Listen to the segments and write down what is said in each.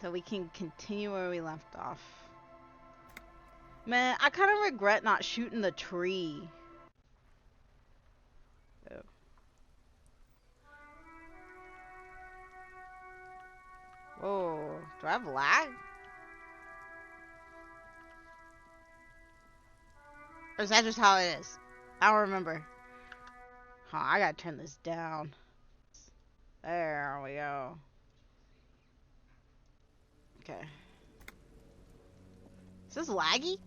So we can continue where we left off. Man, I kind of regret not shooting the tree. Oh. Whoa, do I have lag? Or is that just how it is? I don't remember. Huh, I gotta turn this down. There we go. Okay. Is this laggy?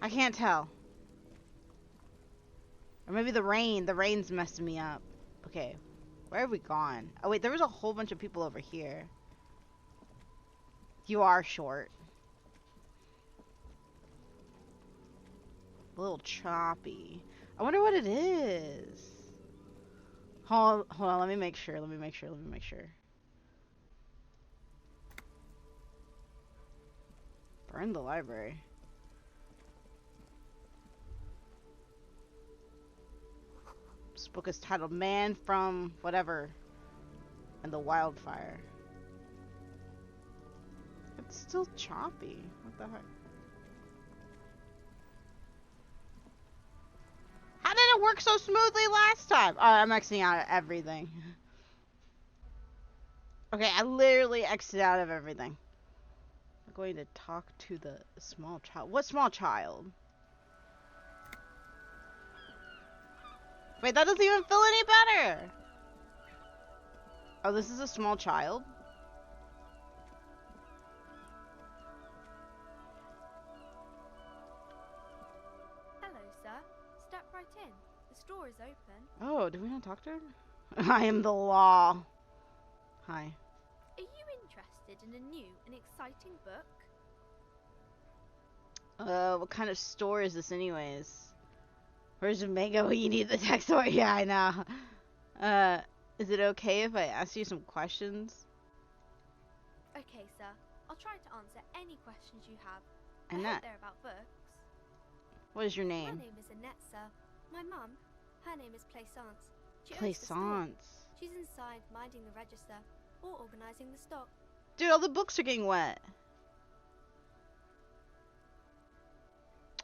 I can't tell. Or maybe the rain's messing me up. Okay, where have we gone? Oh wait, there was a whole bunch of people over here. You are short. A little choppy. I wonder what it is. Hold on, let me make sure. Burn the library. This book is titled Man from Whatever and the Wildfire. It's still choppy. What the heck? How did it work so smoothly last time? Alright, I'm exiting out of everything. Okay, I literally exited out of everything. I'm going to talk to the small child. What small child? Wait, that doesn't even feel any better! Oh, this is a small child? Hello, sir. Step right in. The store is open. Oh, did we not talk to her? I am the law. Hi. Are you interested in a new and exciting book? What kind of store is this anyways? Where's Mango? You need the tech store? Yeah, I know. Is it okay if I ask you some questions? Okay, sir. I'll try to answer any questions you have. Annette. I hope they're about books. What is your My name? name is Annette, sir. My mum, her name is Plaisance. She owns the store. Plaisance. She's inside minding the register or organising the stock. Dude, all the books are getting wet.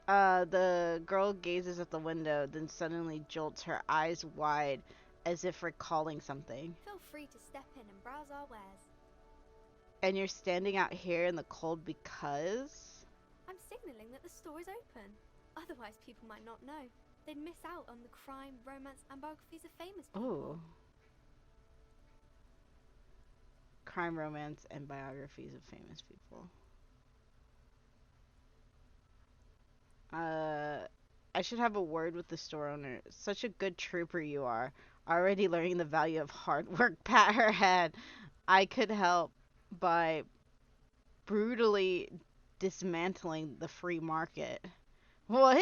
The girl gazes at the window, then suddenly jolts her eyes wide as if recalling something. Feel free to step in and browse our wares. And you're standing out here in the cold because? I'm signalling that the store is open. Otherwise, people might not know. They'd miss out on the crime, romance, and biographies of famous people. Oh. Crime, romance, and biographies of famous people. I should have a word with the store owner. Such a good trooper you are. Already learning the value of hard work. Pat her head. I could help by brutally dismantling the free market. What?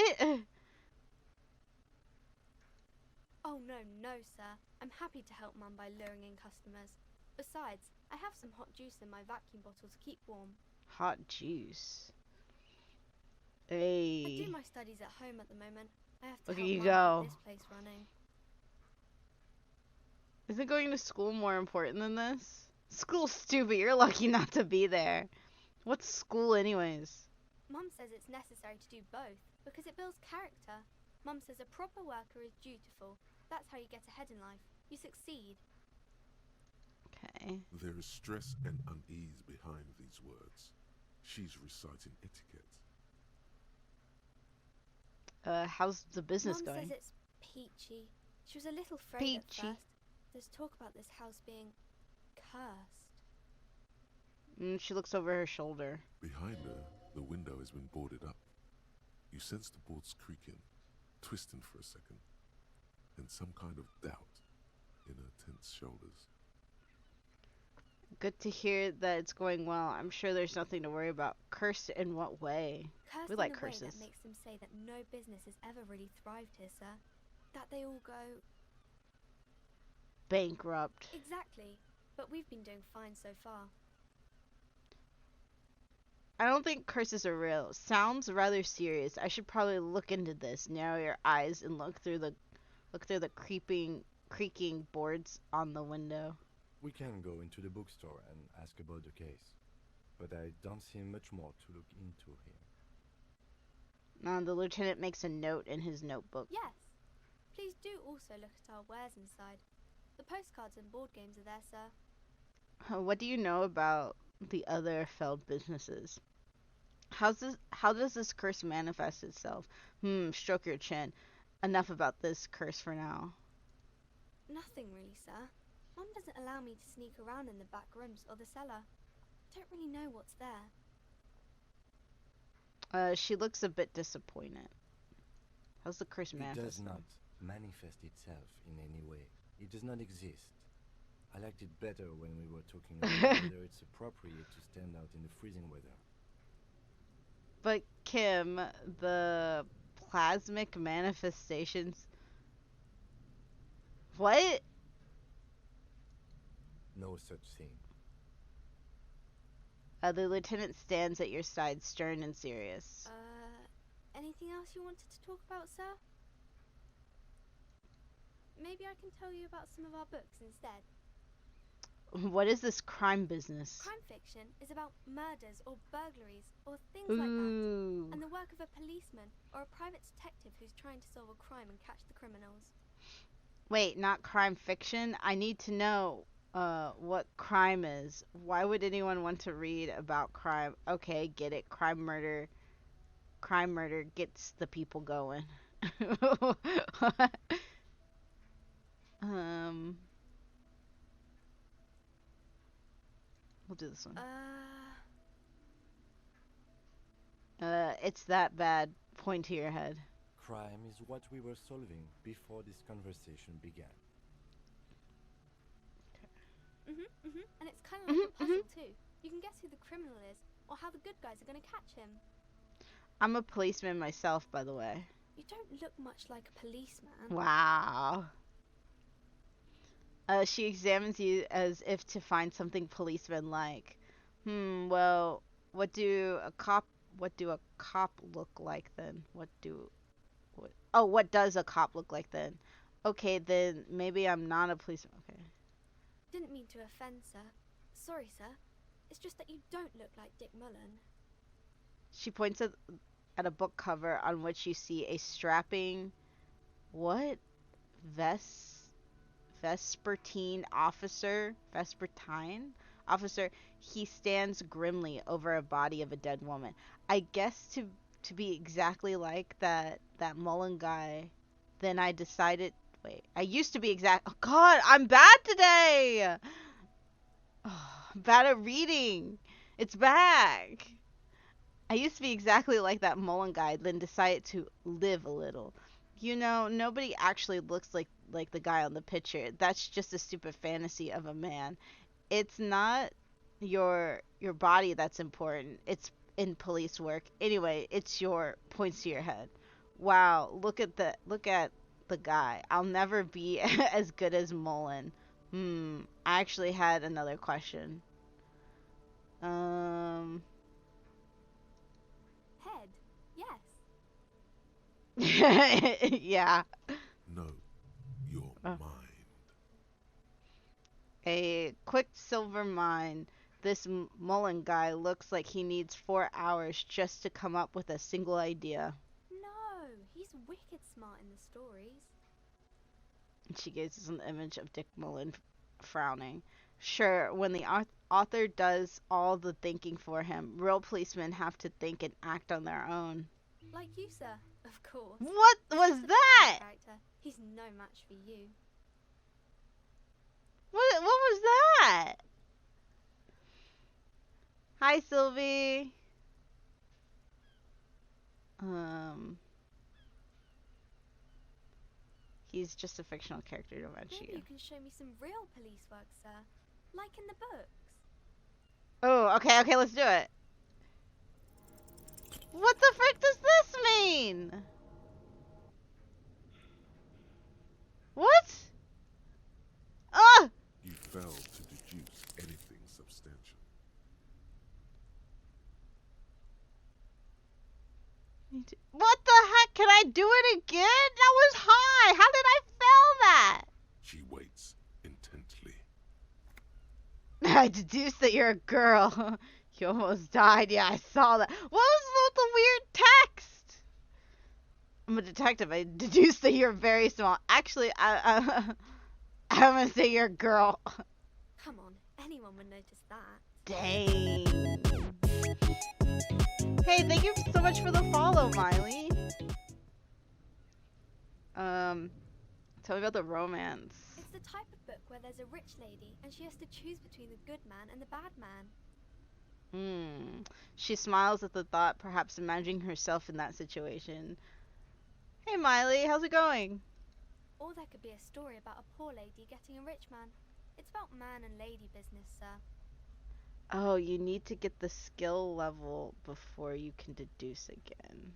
Oh no, sir. I'm happy to help Mum by luring in customers. Besides, I have some hot juice in my vacuum bottle to keep warm. Hot juice. Hey. I do my studies at home at the moment. I have to Look help at you Mum go. keep this place running. Isn't going to school more important than this? School's stupid. You're lucky not to be there. What's school anyways? Mum says it's necessary to do both because it builds character. Mum says a proper worker is dutiful. That's how you get ahead in life. You succeed. Okay. There is stress and unease behind these words. She's reciting etiquette. How's the business Mum going? says it's peachy. She was a little afraid at first. There's talk about this house being cursed. She looks over her shoulder. Behind her, the window has been boarded up. You sense the boards creaking, twisting for a second, and some kind of doubt in her tense shoulders. Good to hear that it's going well. I'm sure there's nothing to worry about. Cursed in what way? Cursed We like in a way curses. that makes them say that no business has ever really thrived here, sir. That they all go... Bankrupt. Exactly. But we've been doing fine so far. I don't think curses are real. Sounds rather serious. I should probably look into this. Narrow your eyes and look through the creaking boards on the window. We can go into the bookstore and ask about the case, but I don't see much more to look into here. The lieutenant makes a note in his notebook. Yes. Please do also look at our wares inside. The postcards and board games are there, sir. What do you know about the other failed businesses? How does this curse manifest itself? Stroke your chin. Enough about this curse for now. Nothing really, sir. Mum doesn't allow me to sneak around in the back rooms or the cellar. I don't really know what's there. She looks a bit disappointed. How's the curse It manifest? does not manifest itself in any way. It does not exist. I liked it better when we were talking about whether it's appropriate to stand out in the freezing weather. But Kim, the plasmic manifestations. What? No such thing. The lieutenant stands at your side, stern and serious. Anything else you wanted to talk about, sir? Maybe I can tell you about some of our books instead. What is this crime business? Crime fiction is about murders or burglaries or things like that, Ooh. and the work of a policeman or a private detective who's trying to solve a crime and catch the criminals. Wait, not crime fiction? I need to know what crime is. Why would anyone want to read about crime? Okay, get it. Crime murder. Crime murder gets the people going. We'll do this one. It's that bad. Point to your head. Crime is what we were solving before this conversation began. And it's kind of like a puzzle too. You can guess who the criminal is or how the good guys are going to catch him. I'm a policeman myself, by the way. You don't look much like a policeman. Wow. She examines you as if to find something policeman-like. Well, what do a cop look like then? What does a cop look like then? Okay, then maybe I'm not a policeman. Okay. Didn't mean to offend, sir. Sorry, sir. It's just that you don't look like Dick Mullen. She points at a book cover on which you see a strapping, Vespertine officer. He stands grimly over a body of a dead woman. I guess to be exactly like that Mullen guy, then I decided. Wait, I used to be exact. Oh God, I'm bad today. Oh, I'm bad at reading. It's back. I used to be exactly like that Mullen guy, then decided to live a little. You know, nobody actually looks like the guy on the picture. That's just a stupid fantasy of a man. It's not your body that's important. It's in police work. Anyway, it's your points to your head. Wow, look at the guy. I'll never be as good as Mullen. I actually had another question. Head, yes. Yeah. No, your mind. A quicksilver mine. This Mullen guy looks like he needs 4 hours just to come up with a single idea. No, he's wicked smart in the stories. She gazes an image of Dick Mullen frowning. Sure, when the author does all the thinking for him, real policemen have to think and act on their own. Like you, sir, of course. What was Just a that? fictional character. He's no match for you. What was that? Hi, Sylvie. He's just a fictional character, don't mention Maybe you. you can show me some real police work, sir. Like in the books. Oh, okay, let's do it. What the frick does this mean? What? Ah! You failed to deduce anything substantial. What the heck? Can I do it again? That was high. How did I fail that? She waits intently. I deduced that you're a girl. You almost died. Yeah, I saw that. What was with the weird text? I'm a detective. I deduced that you're very small. Actually, I'm gonna say you're a girl. Come on, anyone would notice that. Dang. Hey, thank you so much for the follow, Miley. Tell me about the romance. It's the type of book where there's a rich lady and she has to choose between the good man and the bad man. She smiles at the thought, perhaps imagining herself in that situation. Hey, Miley, how's it going? Or there could be a story about a poor lady getting a rich man. It's about man and lady business, sir. Oh, you need to get the skill level before you can deduce again.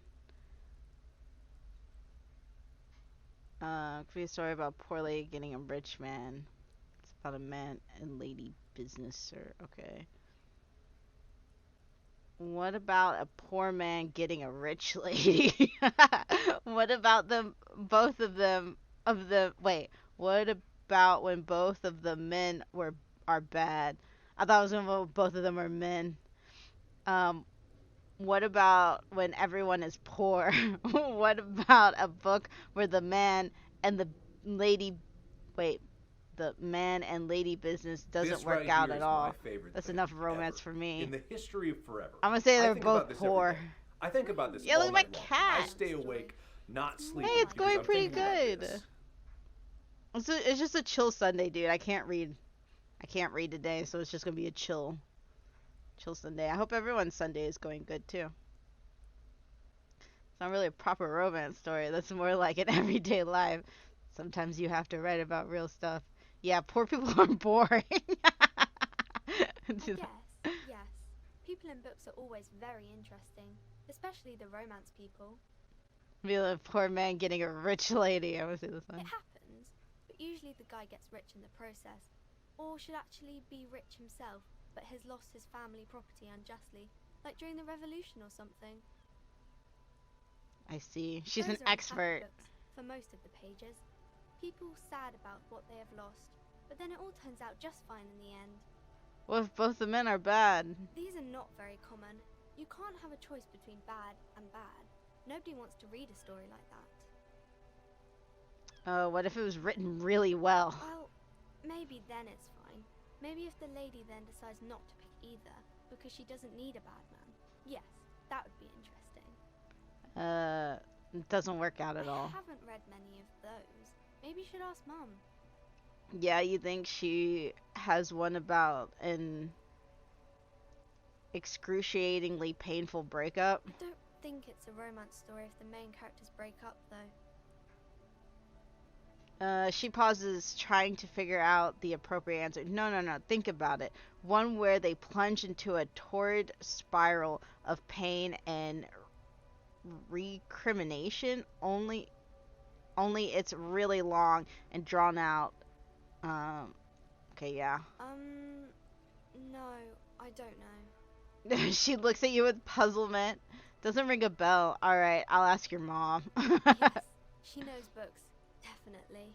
Could be a story about a poor lady getting a rich man. It's about a man and lady business, sir. Okay. What about a poor man getting a rich lady? What about them, both of them, wait, what about when both of the men are bad? I thought it was when both of them are men. What about when everyone is poor? What about a book where the man and the lady, wait, the man and lady business doesn't This work right out here at is all? my favorite That's thing enough romance ever for me. in the history of forever. I'm gonna say I they're think both about this every poor. day. I think about this Yeah, all look at my night long. I cat. stay awake, not sleeping. Hey, it's because going I'm pretty thinking about good. this. It's just a chill Sunday, dude. I can't read today, so it's just gonna be a chill Sunday. I hope everyone's Sunday is going good too. It's not really a proper romance story. That's more like an everyday life. Sometimes you have to write about real stuff. Yeah, poor people are boring. I guess, yes. People in books are always very interesting, especially the romance people. Be a poor man getting a rich lady. I want to say this It one. happens, but usually the guy gets rich in the process, or should actually be rich himself, but has lost his family property unjustly, like during the revolution or something. I see. She's Those an are expert. unhappy books for most of the pages. People sad about what they have lost, but then it all turns out just fine in the end. What if both the men are bad? These are not very common. You can't have a choice between bad and bad. Nobody wants to read a story like that. What if it was written really well? Well, maybe then it's fine. Maybe if the lady then decides not to pick either because she doesn't need a bad man. Yes, that would be interesting. It doesn't work out at all. I haven't read many of those. Maybe you should ask Mum. Yeah, you think she has one about an excruciatingly painful breakup? I don't think it's a romance story if the main characters break up, though. She pauses, trying to figure out the appropriate answer. No, think about it. One where they plunge into a torrid spiral of pain and recrimination, only it's really long and drawn out. Okay, yeah. No, I don't know. She looks at you with puzzlement. Doesn't ring a bell. Alright, I'll ask your mom. Yes, she knows books, definitely.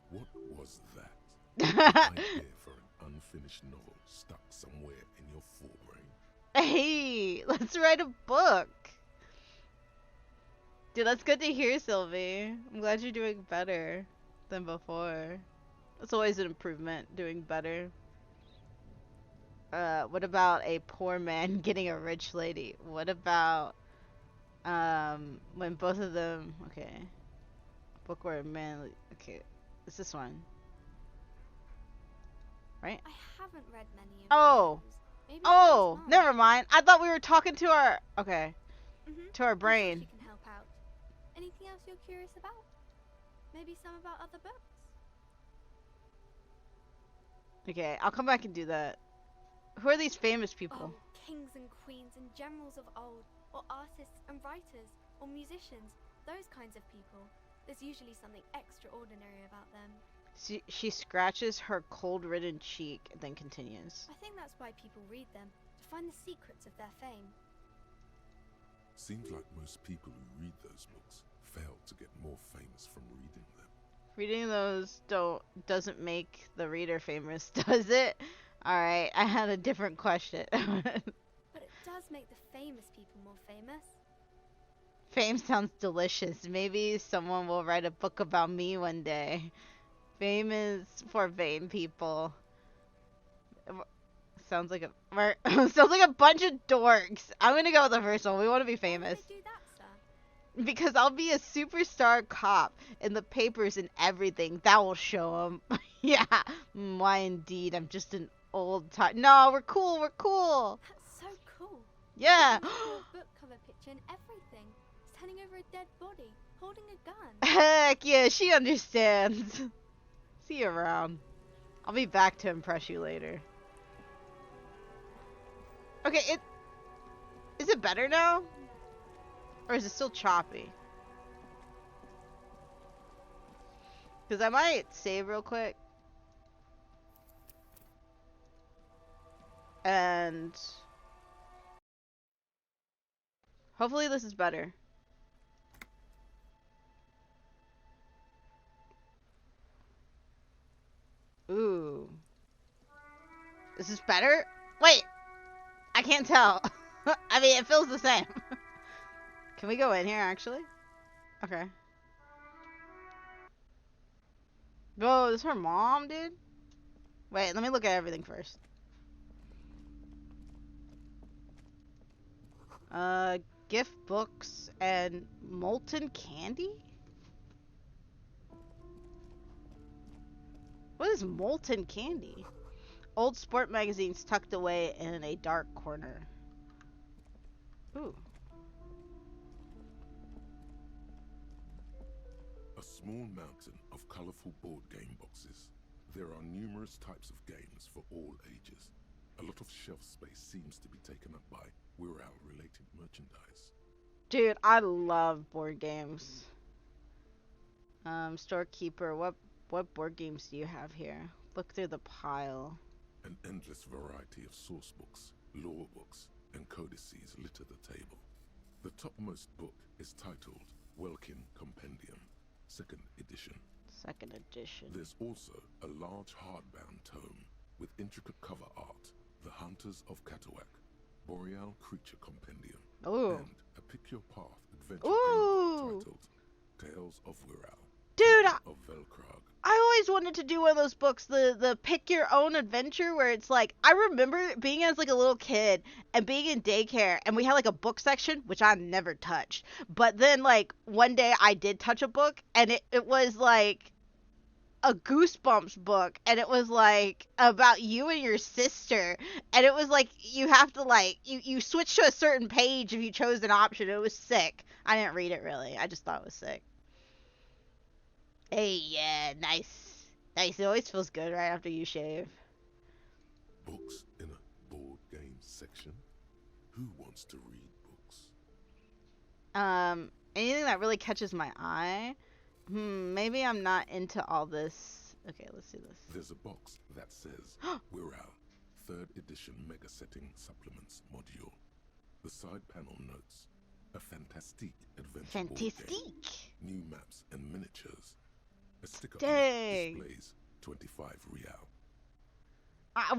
What was that? An idea for an unfinished novel stuck somewhere in your forebrain. Hey, let's write a book. Dude, that's good to hear, Sylvie. I'm glad you're doing better than before. It's always an improvement, doing better. What about a poor man getting a rich lady? What about, when both of them, okay. Book where a man, okay. It's this one. Right? I haven't read many of Oh. those. Maybe Oh, ask Mum. never mind. I thought we were talking to our, okay. Mhm, To our I'm sure brain. she can help out. Anything else you're curious about? Maybe some about other books? Okay, I'll come back and do that. Who are these famous people? Oh, kings and queens and generals of old, or artists and writers, or musicians, those kinds of people. There's usually something extraordinary about them. She scratches her cold-ridden cheek, then continues. I think that's why people read them, to find the secrets of their fame. Seems like most people who read those books fail to get more famous from reading them. Reading those doesn't make the reader famous, does it? Alright, I had a different question. But it does make the famous people more famous. Fame sounds delicious. Maybe someone will write a book about me one day. Fame is for vain people. Sounds like sounds like a bunch of dorks. I'm gonna go with the first one. We want to be Why famous. would they do that, sir? Because I'll be a superstar cop in the papers and everything. That will show them. Yeah. Why indeed? I'm just an old time. No, we're cool. We're cool. That's so cool. Yeah. Look at the book cover picture and everything. Standing over a dead body, holding a gun. Heck yeah, she understands. See you around. I'll be back to impress you later. Okay, is it better now? Or is it still choppy? Because I might save real quick. And hopefully this is better. Ooh. Is this better? Wait! I can't tell. I mean, it feels the same. Can we go in here, actually? Okay. Whoa, this is her mom, dude? Wait, let me look at everything first. Gift books and molten candy? What is molten candy? Old sport magazines tucked away in a dark corner. Ooh. A small mountain of colorful board game boxes. There are numerous types of games for all ages. A lot of shelf space seems to be taken up by Wirral-related merchandise. Dude, I love board games. Storekeeper, what board games do you have here? Look through the pile. An endless variety of source books, lore books, and codices litter the table. The topmost book is titled Welkin Compendium, 2nd edition. 2nd edition. There's also a large hardbound tome with intricate cover art, The Hunters of Katawak, Boreal Creature Compendium, Ooh. and a Pick Your Path adventure Ooh. game titled Tales of Wirral, Dude, of Velkrag. I always wanted to do one of those books, the pick your own adventure, where it's like, I remember being as like a little kid and being in daycare, and we had like a book section, which I never touched. But then like one day I did touch a book, and it was like a Goosebumps book, and it was like about you and your sister, and it was like you have to like you switch to a certain page if you chose an option. It was sick. I didn't read it really. I just thought it was sick. Hey, yeah, nice. Nice. It always feels good right after you shave. Books in a board game section? Who wants to read books? Anything that really catches my eye? Maybe I'm not into all this. Okay, let's do this. There's a box that says Wirral, 3rd edition Mega Setting Supplements Module. The side panel notes a fantastique adventure board game, Fantastique. new maps and miniatures. A sticker on Dang. it displays 25 real.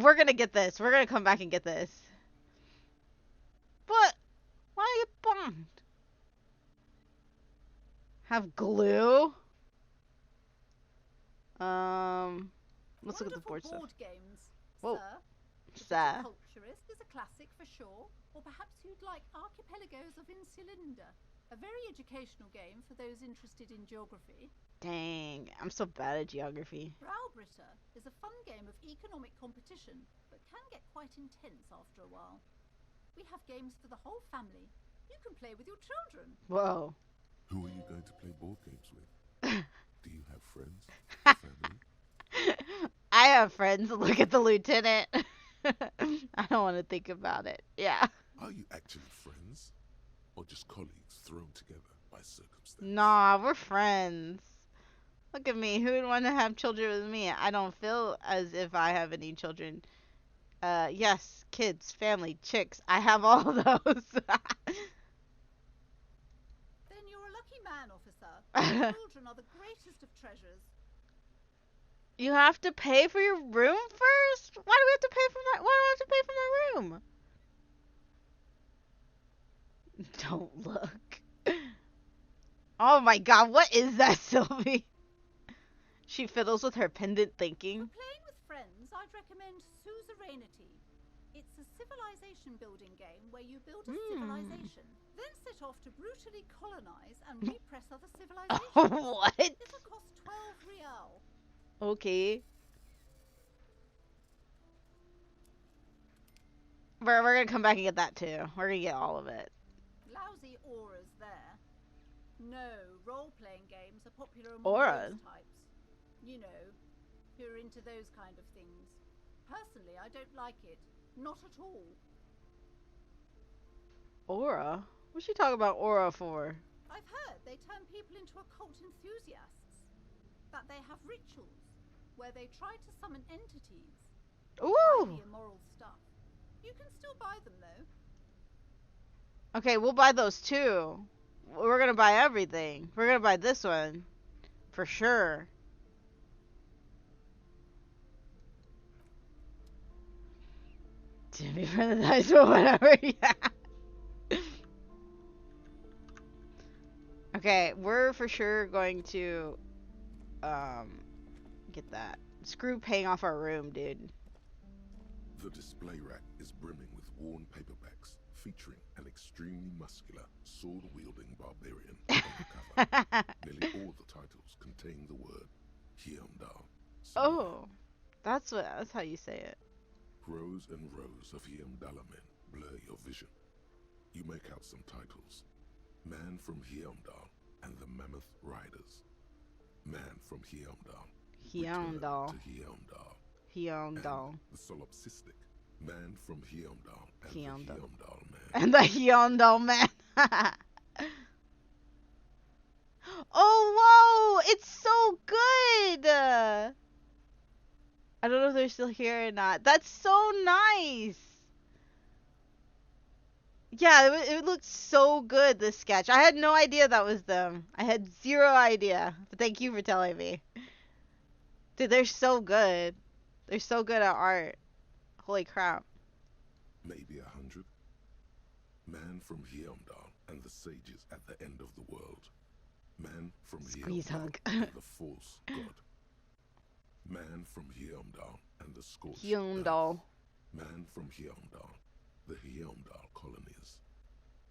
We're gonna get this. We're gonna come back and get this. But why are you bummed? Have glue? Let's look at the board stuff. Board games, Whoa. sir. Sir. Culturist is a classic for sure, or perhaps you'd like Archipelagos of Incylinder, a very educational game for those interested in geography. Dang, I'm so bad at geography. Browbritter is a fun game of economic competition, but can get quite intense after a while. We have games for the whole family. You can play with your children. Whoa. Who are you going to play board games with? Do you have friends? Family? I have friends. Look at the lieutenant. I don't want to think about it. Yeah. Are you actually friends? Or just colleagues thrown together by circumstance? Nah, we're friends. Look at me. Who would want to have children with me? I don't feel as if I have any children. Yes, kids, family, chicks. I have all of those. Then you're a lucky man, officer. Children are the greatest of treasures. You have to pay for your room first? Why do we have to pay for my? Why do I have to pay for my room? Don't look. Oh my god, what is that, Sylvie? She fiddles with her pendant For thinking. playing with friends, I'd recommend Suzerainty. It's a civilization building game where you build a civilization, then set off to brutally colonize and repress other civilizations. What? It'll cost 12 real. Okay. We're gonna come back and get that too. We're gonna get all of it. Lousy auras there. No, role-playing games are popular among Auras? those types. You know, who are into those kind of things. Personally, I don't like it. Not at all. Aura? What's she talking about aura for? I've heard they turn people into occult enthusiasts. That they have rituals where they try to summon entities. Ooh! Highly immoral stuff. You can still buy them though. Okay, we'll buy those too. We're gonna buy everything. We're gonna buy this one. For sure. Jimmy for the dice or whatever, yeah. Okay, we're for sure going to get that. Screw paying off our room, dude. The display rack is brimming with worn paperbacks featuring an extremely muscular, sword-wielding barbarian on the cover. Nearly all the titles contain the word Hyundai. Oh, that's how you say it. Rows and rows of Hyundai men blur your vision. You make out some titles. Man from Hyundai and the Mammoth Riders. Man from Hyundai. Hyundai. To Hyundai. Hyundai. And the solipsistic Man from Hyundai and Hyundai. the Hyundai Man. And the Hyundai man. Oh, whoa! It's so good! I don't know if they're still here or not. That's so nice! Yeah, it looked so good, this sketch. I had no idea that was them. I had zero idea. But thank you for telling me. Dude, they're so good. They're so good at art. Holy crap. Maybe 100. Man from Hyundai and the sages at the end of the world. Man from Squeeze Hyundai hug. and the false god. Man from Hyundai and the scorched Hyundai. earth. Man from Hyundai, the Hyundai colonies.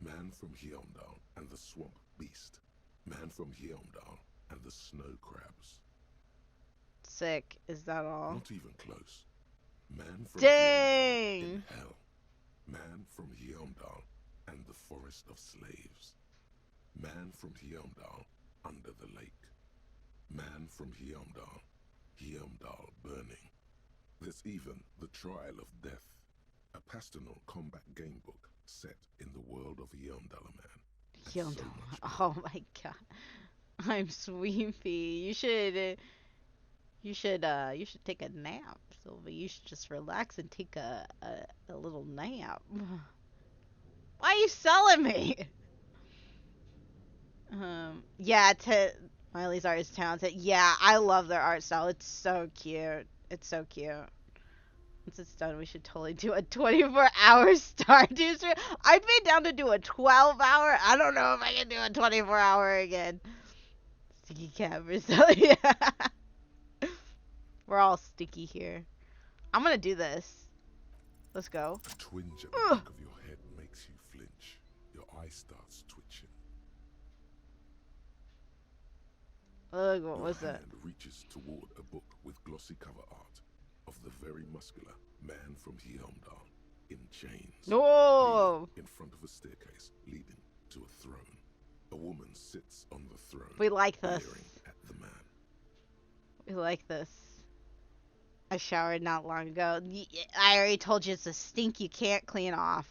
Man from Hyundai and the swamp beast. Man from Hyundai and the snow crabs. Sick. Is that all? Not even close. Man from Dang! Hyundai in hell. Man from Hyundai and the forest of slaves. Man from Hyundai under the lake. Man from Hyundai, Hyundai burning. There's even the trial of death, a pastoral combat game book set in the world of Hyundai Man. And so Hyundai. much Oh my god. I'm sleepy. You should take a nap, Sylvie. You should just relax and take a little nap. Why are you selling me? Yeah, Miley's art is talented. Yeah, I love their art style. It's so cute. It's so cute. Once it's done, we should totally do a 24-hour Stardew stream. I'd be down to do a 12-hour. I don't know if I can do a 24-hour again. Sticky cat Brazil. Yeah. We're all sticky here. I'm gonna do this. Let's go. A twinge at the back of your head makes you flinch. Your eye starts twitching. Ugh, what Your was that? hand reaches toward a book with glossy cover art of the very muscular man from Hyundai in chains. No! Kneeling in front of a staircase leading to a throne. A woman sits on the throne. We like this. Glaring at the man. We like this. I showered not long ago. I already told you it's a stink you can't clean off.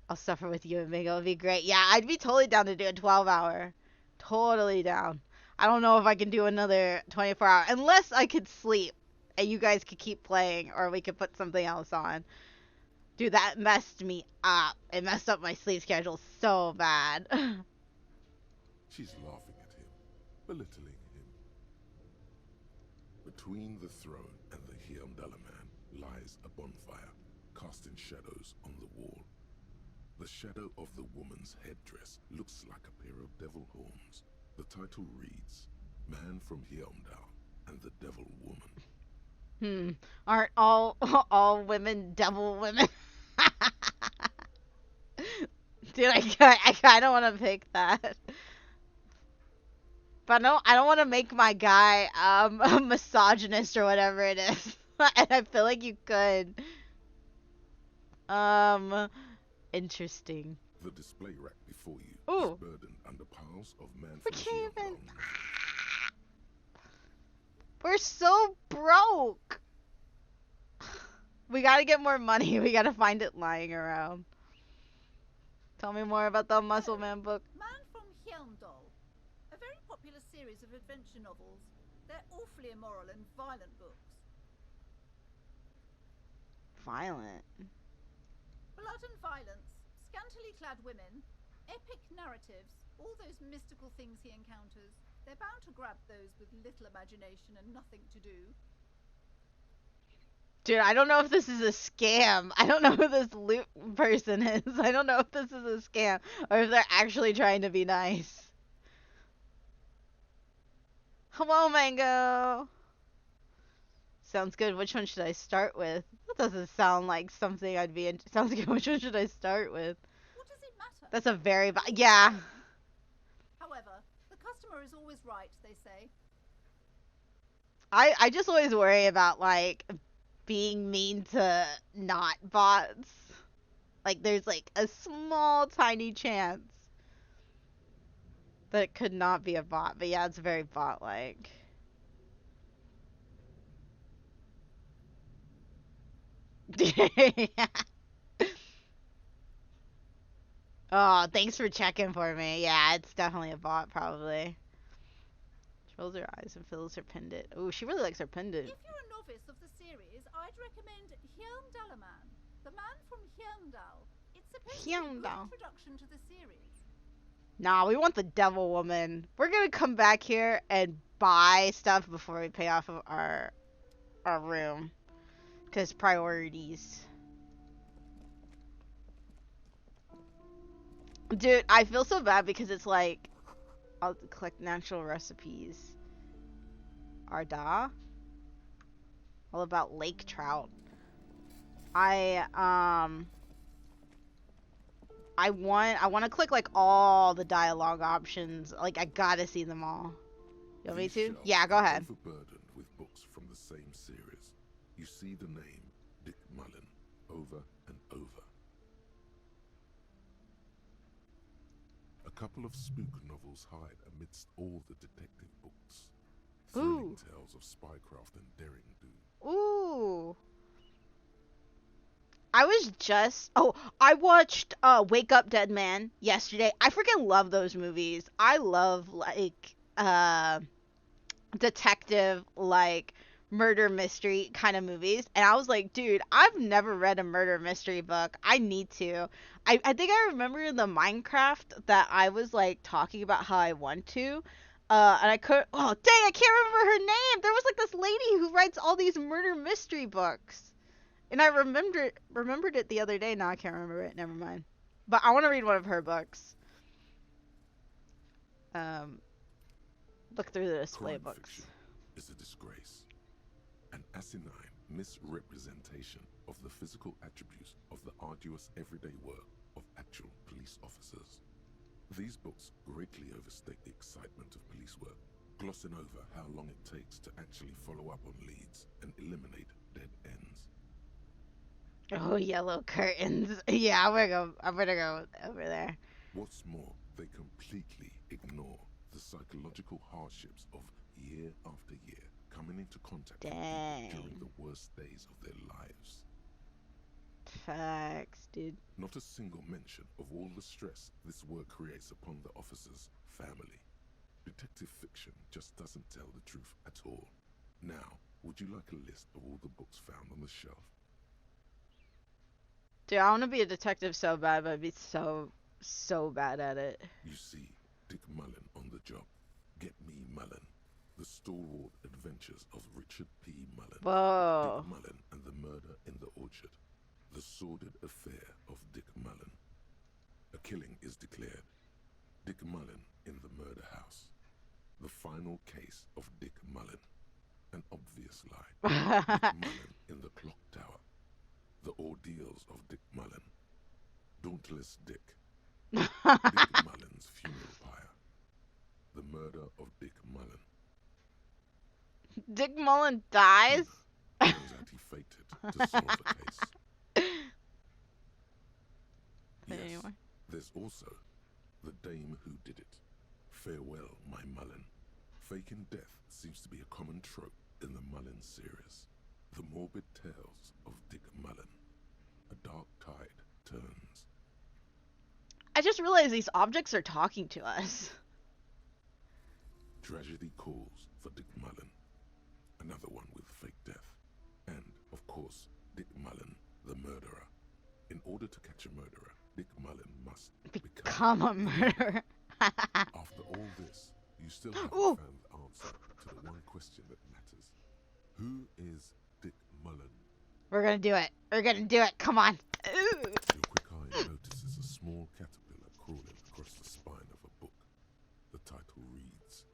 I'll suffer with you, amigo. It'll be great. Yeah, I'd be totally down to do a 12-hour. Totally down. I don't know if I can do another 24-hour. Unless I could sleep. And you guys could keep playing. Or we could put something else on. Dude, that messed me up. It messed up my sleep schedule so bad. She's laughing at him, belittling him. But Between the throne and the Hyamdalaman lies a bonfire, casting shadows on the wall. The shadow of the woman's headdress looks like a pair of devil horns. The title reads, Man from Hyamdal and the Devil Woman. Aren't all all women devil women? Dude, I kind of want to pick that. But I don't want to make my guy a misogynist or whatever it is. And I feel like you could. Interesting. The display rack before you Ooh. is burdened under piles of man We from can't even. Hyamdal. We're so broke. We gotta get more money. We gotta find it lying around. Tell me more about the Muscle Man book. Man from Hyamdal. A very popular series of adventure novels. They're awfully immoral and violent books. Violent. Blood and violence, scantily clad women, epic narratives, all those mystical things he encounters. They're bound to grab those with little imagination and nothing to do. Dude, I don't know if this is a scam. I don't know who this loot person is. I don't know if this is a scam or if they're actually trying to be nice. Hello, Mango. Sounds good. Which one should I start with? That doesn't sound like something I'd be sounds good. Which one should I start with? What does it matter? That's a very yeah. However, the customer is always right, they say. I just always worry about like being mean to not bots. Like there's like a small tiny chance that it could not be a bot. But yeah, it's very bot like. Oh, thanks for checking for me. Yeah, it's definitely a bot probably. She rolls her eyes and fills her pendant. Ooh, she really likes her pendant. If you're a novice of the series, I'd recommend Hyamdalaman, the man from Hyamdal. It's supposed to be a good Hyamdal. introduction to the series. Nah, we want the devil woman. We're gonna come back here and buy stuff before we pay off of our room. Cause priorities. Dude, I feel so bad because it's like I'll collect natural recipes. Arda. All about lake trout. I want to click like all the dialogue options. Like I gotta see them all. You want me These to? shelves Yeah, go are ahead. overburdened with books from the same series. You see the name Dick Mullen over and over. A couple of spook novels hide amidst all the detective books. Thrilling tales of spycraft and daring do. Ooh. I was just I watched Wake Up Dead Man yesterday. I freaking love those movies. I love like detective like murder mystery kind of movies, and I was like, dude, I've never read a murder mystery book. I need to. I think I remember in the Minecraft that I was like talking about how I want to. And I could oh dang, I can't remember her name. There was like this lady who writes all these murder mystery books. And I remembered it the other day. Now I can't remember it. Never mind. But I want to read one of her books. Look through the display Crime books. fiction is a disgrace. An asinine misrepresentation of the physical attributes of the arduous everyday work of actual police officers. These books greatly overstate the excitement of police work, glossing over how long it takes to actually follow up on leads and eliminate dead ends. Oh, yellow curtains. Yeah, I'm gonna go over there. What's more, they completely ignore the psychological hardships of year after year coming into contact with Dang. people during the worst days of their lives. Facts, dude. Not a single mention of all the stress this work creates upon the officer's family. Detective fiction just doesn't tell the truth at all. Now, would you like a list of all the books found on the shelf? Dude, I want to be a detective so bad, but I'd be so bad at it. You see, Dick Mullen on the job. Get me Mullen. The stalwart adventures of Richard P. Mullen, Whoa. Dick Mullen and the murder in the orchard. The sordid affair of Dick Mullen. A killing is declared. Dick Mullen in the murder house. The final case of Dick Mullen. An obvious lie. Dick Mullen in the clock tower. The ordeals of Dick Mullen. Dauntless Dick. Dick Mullen's funeral pyre. The murder of Dick Mullen. Dick Mullen dies? Turns out he faked it to solve the case. Yes, Anyway. there's also the dame who did it. Farewell, my Mullen. Faking death seems to be a common trope in the Mullen series. The morbid tales of Dick Mullen. A dark tide turns. I just realized these objects are talking to us. Tragedy calls for Dick Mullen. Another one with fake death. And, of course, Dick Mullen, the murderer. In order to catch a murderer, Dick Mullen must Become a murderer. After all this, you still haven't Ooh. found the answer to the one question that matters. Who is Dick Mullen? We're gonna do it. We're gonna do it. Come on. Ooh. Your quick eye notices a small caterpillar crawling across the spine of a book. The title reads,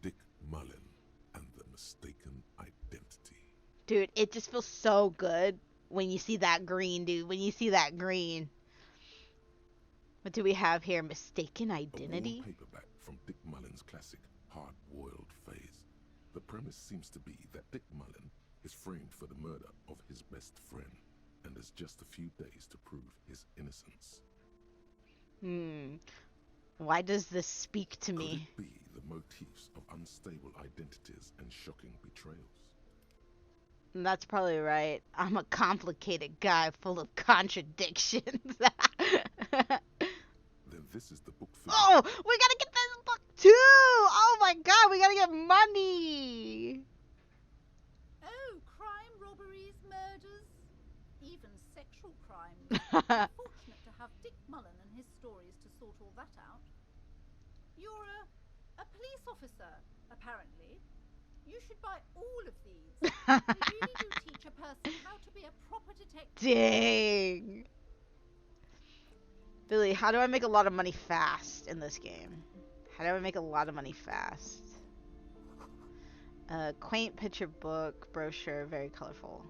Dick Mullen and the Mistaken Identity. Dude, it just feels so good when you see that green, dude. When you see that green. What do we have here? Mistaken A identity? worn paperback from Dick Mullen's classic Hard-Boiled Phase. The premise seems to be that Dick Mullen is framed for the murder of his best friend and has just a few days to prove his innocence. Why does this speak to Could me? it be the motifs of unstable identities and shocking betrayals? That's probably right. I'm a complicated guy full of contradictions. Then this is the book for Oh, we gotta get this book too! Oh my god, we gotta get money! Oh, crime, robberies, murders, even sexual crimes. We're fortunate to have Dick Mullen and his stories to sort all that out. You're a police officer, apparently. You should buy all of these. They really do teach a person how to be a proper detective. Dang. Billy, how do I make a lot of money fast in this game? How do I make a lot of money fast? Quaint picture book, brochure, very colorful.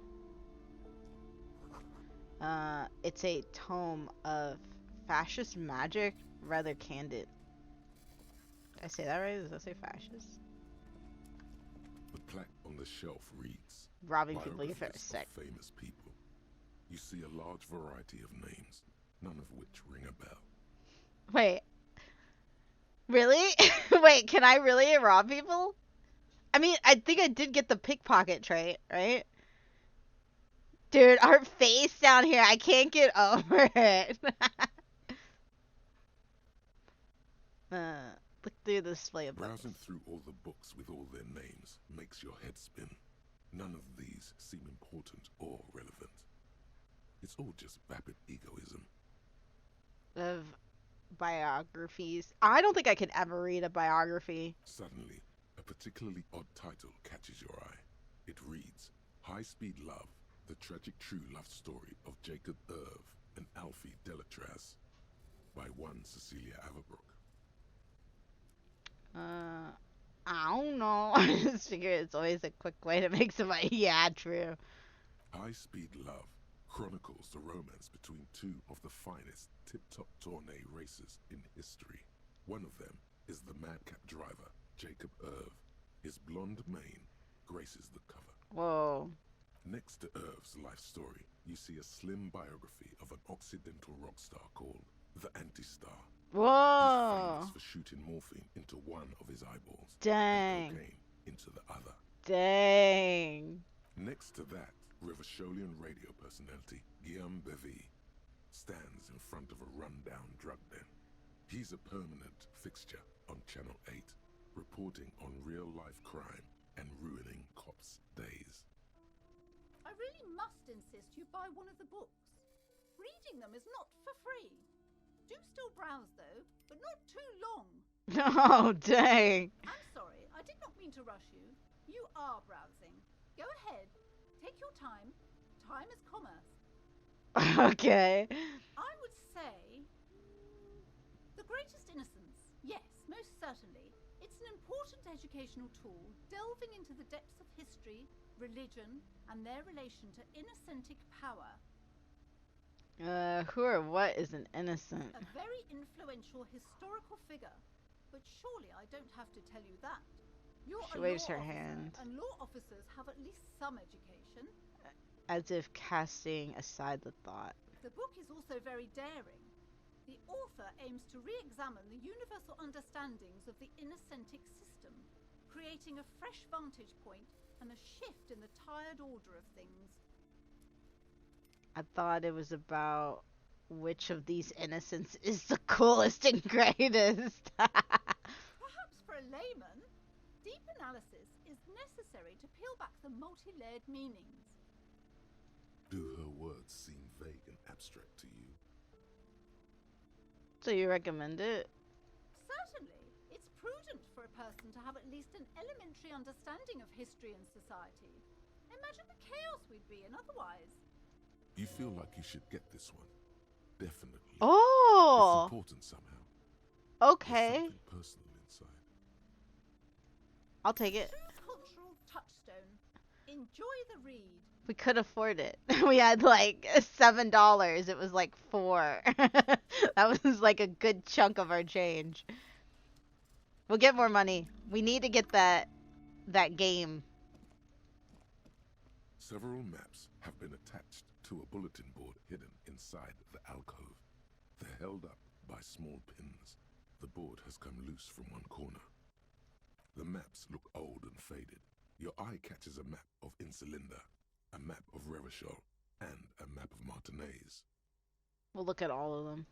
It's a tome of fascist magic, rather candid. Did I say that right? Does that say fascist? The plaque on the shelf reads, Robbing people you Biographies sick. of famous people. You see a large variety of names, none of which ring a bell. Wait. Really? Wait, can I really rob people? I mean, I think I did get the pickpocket trait, right? Dude, our face down here, I can't get over it. Look through the display of Browsing books. through all the books with all their names makes your head spin. None of these seem important or relevant. It's all just vapid egoism. Of biographies. I don't think I could ever read a biography. Suddenly, a particularly odd title catches your eye. It reads, High Speed Love, the tragic true love story of Jacob Irv and Alfie Delatraz, by one Cecilia Averbrook. I don't know. I just figure it's always a quick way to make somebody, yeah, true. High Speed Love chronicles the romance between two of the finest tip-top tourney racers in history. One of them is the madcap driver, Jacob Irv. His blonde mane graces the cover. Whoa. Next to Irv's life story, you see a slim biography of an Occidental rock star called the Anti-Star. He's Whoa. famous for shooting morphine into one of his eyeballs Dang. and cocaine into the other. Dang. Next to that, Rivasholian radio personality Guillaume Bevy stands in front of a rundown drug den. He's a permanent fixture on Channel 8, reporting on real-life crime and ruining cops' days. I really must insist you buy one of the books. Reading them is not for free. Do still browse though, but not too long. Oh, dang. I'm sorry, I I did not mean to rush you. You are browsing. Go ahead. Take your time. Time is commerce. Okay. I would say the greatest innocence. Yes, most certainly. It's an important educational tool, delving into the depths of history, religion, and their relation to innocentic power. Who or what is an innocent? A very influential historical figure. But surely I don't have to tell you that. You're She a waves law her officer, hand. and law officers have at least some education. As if casting aside the thought. The book is also very daring. The author aims to re-examine the universal understandings of the innocentic system, creating a fresh vantage point and a shift in the tired order of things. I thought it was about which of these innocents is the coolest and greatest. Perhaps for a layman, deep analysis is necessary to peel back the multi-layered meanings. Do her words seem vague and abstract to you? So you recommend it? Certainly, it's prudent for a person to have at least an elementary understanding of history and society. Imagine the chaos we'd be in otherwise. You feel like you should get this one. Definitely. It's Oh, important somehow. okay. There's something personal inside. I'll take it. True cultural touchstone. Enjoy the read. We could afford it. We had like $7. It was like 4. That was like a good chunk of our change. We'll get more money. We need to get that game. Several maps have been attached to a bulletin board hidden inside the alcove. They're held up by small pins. The board has come loose from one corner. The maps look old and faded. Your eye catches a map of Insulinda, a map of Revachol, and a map of Martinez. We'll look at all of them.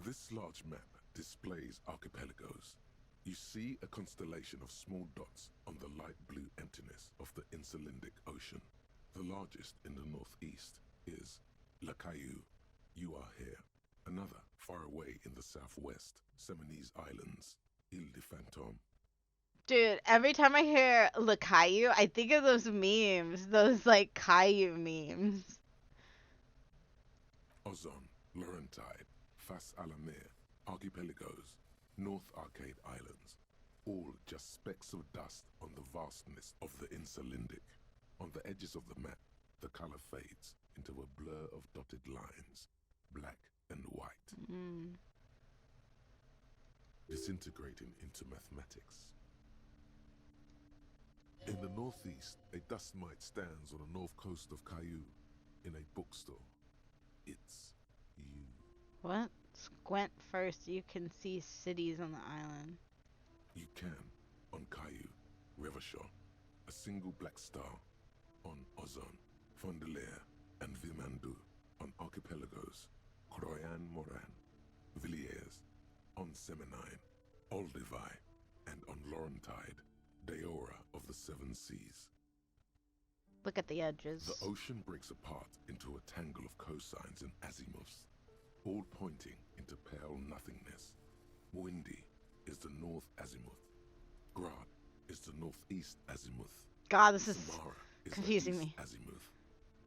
This large map displays archipelagos. You see a constellation of small dots on the light blue emptiness of the Insulindic Ocean. The largest in the northeast is La Caillou. You are here. Another, far away in the southwest, Seminese Islands, Ile de Fantôme. Dude, every time I hear Le Caillou, I think of those memes. Those like Caillou memes. Ozon, Laurentide, Fas à la Mer, Archipelagos, North Arcade Islands, all just specks of dust on the vastness of the Insulindic. On the edges of the map, the color fades into a blur of dotted lines, black and white, disintegrating into mathematics. In the northeast, a dust mite stands on the north coast of Caillou in a bookstore. It's you. What? Squint first. You can see cities on the island. You can, on Caillou, Revachol, a single black star, on Ozon, Fondelier, and Vimandu, on archipelagos, Croyan Moran, Villiers, on Seminine, Olduvai, and on Laurentide, Deora of the Seven Seas. Look at the edges. The ocean breaks apart into a tangle of cosines and azimuths, all pointing into pale nothingness. Windy is the north azimuth. Grad is the northeast azimuth. God, this is Samara is confusing the me. east azimuth.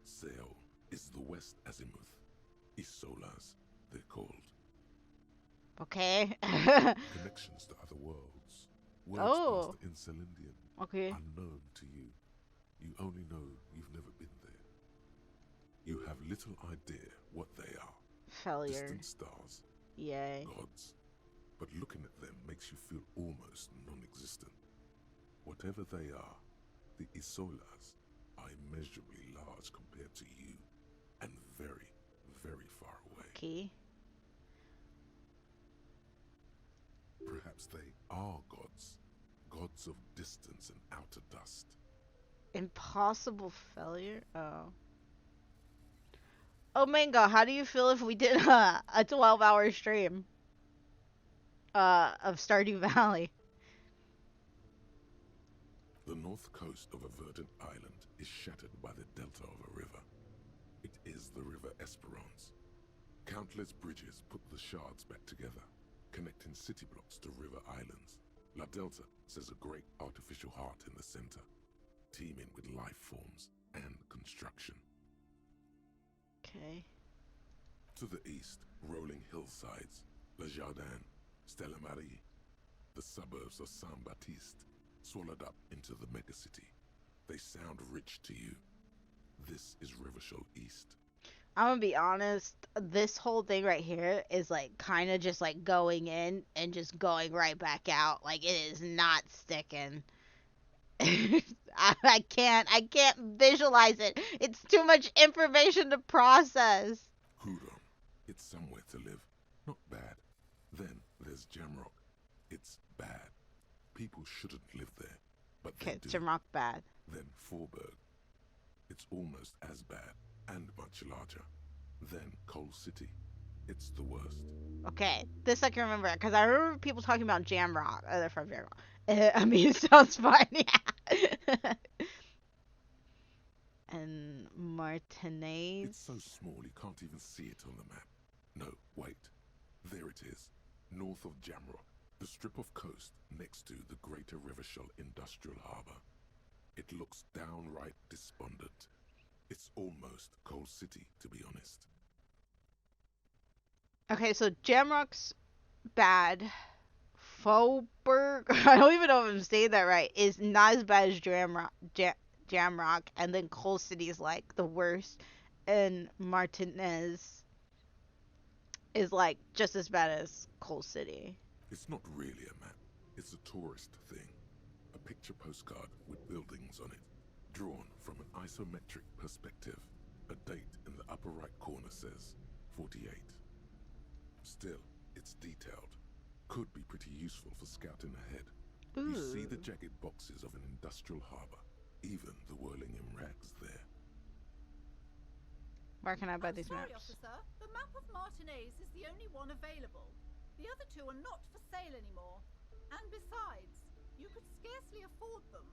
Seol is the west azimuth. Isolas, they're called. okay. Connections to other worlds. Worlds Oh. past the Insulindian. Okay. Unknown to you. You only know you've never been there. You have little idea what they are. Failure. Distant stars, Yay. gods. But looking at them makes you feel almost non-existent. Whatever they are, the Isolas are immeasurably large compared to you, and very, very far away. Okay. Perhaps they are gods. Gods of distance and outer dust. Impossible failure? Oh. Oh, Mango, how do you feel if we did a 12-hour stream? Of Stardew Valley. The north coast of a verdant island is shattered by the delta of a river. It is the River Esperance. Countless bridges put the shards back together, connecting city blocks to river islands. La Delta says a great artificial heart in the center, teeming with life forms and construction. Okay. To the east, rolling hillsides, Le Jardin, Stella Marie, the suburbs of Saint-Baptiste, swallowed up into the megacity. They sound rich to you. This is Rivershow East. I'm gonna be honest, this whole thing right here is like kind of just like going in and just going right back out. Like it is not sticking. I can't visualize it. It's too much information to process. Hudon, it's somewhere to live. Not bad. Then there's Jamrock. It's bad. People shouldn't live there, but they Okay, do. Jamrock bad. Then Forberg. It's almost as bad and much larger. Then Coal City. It's the worst. Okay, this I can remember because I remember people talking about Jamrock. Oh, they're from Jamrock. I mean, it sounds fun, yeah. And Martinez. It's so small you can't even see it on the map. No, wait. There it is. North of Jamrock. The strip of coast next to the Greater Rivershoal Industrial Harbour. It looks downright despondent. It's almost Coal City, to be honest. Okay, so Jamrock's bad. Faubourg, I don't even know if I'm saying that right, is not as bad as Jamrock, and then Coal City is like the worst, and Martinez is like just as bad as Coal City. It's not really a map. It's a tourist thing. A picture postcard with buildings on it, drawn from an isometric perspective. A date in the upper right corner says 48. Still, it's detailed. Could be pretty useful for scouting ahead. Ooh. You see the jagged boxes of an industrial harbour, even the whirling in rags there. Where can I buy these Sorry, maps? officer. The map of Martinez is the only one available. The other two are not for sale anymore. And besides, you could scarcely afford them.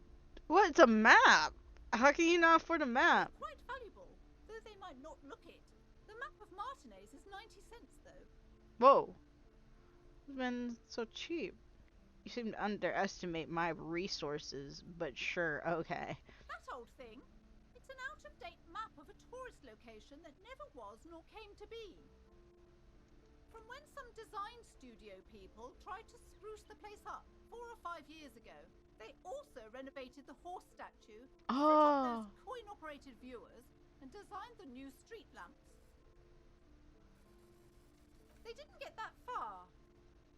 What? It's a map. How can you not afford a map? Quite valuable, though they might not look it. The map of Martinez is 90 cents, though. Whoa. It's been so cheap. You seem to underestimate my resources, but sure, okay. That old thing? It's an out-of-date map of a tourist location that never was nor came to be. From when some design studio people tried to spruce the place up 4 or 5 years ago, they also renovated the horse statue, set up those coin-operated viewers, and designed the new street lamps. They didn't get that far,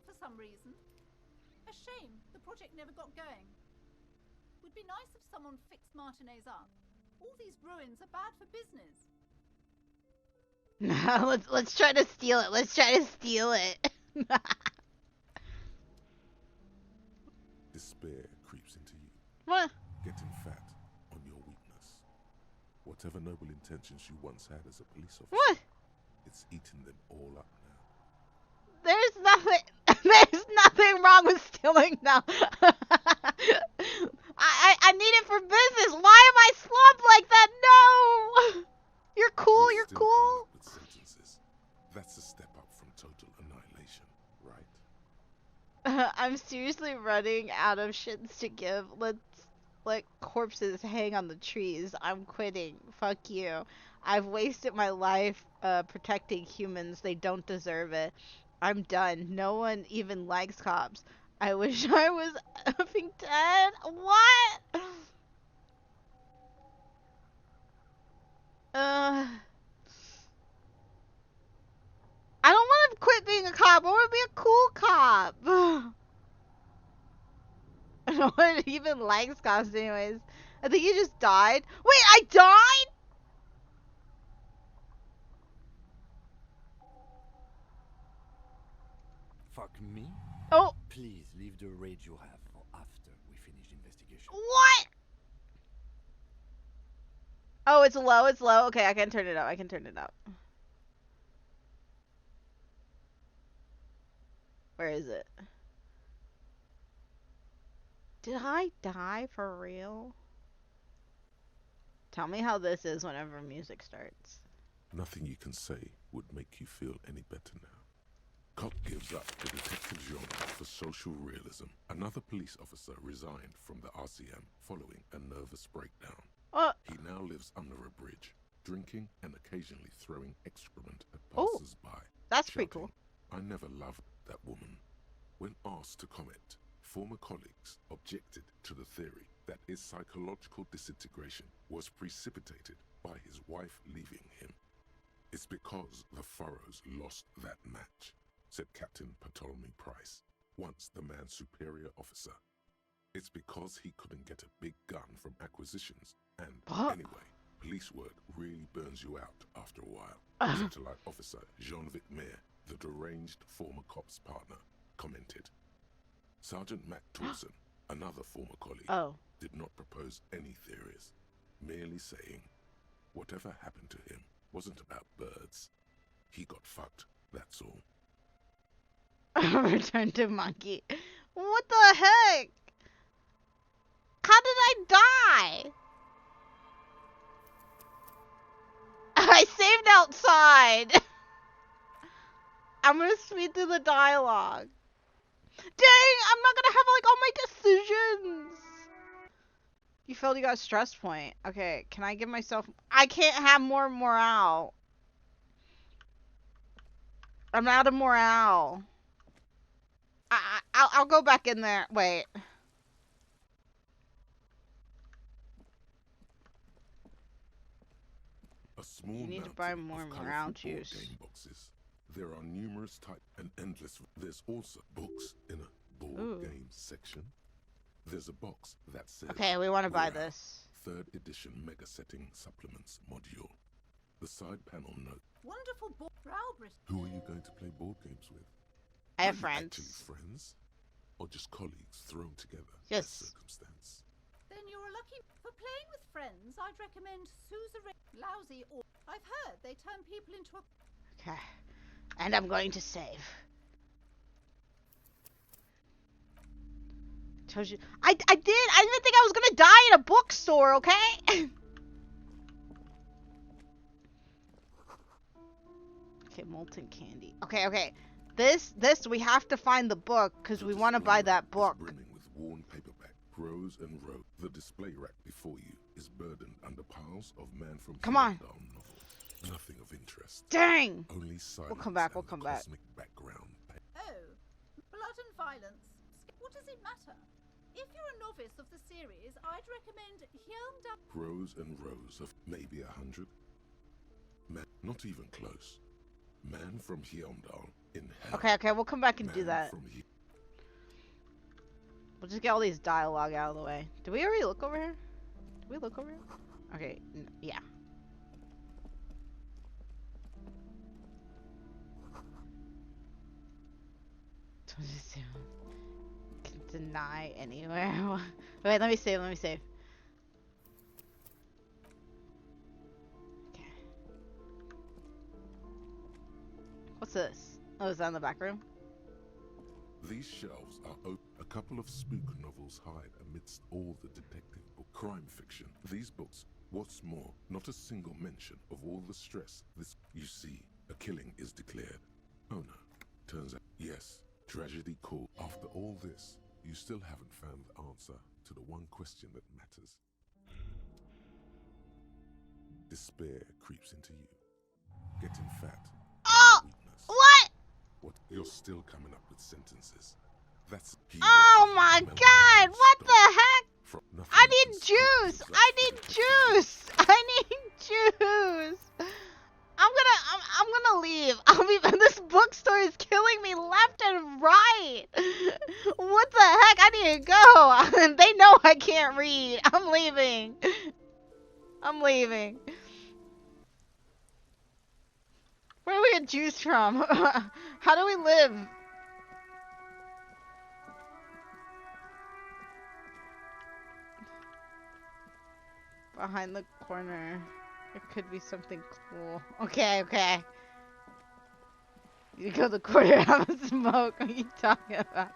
for some reason. A shame the project never got going. Would be nice if someone fixed Martinez up. All these ruins are bad for business. let's try to steal it. Let's try to steal it. Despair creeps into you, What? getting fat on your weakness. Whatever noble intentions you once had as a police officer, What? it's eaten them all up now. There's nothing. There's nothing wrong with stealing now. I need it for business. Why am I slumped like that? No. You're cool. You're still cool. coming up with sentences. That's a step up from total annihilation, right? I'm seriously running out of shits to give. Let's let corpses hang on the trees. I'm quitting. Fuck you. I've wasted my life protecting humans. They don't deserve it. I'm done. No one even likes cops. I wish I was effing dead. What? I don't want to quit being a cop. I want to be a cool cop. No one even likes cops anyways. I think you just died. Wait, I died? Fuck me? Oh, Please leave the rage you have for after we finish the investigation. what? Oh, it's low. It's low. Okay, I can turn it up. I can turn it up. Where is it? Did I die for real? Tell me how this is whenever music starts. Nothing you can say would make you feel any better now. Cop gives up the detective genre for social realism. Another police officer resigned from the RCM following a nervous breakdown. He now lives under a bridge, drinking and occasionally throwing excrement at passers-by. That's pretty cool. I never loved that woman. When asked to comment, former colleagues objected to the theory that his psychological disintegration was precipitated by his wife leaving him. It's because the Furrows lost that match, said Captain Ptolemy Price, once the man's superior officer. It's because he couldn't get a big gun from acquisitions, and anyway, police work really burns you out after a while. Satellite officer Jean-Vic Mayer, the deranged former cop's partner, commented. Sergeant Matt Torson, another former colleague, did not propose any theories, merely saying, whatever happened to him wasn't about birds. He got fucked, that's all. Return to monkey. What the heck? How did I die? I saved outside. I'm gonna speed through the dialogue. Dang, I'm not gonna have like all my decisions. You felt you got a stress point. Okay, can I give myself... I can't have more morale. I'm out of morale. I'll go back in there. Wait. A small You need to mountain buy of more colourful morale board juice. game boxes. There are numerous types and endless. There's also books in a board game section. There's a box that says, okay, we want to buy Morale, this. 3rd edition mega setting supplements module. The side panel note. Wonderful Browbrit. Who are you going to play board games with? I have Are you actually friends. friends? Or just colleagues thrown together Yes. by circumstance? Then you're a lucky. For playing with friends, I'd recommend Suzerain. Lousy or I've heard they turn people into a. Okay. And I'm going to save. Told you. I did. I didn't think I was gonna die in a bookstore, okay? Okay, molten candy. Okay. This we have to find the book because we want to buy that book. Brimming with worn paperback, rows and rows. The display rack before you is burdened under piles of Man from Come on. Down novels. Nothing of interest. Dang. Only silence. We'll come back. and We'll the come back. cosmic background. Oh, blood and violence. What does it matter? If you're a novice of the series, I'd recommend Hyundai. Rows and rows of maybe 100. Man, not even close. Man from Hyundai in hell. Okay, we'll come back and do Man that. from We'll just get all these dialogue out of the way. Did we already look over here? Did we look over here? Okay, yeah. Can deny anywhere. Wait, let me save. Okay. What's this? Oh, is that in the back room? These shelves are open. A couple of spook novels hide amidst all the detective book crime fiction. These books, what's more, not a single mention of all the stress this. You see, a killing is declared. Oh no, turns out, yes, tragedy called. After all this, you still haven't found the answer to the one question that matters. Despair creeps into you. Getting fat. Oh! Weakness. What? You're still coming up with sentences. That's. Oh my god! What the heck? I need juice! I need juice! I'm gonna leave. This bookstore is killing me left and right. What the heck? I need to go. They know I can't read. I'm leaving. Where do we get juice from? How do we live? Behind the corner. There could be something cool. Okay. You go to the corner, have a smoke. What are you talking about?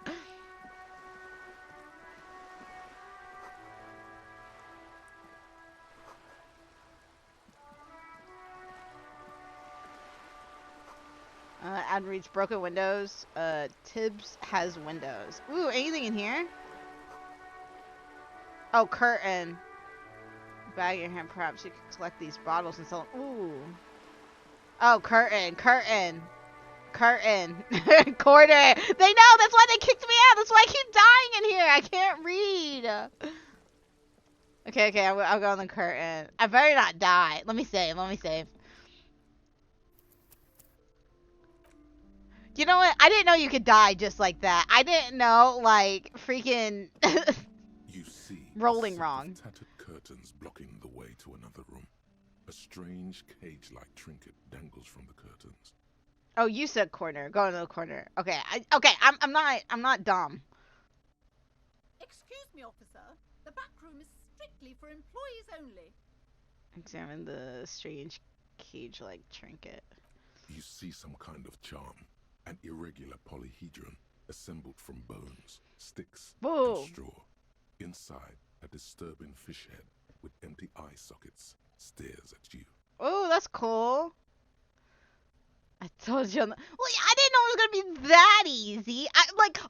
Ad reads broken windows. Tibbs has windows. Ooh, anything in here? Oh, curtain. Bag in your hand. Perhaps you can collect these bottles and sell them. Ooh. Oh, curtain. Curtain. Curtain. Quarter. They know. That's why they kicked me out. That's why I keep dying in here. I can't read. Okay, I'll go on the curtain. I better not die. Let me save. You know what? I didn't know you could die just like that. I didn't know, like, freaking You see rolling a set wrong. of tattered curtains blocking the way to another room. A strange cage-like trinket dangles from the curtains. Oh, you said corner. Go into the corner. Okay, I'm not dumb. Excuse me, officer. The back room is strictly for employees only. Examine the strange cage-like trinket. You see some kind of charm, an irregular polyhedron assembled from bones, sticks, Whoa. and straw. Inside, a disturbing fish head with empty eye sockets stares at you. Oh, that's cool. I told you. Well, I didn't know it was gonna be that easy.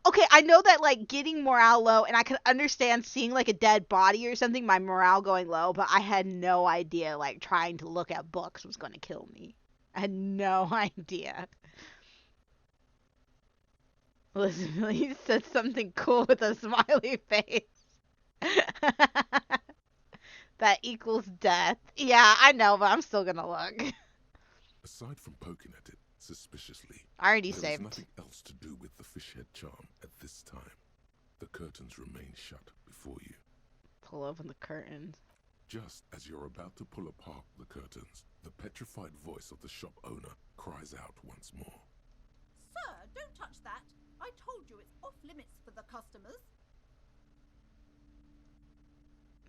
Okay, I know that like getting morale low, and I could understand seeing like a dead body or something, my morale going low. But I had no idea like trying to look at books was gonna kill me. I had no idea. Listen, he said something cool with a smiley face. That equals death. Yeah, I know, but I'm still gonna look. Aside from poking at it suspiciously, I already there is saved. nothing else to do with the fish head charm at this time. The curtains remain shut before you. Pull open the curtains. Just as you're about to pull apart the curtains, the petrified voice of the shop owner cries out once more. Sir, don't touch that. I told you it's off limits for the customers.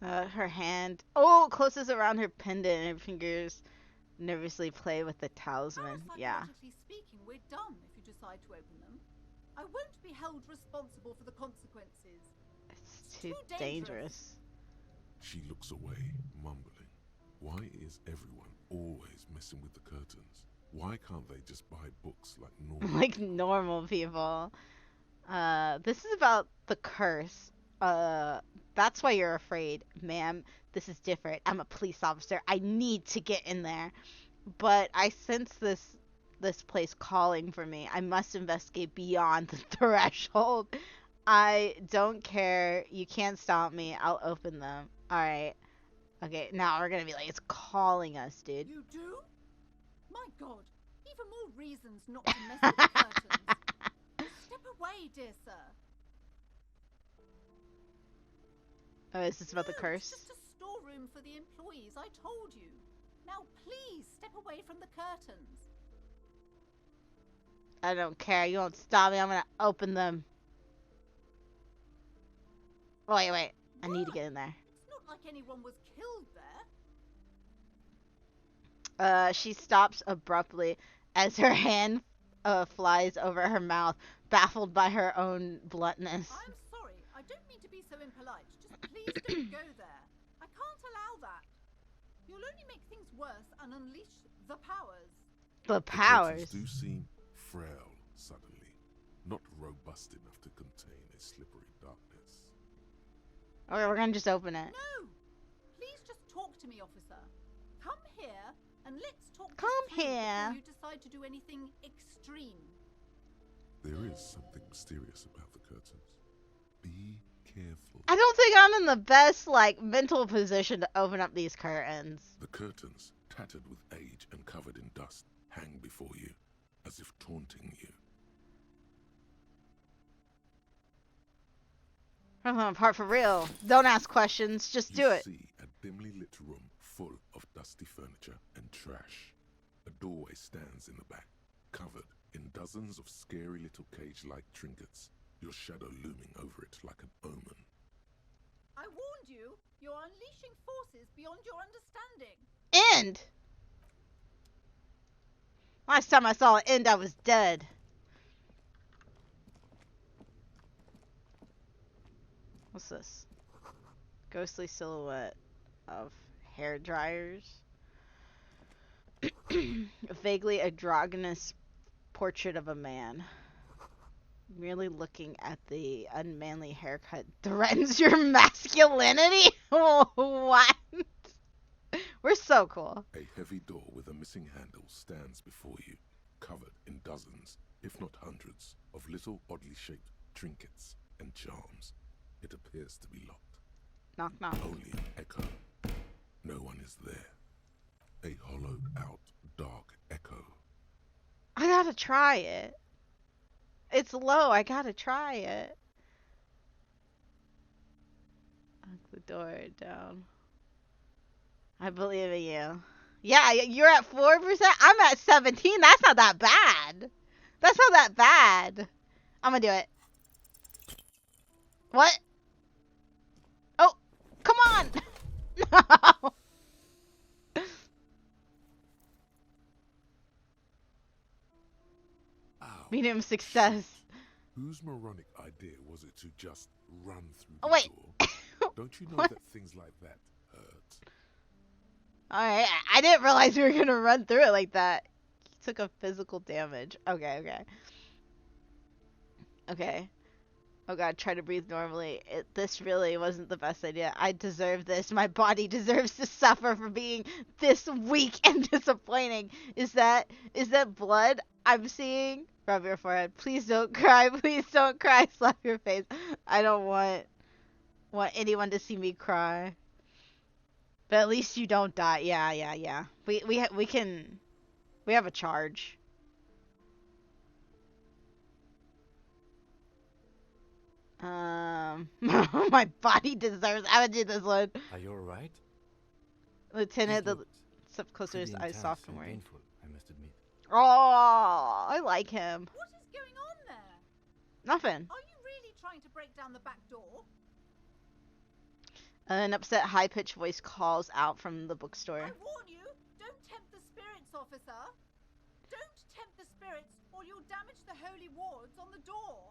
Her hand closes around her pendant and her fingers nervously play with the talisman. Yeah. Parapsychologically speaking, we're done if you decide to open them. I won't be held responsible for the consequences. It's too dangerous. She looks away, mumbling. Why is everyone always messing with the curtains? Why can't they just buy books like normal Like normal people. This is about the curse. That's why you're afraid, ma'am. This is different. I'm a police officer. I need to get in there. But I sense this place calling for me. I must investigate beyond the threshold. I don't care. You can't stop me. I'll open them. Alright. Okay, now we're gonna be like, it's calling us, dude. You do? My God, even more reasons not to mess with the curtains. Step away, dear sir. Oh, is this about the No, curse? It's just a storeroom for the employees, I told you. Now please step away from the curtains. I don't care. You won't stop me. I'm gonna open them. Oh, wait. I need to get in there. It's not like anyone was killed there. She stops abruptly as her hand flies over her mouth, baffled by her own bluntness. I'm sorry, I don't mean to be so impolite. Just please don't go there. I can't allow that. You'll only make things worse and unleash the powers. The The powers. curtains do seem frail suddenly, not robust enough to contain a slippery darkness. Okay, we're gonna just open it. No! Please just talk to me, officer. Come here and let's talk Come this through here. before you decide to do anything extreme. There is something mysterious about the curtains. Be careful. I don't think I'm in the best, like, mental position to open up these curtains. The curtains, tattered with age and covered in dust, hang before you, as if taunting you. I'm falling apart for real. Don't ask questions. Just do it. You see a dimly lit room full of dusty furniture and trash. A doorway stands in the back, covered in dozens of scary little cage-like trinkets, your shadow looming over it like an omen. I warned you. You're unleashing forces beyond your understanding. End. Last time I saw an end, I was dead. What's this? Ghostly silhouette of hair dryers. A vaguely androgynous portrait of a man. Merely looking at the unmanly haircut threatens your masculinity? What? We're so cool. A heavy door with a missing handle stands before you, covered in dozens, if not hundreds, of little oddly shaped trinkets and charms. It appears to be locked. Knock, knock. Only an echo. No one is there. A hollowed out, dark echo. I gotta try it. It's low. I gotta try it. Knock the door down. I believe in you. Yeah, you're at 4%. I'm at 17. That's not that bad. That's not that bad. I'm gonna do it. What? Oh, come on. No. Ow. Medium success. Whose moronic idea was it to just run through the Oh, wait. door? Don't you know What? that things like that hurt? Alright, I didn't realize we were gonna run through it like that. He took a physical damage. Okay. Okay. Oh god, try to breathe normally. This really wasn't the best idea. I deserve this. My body deserves to suffer for being this weak and disappointing. Is that blood I'm seeing? Rub your forehead. Please don't cry. Please don't cry. Slap your face. I don't want anyone to see me cry. But at least you don't die. Yeah. We have a charge. My body deserves. I would do this one. Are you alright? Lieutenant, the This looked step closer to his pretty eyes intense soft and and worried. painful, I must admit. Oh, I like him. What is going on there? Nothing. Are you really trying to break down the back door? An upset, high-pitched voice calls out from the bookstore. I warn you, don't tempt the spirits, officer. Don't tempt the spirits, or you'll damage the holy wards on the door.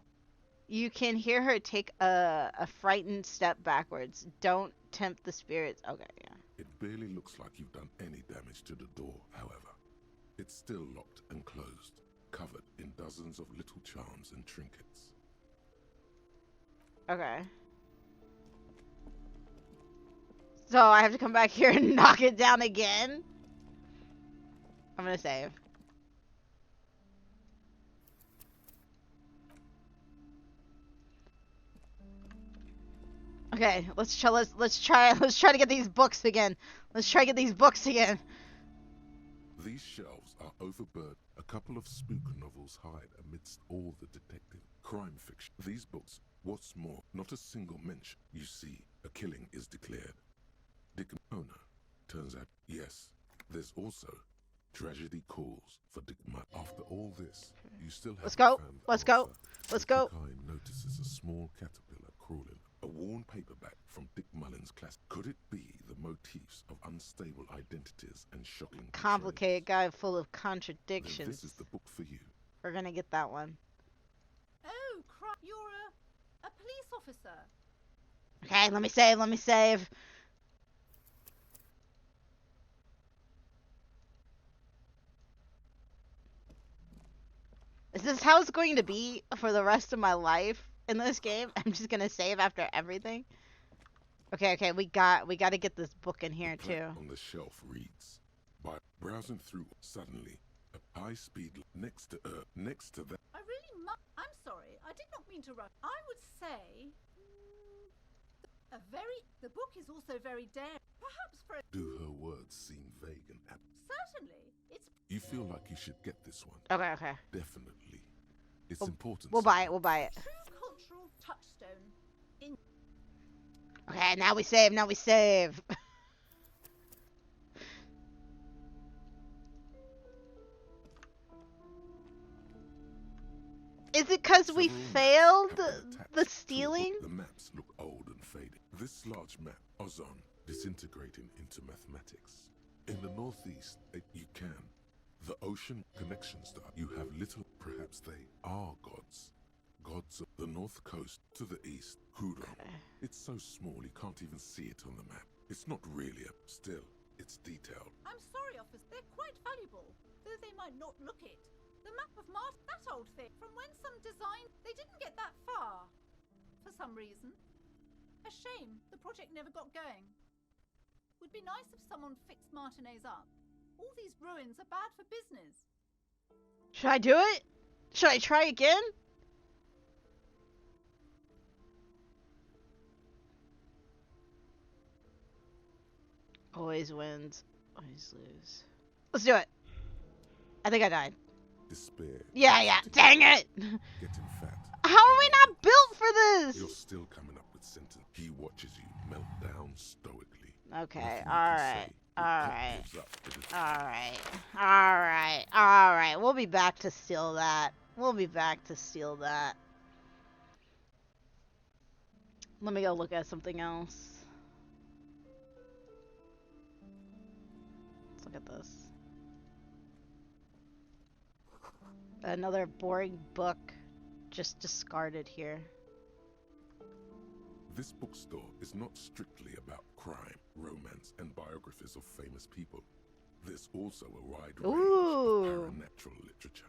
You can hear her take a frightened step backwards. Don't tempt the spirits. Okay, yeah. It barely looks like you've done any damage to the door, however. It's still locked and closed, covered in dozens of little charms and trinkets. Okay. So I have to come back here and knock it down again? I'm gonna save. Okay, let's try to get these books again. Let's try to get these books again. These shelves are overburdened. A couple of spook novels hide amidst all the detective crime fiction. These books, what's more, not a single mention. You see, a killing is declared. Dick owner. Turns out, yes, there's also tragedy calls for Dick Mutt. After all this, you still have Let's go. found Let's the go. author. Let's The go. guy notices a small caterpillar crawling. A worn paperback from Dick Mullen's class. Could it be the motifs of unstable identities and shocking Complicated guy full of betrayals? Then contradictions. this is the book for you. We're gonna get that one. Oh, crap! You're a police officer. Okay, let me save. Is this how it's going to be for the rest of my life in this game? I'm just gonna save after everything. Okay, we got to get this book in here The plaque too. on the shelf reads, by browsing through, suddenly, a high-speed next to that. I'm sorry, I did not mean to rush. I would say the book is also very daring. Perhaps for Do her words seem vague and absent? certainly it's You feel like you should get this one. Okay. Definitely. It's We'll- important. We'll buy it. We'll buy it. true cultural touchstone. Okay, now we save. Is it because we Several maps failed have been attached the to stealing? book. The maps look old and faded. This large map, Ozon, disintegrating into mathematics. In the northeast, you can. The ocean connection star. You have little, perhaps they are gods. Gods of the north coast to the east, Huron. It's so small you can't even see it on the map. It's not really a still. It's detailed. I'm sorry, officer. They're quite valuable, though they might not look it. The map of Mars, that old thing, from when some design, they didn't get that far. For some reason. A shame, the project never got going. Would be nice if someone fixed Martinez up. All these ruins are bad for business. Should I do it? Should I try again? Always wins, always lose. Let's do it. I think I died. Despair. Yeah. Dang it! Getting fat. How are we not built for this? You're still coming up with sentence. He watches you melt down stoically. Okay, Nothing you can say. Your cup alright. gives up to the- Alright. We'll be back to steal that. Let me go look at something else. Let's look at this. Another boring book just discarded here. This bookstore is not strictly about crime, romance, and biographies of famous people. There's also a wide range Ooh. of paranatural literature.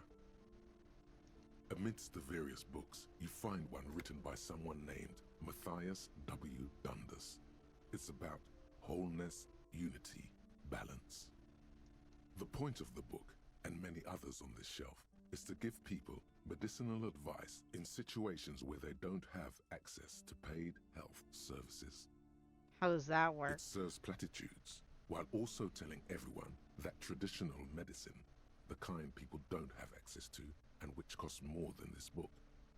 Amidst the various books, you find one written by someone named Matthias W. Dundas. It's about wholeness, unity, balance. The point of the book, and many others on this shelf, is to give people medicinal advice in situations where they don't have access to paid health services. How does that work? It serves platitudes, while also telling everyone that traditional medicine, the kind people don't have access to and which costs more than this book,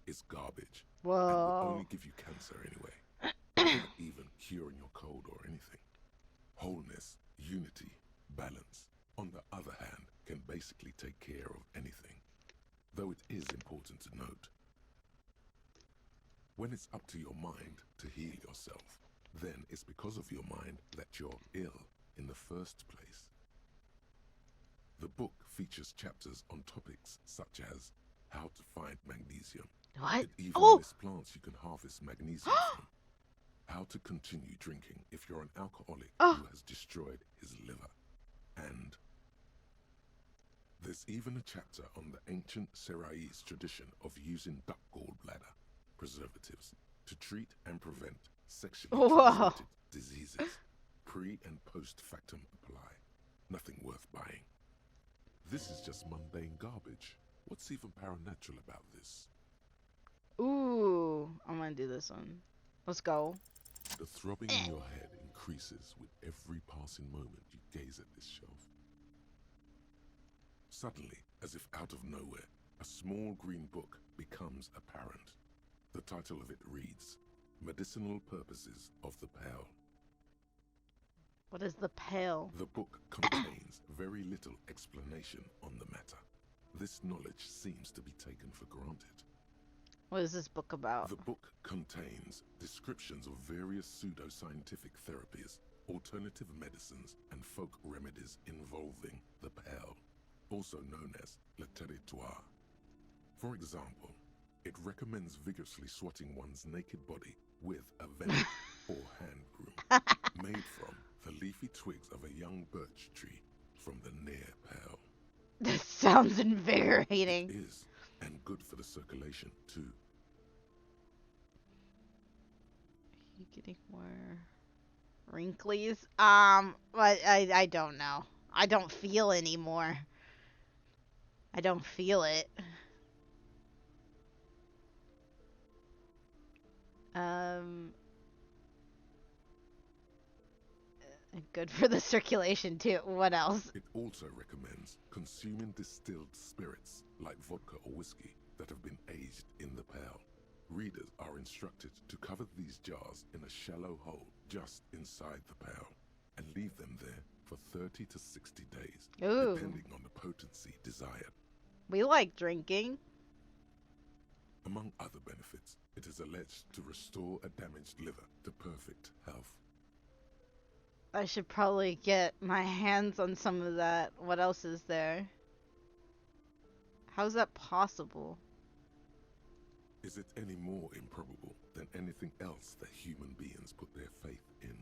is garbage. And will Whoa. only give you cancer anyway. Not even curing your cold or anything. Wholeness, unity, balance, on the other hand, can basically take care of anything. Though it is important to note, when it's up to your mind to heal yourself, then it's because of your mind that you're ill in the first place. The book features chapters on topics such as how to find magnesium. What? It even Oh! lists plants you can harvest magnesium from. How to continue drinking if you're an alcoholic Oh. who has destroyed his liver. And there's even a chapter on the ancient Seraïs tradition of using duck gallbladder preservatives to treat and prevent sexually Whoa. transmitted diseases. Pre and post factum apply. Nothing worth buying. This is just mundane garbage. What's even paranatural about this? Ooh, I'm gonna do this one. Let's go. The throbbing in your head increases with every passing moment you gaze at this shelf. Suddenly, as if out of nowhere, a small green book becomes apparent. The title of it reads, Medicinal Purposes of the Pearl. What is the pale? The book contains very little explanation on the matter. This knowledge seems to be taken for granted. What is this book about? The book contains descriptions of various pseudoscientific therapies, alternative medicines, and folk remedies involving the pearl, also known as le territoire. For example, it recommends vigorously swatting one's naked body with a venom or hand broom made from the leafy twigs of a young birch tree from the near pearl. This sounds It invigorating. is, and good for the circulation too. Are you getting more wrinklies? But I don't know. I don't feel anymore. I don't feel it. Good for the circulation too. What else? It also recommends consuming distilled spirits like vodka or whiskey that have been aged in the pearl. Readers are instructed to cover these jars in a shallow hole just inside the pearl and leave them there for 30 to 60 days, Ooh. depending on the potency desired. We like drinking. Among other benefits, it is alleged to restore a damaged liver to perfect health. I should probably get my hands on some of that. What else is there? How's that possible? Is it any more improbable than anything else that human beings put their faith in?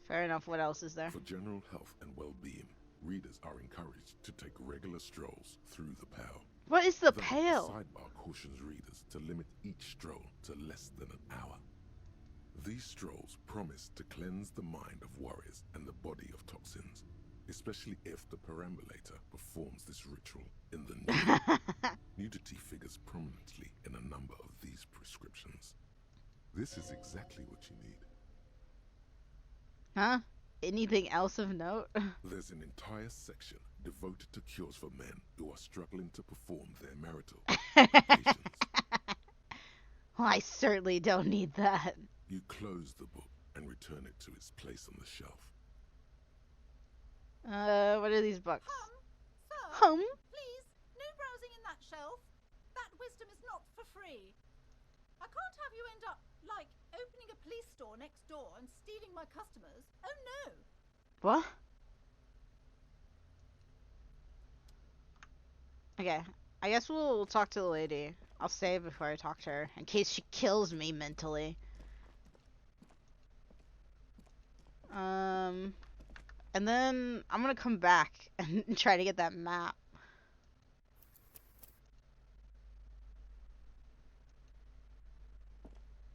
Fair enough. What else is there? For general health and well-being, readers are encouraged to take regular strolls through the pearl. What is the Though pail? the sidebar cautions readers to limit each stroll to less than an hour. These strolls promise to cleanse the mind of worries and the body of toxins, especially if the perambulator performs this ritual in the nude. Nudity figures prominently in a number of these prescriptions. This is exactly what you need. Huh? Anything else of note? There's an entire section devoted to cures for men who are struggling to perform their marital obligations. Well, I certainly don't need that. You close the book and return it to its place on the shelf. What are these books? Sir, Hum? please, no browsing in that shelf. That wisdom is not for free. I can't have you end up, like, opening a police store next door and stealing my customers. Oh no! What? Okay, I guess we'll talk to the lady. I'll save before I talk to her, in case she kills me mentally. And then I'm gonna come back and try to get that map.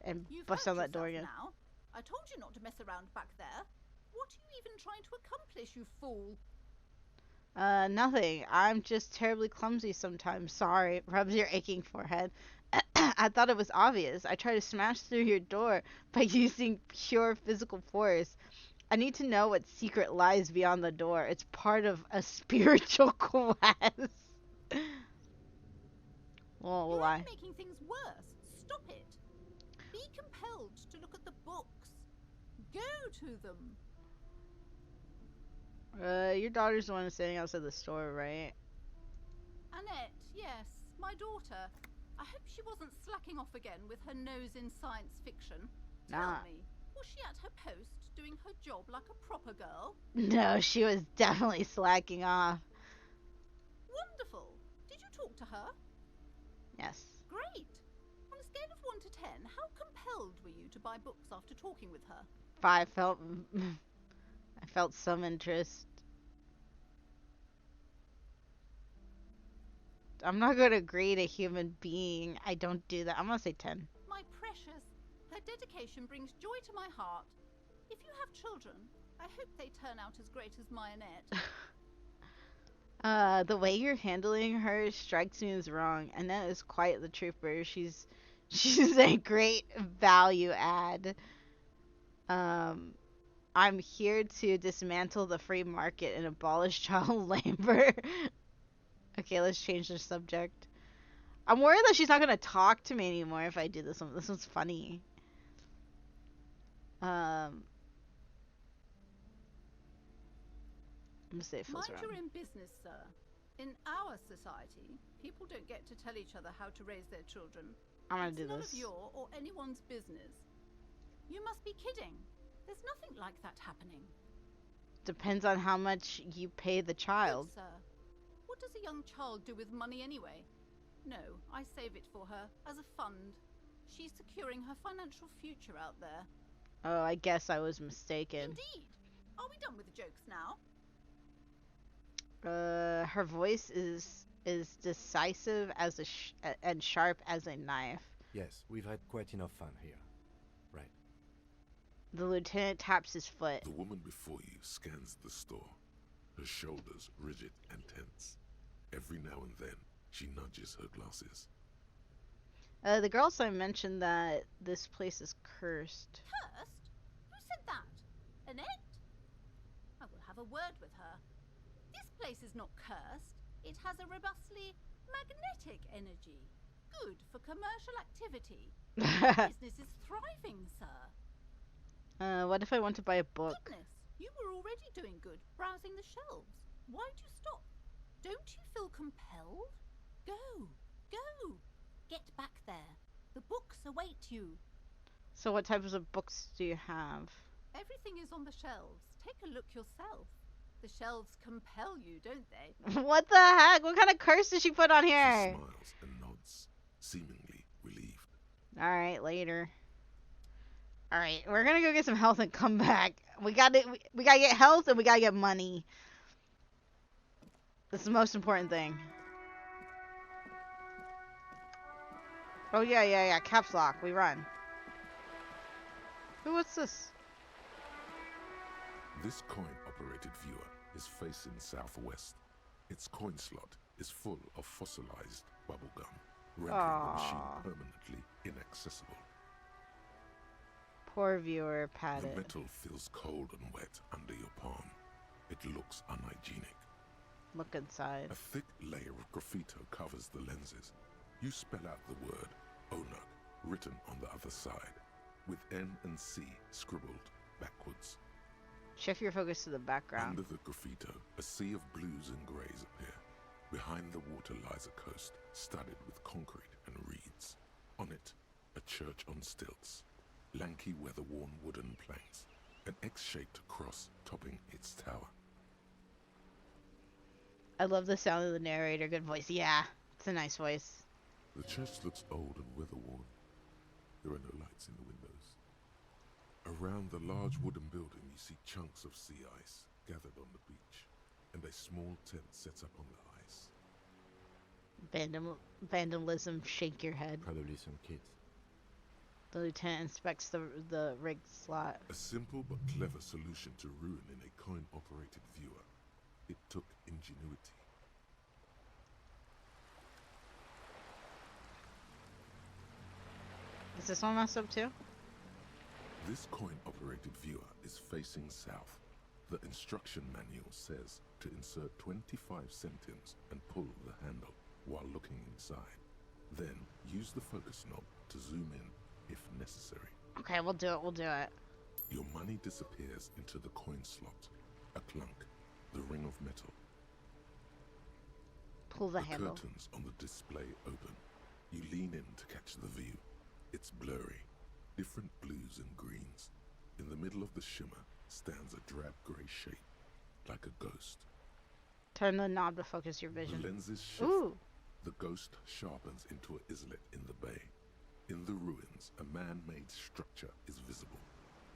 And You've bust hurt down that door yourself again. now. I told you not to mess around back there. What are you even trying to accomplish, you fool? Nothing. I'm just terribly clumsy sometimes. Sorry. Rubs your aching forehead. I thought it was obvious. I tried to smash through your door by using pure physical force. I need to know what secret lies beyond the door. It's part of a spiritual quest. Well, You're lie. only making things worse. Stop it. Be compelled to look at the books. Go to them. Your daughter's the one who's standing outside the store, right? Annette, yes, my daughter. I hope she wasn't slacking off again with her nose in science fiction. Nah. Tell me, was she at her post doing her job like a proper girl? No, she was definitely slacking off. Wonderful. Did you talk to her? Yes. Great. On a scale of 1 to 10, how compelled were you to buy books after talking with her? 5 felt... I felt some interest. I'm not gonna grade a human being. I don't do that. I'm gonna say 10. My precious, her dedication brings joy to my heart. If you have children, I hope they turn out as great as my Annette. The way you're handling her strikes me as wrong. Annette is quite the trooper. She's a great value add. I'm here to dismantle the free market and abolish child labor. Okay, let's change the subject. I'm worried that she's not gonna talk to me anymore if I do this one. This one's funny. I'm gonna say it feels Mind wrong. you're in business, sir. In our society, people don't get to tell each other how to raise their children. I'm gonna It's do none this. of your or anyone's business. You must be kidding. There's nothing like that happening. Depends on how much you pay the child. Good, sir. What does a young child do with money anyway? No, I save it for her as a fund. She's securing her financial future out there. Oh, I guess I was mistaken. Indeed. Are we done with the jokes now? Her voice is decisive as and sharp as a knife. Yes, we've had quite enough fun here. Right. The lieutenant taps his foot. The woman before you scans the store, her shoulders rigid and tense. Every now and then, she nudges her glasses. The girl also mentioned that this place is cursed. Cursed? Who said that? Annette? I will have a word with her. This place is not cursed. It has a robustly magnetic energy. Good for commercial activity. Business is thriving, sir. What if I want to buy a book? Goodness, you were already doing good, browsing the shelves. Why'd you stop? Don't you feel compelled? Go, go. Get back there. The books await you. So what types of books do you have? Everything is on the shelves. Take a look yourself. The shelves compel you, don't they? What the heck? What kind of curse did she put on She here? smiles and nods, seemingly relieved. Alright, later. Alright, we're gonna go get some health and come back. We gotta get health and we gotta get money. That's the most important thing. Oh, yeah, yeah, yeah. Caps lock. We run. Ooh, what's this? This coin-operated viewer is facing southwest. Its coin slot is full of fossilized bubblegum, rendering the machine Aww. permanently inaccessible. Poor viewer, The padded. metal feels cold and wet under your palm. It looks unhygienic. Look inside. A thick layer of graffito covers the lenses. You spell out the word Onug written on the other side, with N and C scribbled backwards. Shift your focus to the background. Under the graffito, a sea of blues and greys appear. Behind the water lies a coast studded with concrete and reeds. On it, a church on stilts. Lanky, weather-worn wooden planks. An X-shaped cross topping its tower. I love the sound of the narrator. Good voice. Yeah, it's a nice voice. The church looks old and weather-worn. There are no lights in the windows. Around the large wooden building, you see chunks of sea ice gathered on the beach, and a small tent set up on the ice. Vandalism, shake your head. Probably some kids. The lieutenant inspects the rig slot. A simple but clever solution to ruin in a coin-operated viewer. It took ingenuity. Is this one messed up too? This coin-operated viewer is facing south. The instruction manual says to insert 25 centimes and pull the handle while looking inside. Then use the focus knob to zoom in if necessary. Okay, we'll do it. We'll do it. Your money disappears into the coin slot. A clunk, the ring of metal. Pull the handle. Curtains on the display open. You lean in to catch the view. It's blurry, different blues and greens. In the middle of the shimmer stands a drab grey shape, like a ghost. Turn the knob to focus your The vision. lenses shift. Ooh. The ghost sharpens into an islet in the bay. In the ruins, a man-made structure is visible.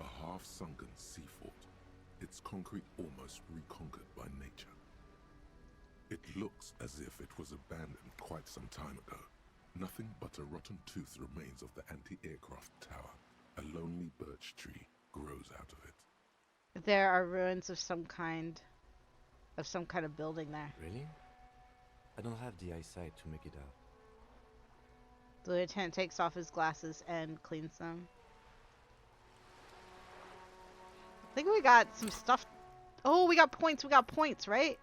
A half-sunken sea fort. Its concrete almost reconquered by nature. It looks as if it was abandoned quite some time ago. Nothing but a rotten tooth remains of the anti-aircraft tower. A lonely birch tree grows out of it. There are ruins of some kind of building there. Really? I don't have the eyesight to make it out. The lieutenant takes off his glasses and cleans them. I think we got some stuff. Oh, we got points. We got points, right?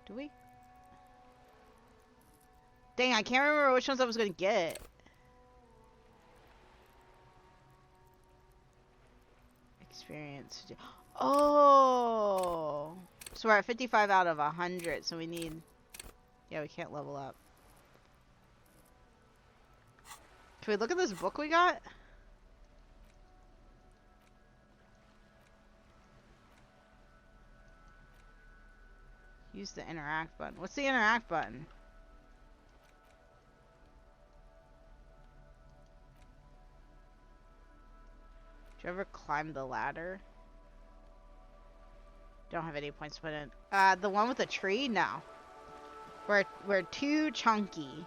Do we? Dang, I can't remember which ones I was gonna get. Experience. Oh! So we're at 55 out of 100, so we need... Yeah, we can't level up. Can we look at this book we got? Use the interact button. What's the interact button? Did you ever climb the ladder? Don't have any points to put in. The one with the tree? No. We're too chunky.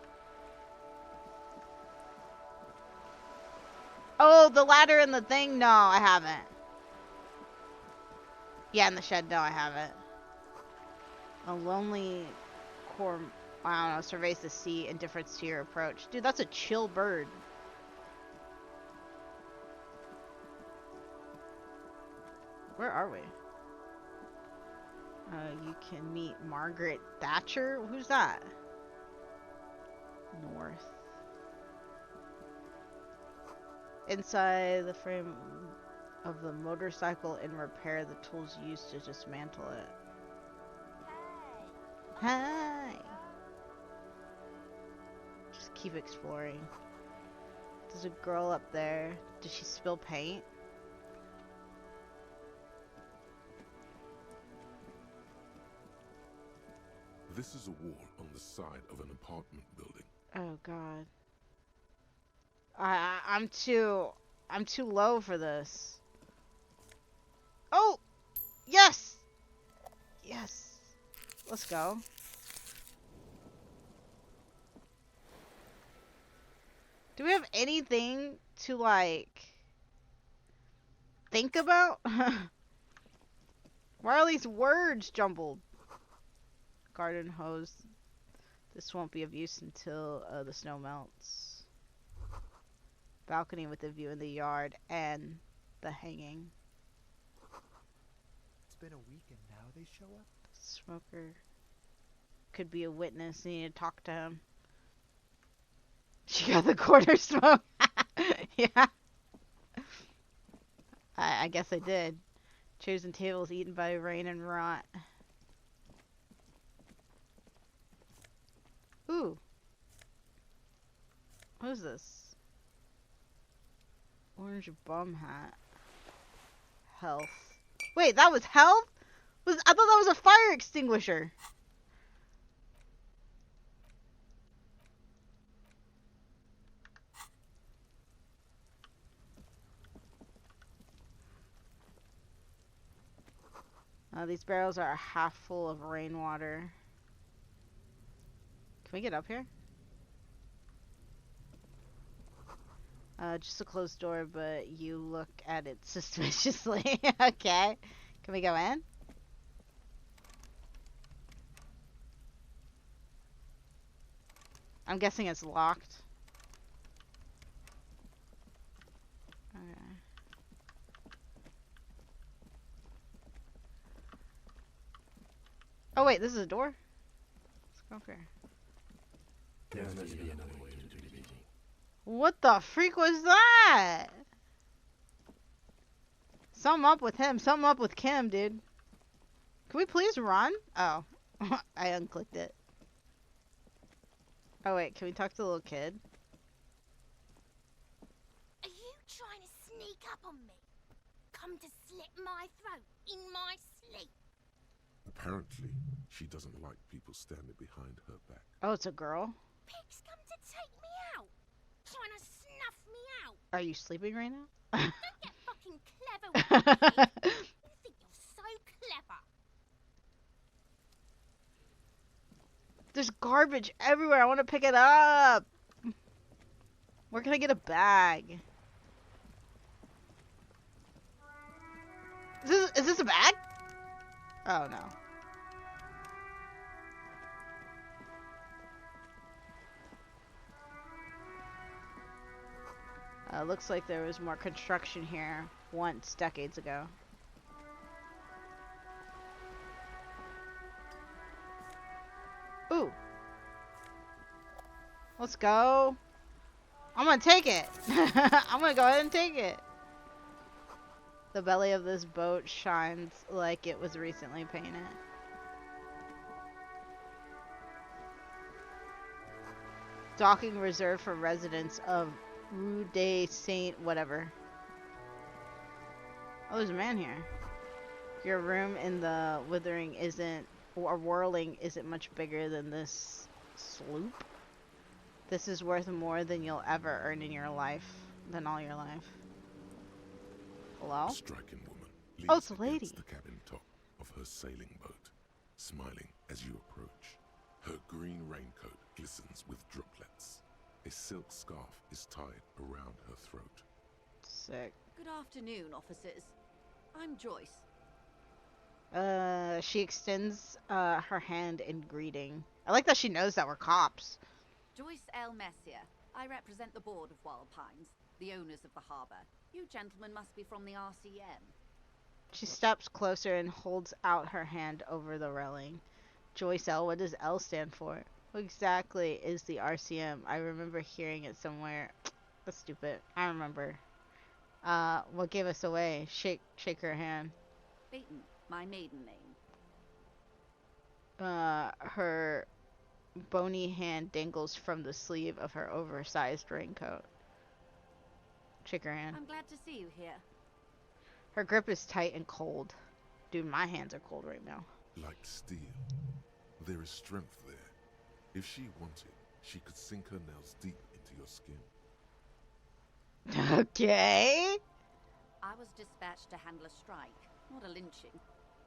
Oh, the ladder and the thing? No, I haven't. Yeah, in the shed? No, I haven't. A lonely core, I don't know, surveys the sea, indifference to your approach. Dude, that's a chill bird. Where are we? You can meet Margaret Thatcher? Who's that? North. Inside the frame of the motorcycle and repair the tools used to dismantle it. Hi! Just keep exploring. There's a girl up there. Did she spill paint? This is a wall on the side of an apartment building. Oh god. I'm too low for this. Oh! Yes! Yes. Let's go. Do we have anything to, like, think about? Why are these words jumbled? Garden hose. This won't be of use until the snow melts. Balcony with a view in the yard and the hanging. It's been a week and now they show up? Smoker could be a witness. You need to talk to him. She got the corner smoke. Yeah. I guess I did. Chairs and tables eaten by rain and rot. Ooh. What is this? Orange bum hat. Health. Wait, that was health? I thought that was a fire extinguisher. These barrels are half full of rainwater. Can we get up here? Just a closed door, but you look at it suspiciously. Okay. Can we go in? I'm guessing it's locked. Okay. Oh wait, this is a door? Let's go up here. There must be another way to do the meeting. What the freak was that? Something up with him, something up with Kim, dude. Can we please run? Oh, I unclicked it. Oh wait, can we talk to the little kid? Are you trying to sneak up on me? Come to slit my throat in my sleep? Apparently, she doesn't like people standing behind her back. Oh, it's a girl? Pigs come to take me out, trying to snuff me out. Are you sleeping right now? Don't get fucking clever with me, pig. You think you're so clever. There's garbage everywhere. I want to pick it up. Where can I get a bag? Is this a bag? Oh no. Looks like there was more construction here once, decades ago. Ooh. Let's go. I'm gonna take it. I'm gonna go ahead and take it. The belly of this boat shines like it was recently painted. Docking reserved for residents of Rue de Saint whatever. Oh, there's a man here. Your room in the withering isn't, or whirling isn't much bigger than this sloop. This is worth more than you'll ever earn in your life, than all your life. Hello? A striking woman leans Oh, it's a lady. against the cabin top of her sailing boat, smiling as you approach. Her green raincoat glistens with droplets. A silk scarf is tied around her throat. Sick. Good afternoon, officers. I'm Joyce. She extends her hand in greeting. I like that she knows that we're cops. Joyce L. Messier. I represent the board of Wild Pines, the owners of the harbour. You gentlemen must be from the RCM. She steps closer and holds out her hand over the railing. Joyce L. What does L stand for? What exactly is the RCM? I remember hearing it somewhere. That's stupid. I remember. What gave us away? Shake her hand. Beaton, my maiden name. Her bony hand dangles from the sleeve of her oversized raincoat. Shake her hand. I'm glad to see you here. Her grip is tight and cold. Dude, my hands are cold right now. Like steel, there is strength there. If she wanted, she could sink her nails deep into your skin. Okay. I was dispatched to handle a strike, not a lynching.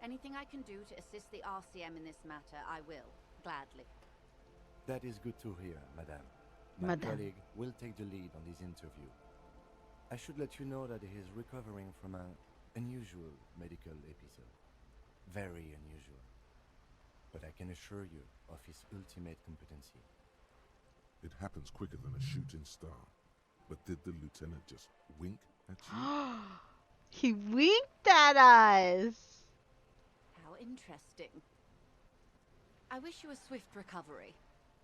Anything I can do to assist the RCM in this matter, I will, gladly. That is good to hear, madame. My Madame. colleague will take the lead on this interview. I should let you know that he is recovering from an unusual medical episode. Very unusual. But I can assure you of his ultimate competency. It happens quicker than a shooting star. But did the lieutenant just wink at you? He winked at us. How interesting. I wish you a swift recovery.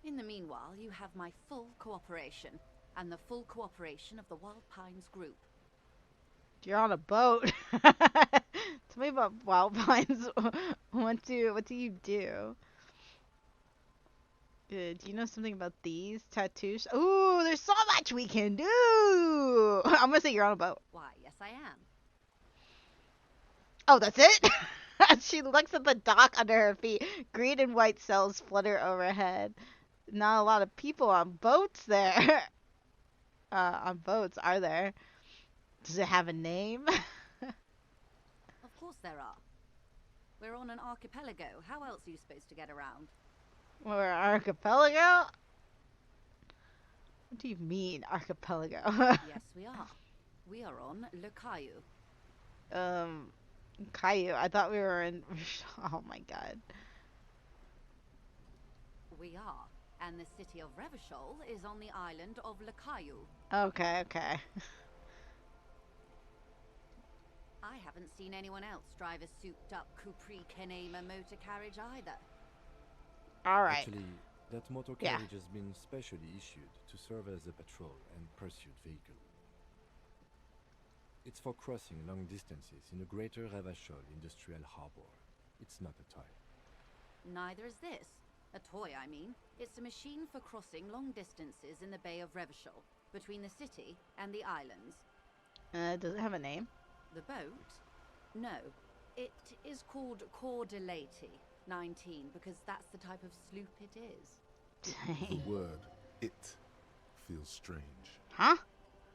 In the meanwhile, you have my full cooperation, and the full cooperation of the Wild Pines group. You're on a boat. Tell me about Wild Pines. What do you do? Do you know something about these tattoos? Ooh, there's so much we can do. I'm gonna say you're on a boat. Why, yes I am. Oh, that's it? She looks at the dock under her feet. Green and white cells flutter overhead. Not a lot of people on boats there. On boats, are there? Does it have a name? Of course there are. We're on an archipelago. How else are you supposed to get around? Or archipelago? What do you mean, archipelago? Yes, we are. We are on Le Caillou. Caillou. I thought we were in. Oh my god. We are. And the city of Revachol is on the island of Le Caillou. Okay, okay. I haven't seen anyone else drive a souped-up Capri Kenema motor carriage either. Alright. Actually, that motor Yeah. carriage has been specially issued to serve as a patrol and pursuit vehicle. It's for crossing long distances in the greater Revachol industrial harbor. It's not a toy. Neither is this. A toy, I mean. It's a machine for crossing long distances in the Bay of Revachol, between the city and the islands. Does it have a name? The boat? No. It is called Cordelati 19 because that's the type of sloop it is. The word "it" feels strange. Huh?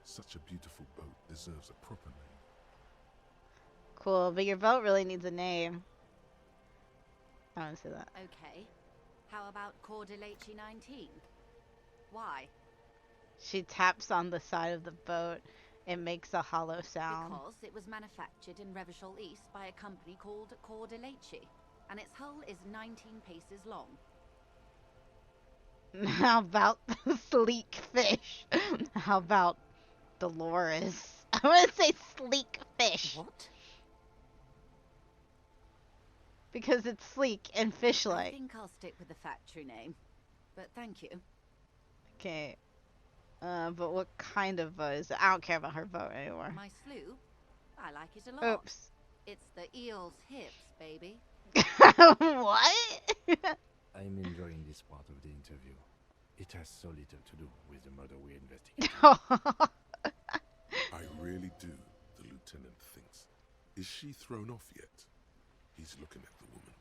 Such a beautiful boat deserves a proper name. Cool, but your boat really needs a name. I want to say that. Okay. How about Cordelati 19? Why? She taps on the side of the boat. It makes a hollow sound. Because it was manufactured in Revachol East by a company called Cordelati, and its hull is 19 paces long. How about the sleek fish? How about Dolores? I'm gonna say sleek fish. What? Because it's sleek and I fish-like. think I'll stick with the factory name, but thank you. Okay. But what kind of boat is it? I don't care about her boat anymore. My sloop? I like it a lot. Oops. It's the eel's hips, baby. What? I'm enjoying this part of the interview. It has so little to do with the murder we investigate. I really do, the lieutenant thinks. Is she thrown off yet? He's looking at the woman,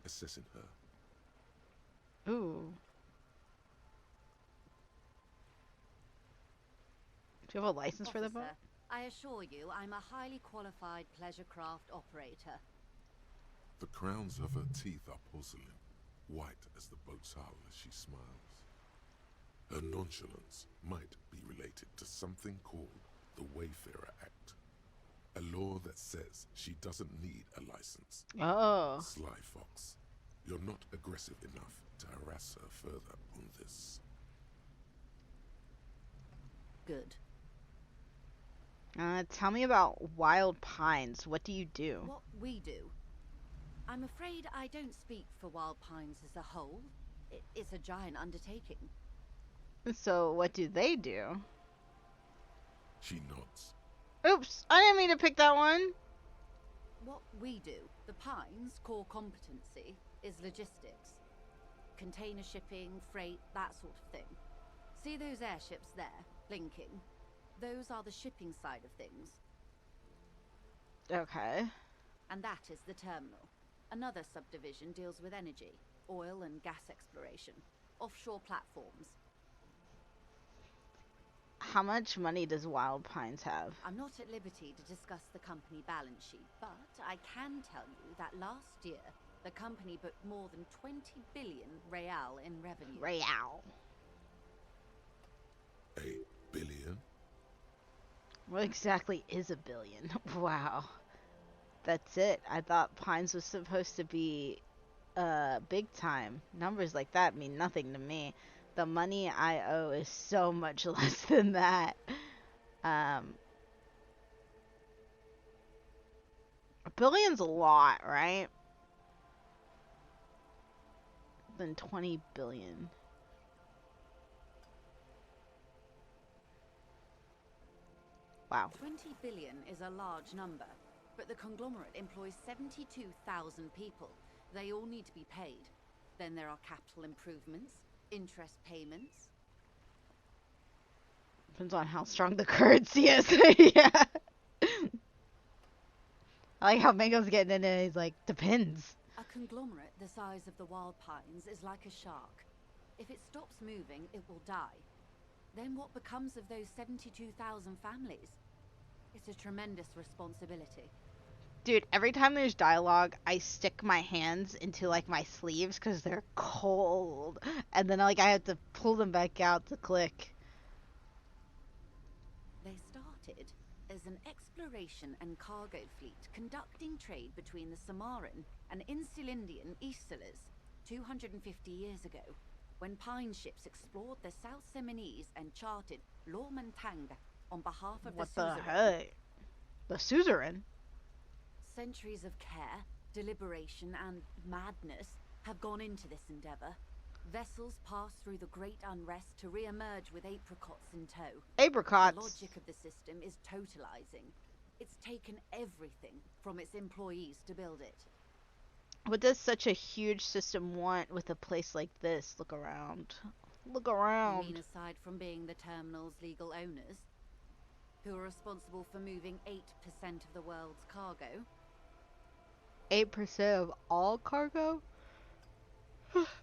assessing her. Ooh. Do you have a license for the boat? Officer, I assure you I'm a highly qualified pleasure craft operator. The crowns of her teeth are porcelain, white as the boat's hull as she smiles. Her nonchalance might be related to something called the Wayfarer Act, a law that says she doesn't need a license. Oh. Sly Fox, you're not aggressive enough to harass her further on this. Good. Tell me about Wild Pines. What do you do? What we do. I'm afraid I don't speak for Wild Pines as a whole. It's a giant undertaking. So, what do they do? She nods. Oops, I didn't mean to pick that one. What we do, the Pines' core competency, is logistics. Container shipping, freight, that sort of thing. See those airships there, blinking? Those are the shipping side of things. Okay. And that is the terminal. Another subdivision deals with energy, oil and gas exploration, offshore platforms. How much money does Wild Pines have? I'm not at liberty to discuss the company balance sheet, but I can tell you that last year, the company booked more than 20 billion real in revenue. Real. What exactly is a billion? Wow. That's it. I thought Pines was supposed to be big time. Numbers like that mean nothing to me. The money I owe is so much less than that. Um, a billion's a lot, right? Than 20 billion. Wow. 20 billion is a large number, but the conglomerate employs 72,000 people. They all need to be paid. Then there are capital improvements, interest payments. Depends on how strong the currency is. Yeah. I like how Mango's getting in it. He's like, depends. A conglomerate the size of the Wild Pines is like a shark. If it stops moving, it will die. Then what becomes of those 72,000 families? It's a tremendous responsibility. Dude, every time there's dialogue, I stick my hands into like my sleeves because they're cold, and then like I have to pull them back out to click. They started as an exploration and cargo fleet conducting trade between the Samaran and Insulindian Easterlers 250 years ago, when pine ships explored the South Seminese and charted Lormantang on behalf of What the the suzerain. heck? The suzerain? Centuries of care, deliberation, and madness have gone into this endeavor. Vessels pass through the great unrest to re-emerge with apricots in tow. Apricots. The logic of the system is totalizing. It's taken everything from its employees to build it. What does such a huge system want with a place like this? Look around. Look You around. mean aside from being the terminal's legal owners, who are responsible for moving 8% of the world's cargo? 8% of all cargo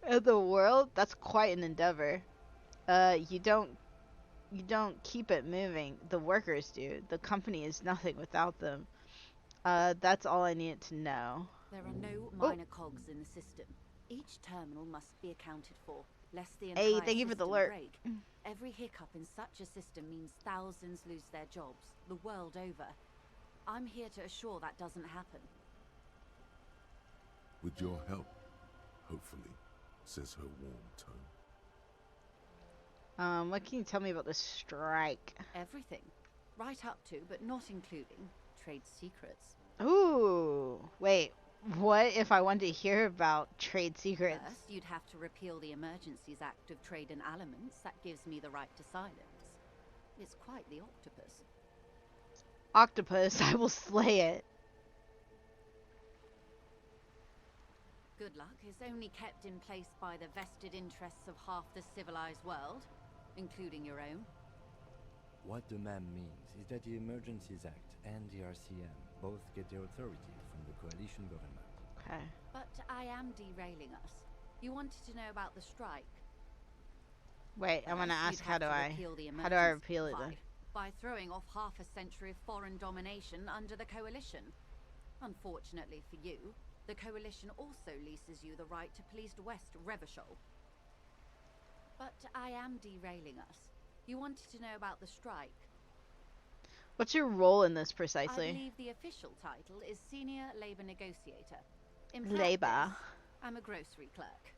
in the world? That's quite an endeavor. You don't keep it moving. The workers do. The company is nothing without them. That's all I needed to know. There are no minor cogs in the system. Each terminal must be accounted for, lest the entire Hey, thank you for the system alert. break. Every hiccup in such a system means thousands lose their jobs, the world over. I'm here to assure that doesn't happen. With your help, hopefully, says her warm tone. What can you tell me about this strike? Everything. Right up to, but not including, trade secrets. Ooh, wait. What if I wanted to hear about trade secrets? First, you'd have to repeal the Emergencies Act of Trade in Elements. That gives me the right to silence. It's quite the octopus. Octopus, I will slay it. Good luck is only kept in place by the vested interests of half the civilized world, including your own. What the ma'am means is that the Emergencies Act and the RCM both get their authority from the coalition government. Okay. But I am derailing us. You wanted to know about the strike. Wait, I want to First, ask you'd how have do to I repeal the how do I emergency repeal it then? by throwing off half a century of foreign domination under the coalition. Unfortunately for you, the coalition also leases you the right to police West Revachol. But I am derailing us. You wanted to know about the strike. What's your role in this I precisely? believe the official title is Senior Labor Negotiator. In Labor. practice, I'm a grocery clerk.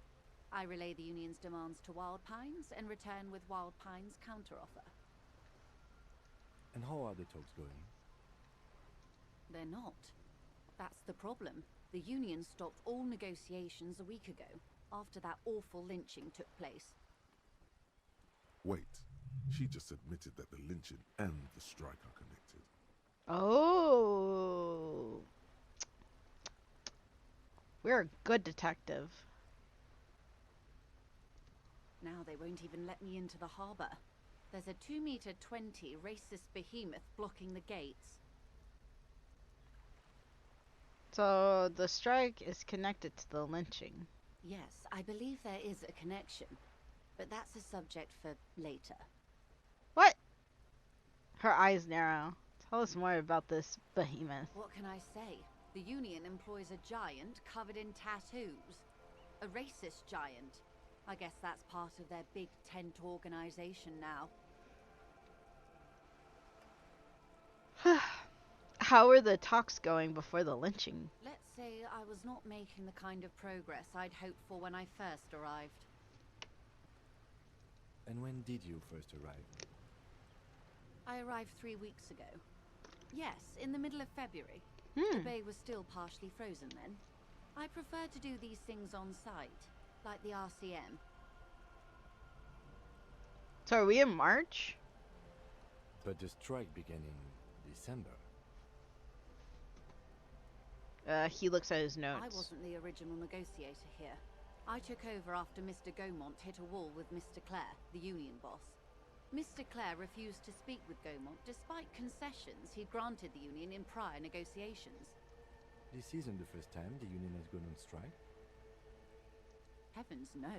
I relay the union's demands to Wild Pines and return with Wild Pines' counteroffer. And how are the talks going? They're not. That's the problem. The union stopped all negotiations a week ago, after that awful lynching took place. Wait, she just admitted that the lynching and the strike are connected. Oh. We're a good detective. Now they won't even let me into the harbour. There's a 2-meter 20 racist behemoth blocking the gates. So the strike is connected to the lynching. Yes, I believe there is a connection, but that's a subject for later. What? Her eyes narrow. Tell us more about this behemoth. What can I say? The union employs a giant covered in tattoos. A racist giant. I guess that's part of their big tent organization now. How are the talks going before the lynching? Let's say I was not making the kind of progress I'd hoped for when I first arrived. And when did you first arrive? I arrived 3 weeks ago. Yes, in the middle of February. The bay was still partially frozen then. I prefer to do these things on site, like the RCM. So are we in March? But the strike began in December. He looks at his I notes. wasn't the original negotiator here. I took over after Mr. Gaumont hit a wall with Mr. Clare, the union boss. Mr. Clare refused to speak with Gaumont despite concessions he'd granted the union in prior negotiations. This isn't the first time the union has gone on strike. Heavens no.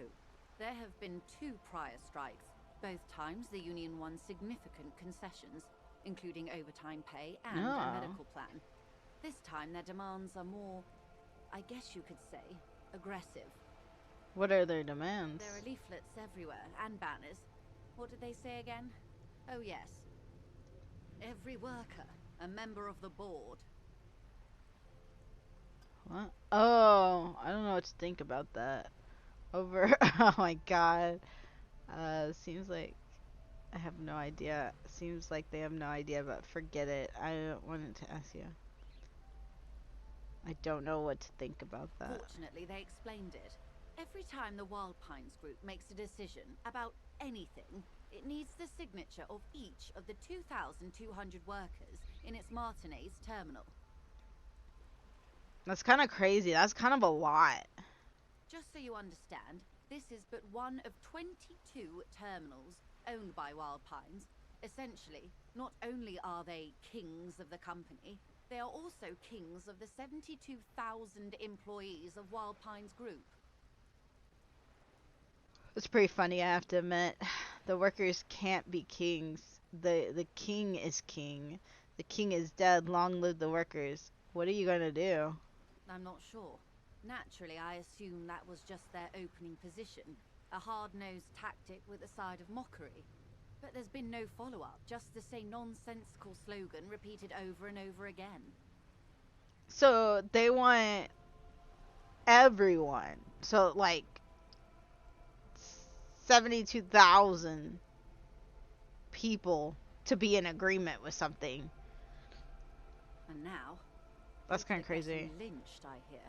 There have been 2 prior strikes. Both times the union won significant concessions, including overtime pay and a medical plan. This time their demands are more, I guess you could say, aggressive. What are their demands? There are leaflets everywhere and banners. What did they say again? Oh yes. Every worker, a member of the board. What? Oh, I don't know what to think about that. Over. Oh my god. Seems like I have no idea. Seems like they have no idea, but forget it. I wanted to ask you. I don't know what to think about that. Fortunately, they explained it. Every time the Wild Pines group makes a decision about anything, it needs the signature of each of the 2,200 workers in its Martinez terminal. That's kind of crazy. That's kind of a lot. Just so you understand, this is but one of 22 terminals owned by Wild Pines. Essentially, not only are they kings of the company, they are also kings of the 72,000 employees of Wild Pines Group. It's pretty funny, I have to admit. The workers can't be kings. The king is king. The king is dead. Long live the workers. What are you gonna do? I'm not sure. Naturally, I assume that was just their opening position. A hard-nosed tactic with a side of mockery. But there's been no follow-up, just the same nonsensical slogan repeated over and over again. So they want everyone. So like 72,000 people to be in agreement with something. And now, That's kind of they're crazy. getting lynched, I hear.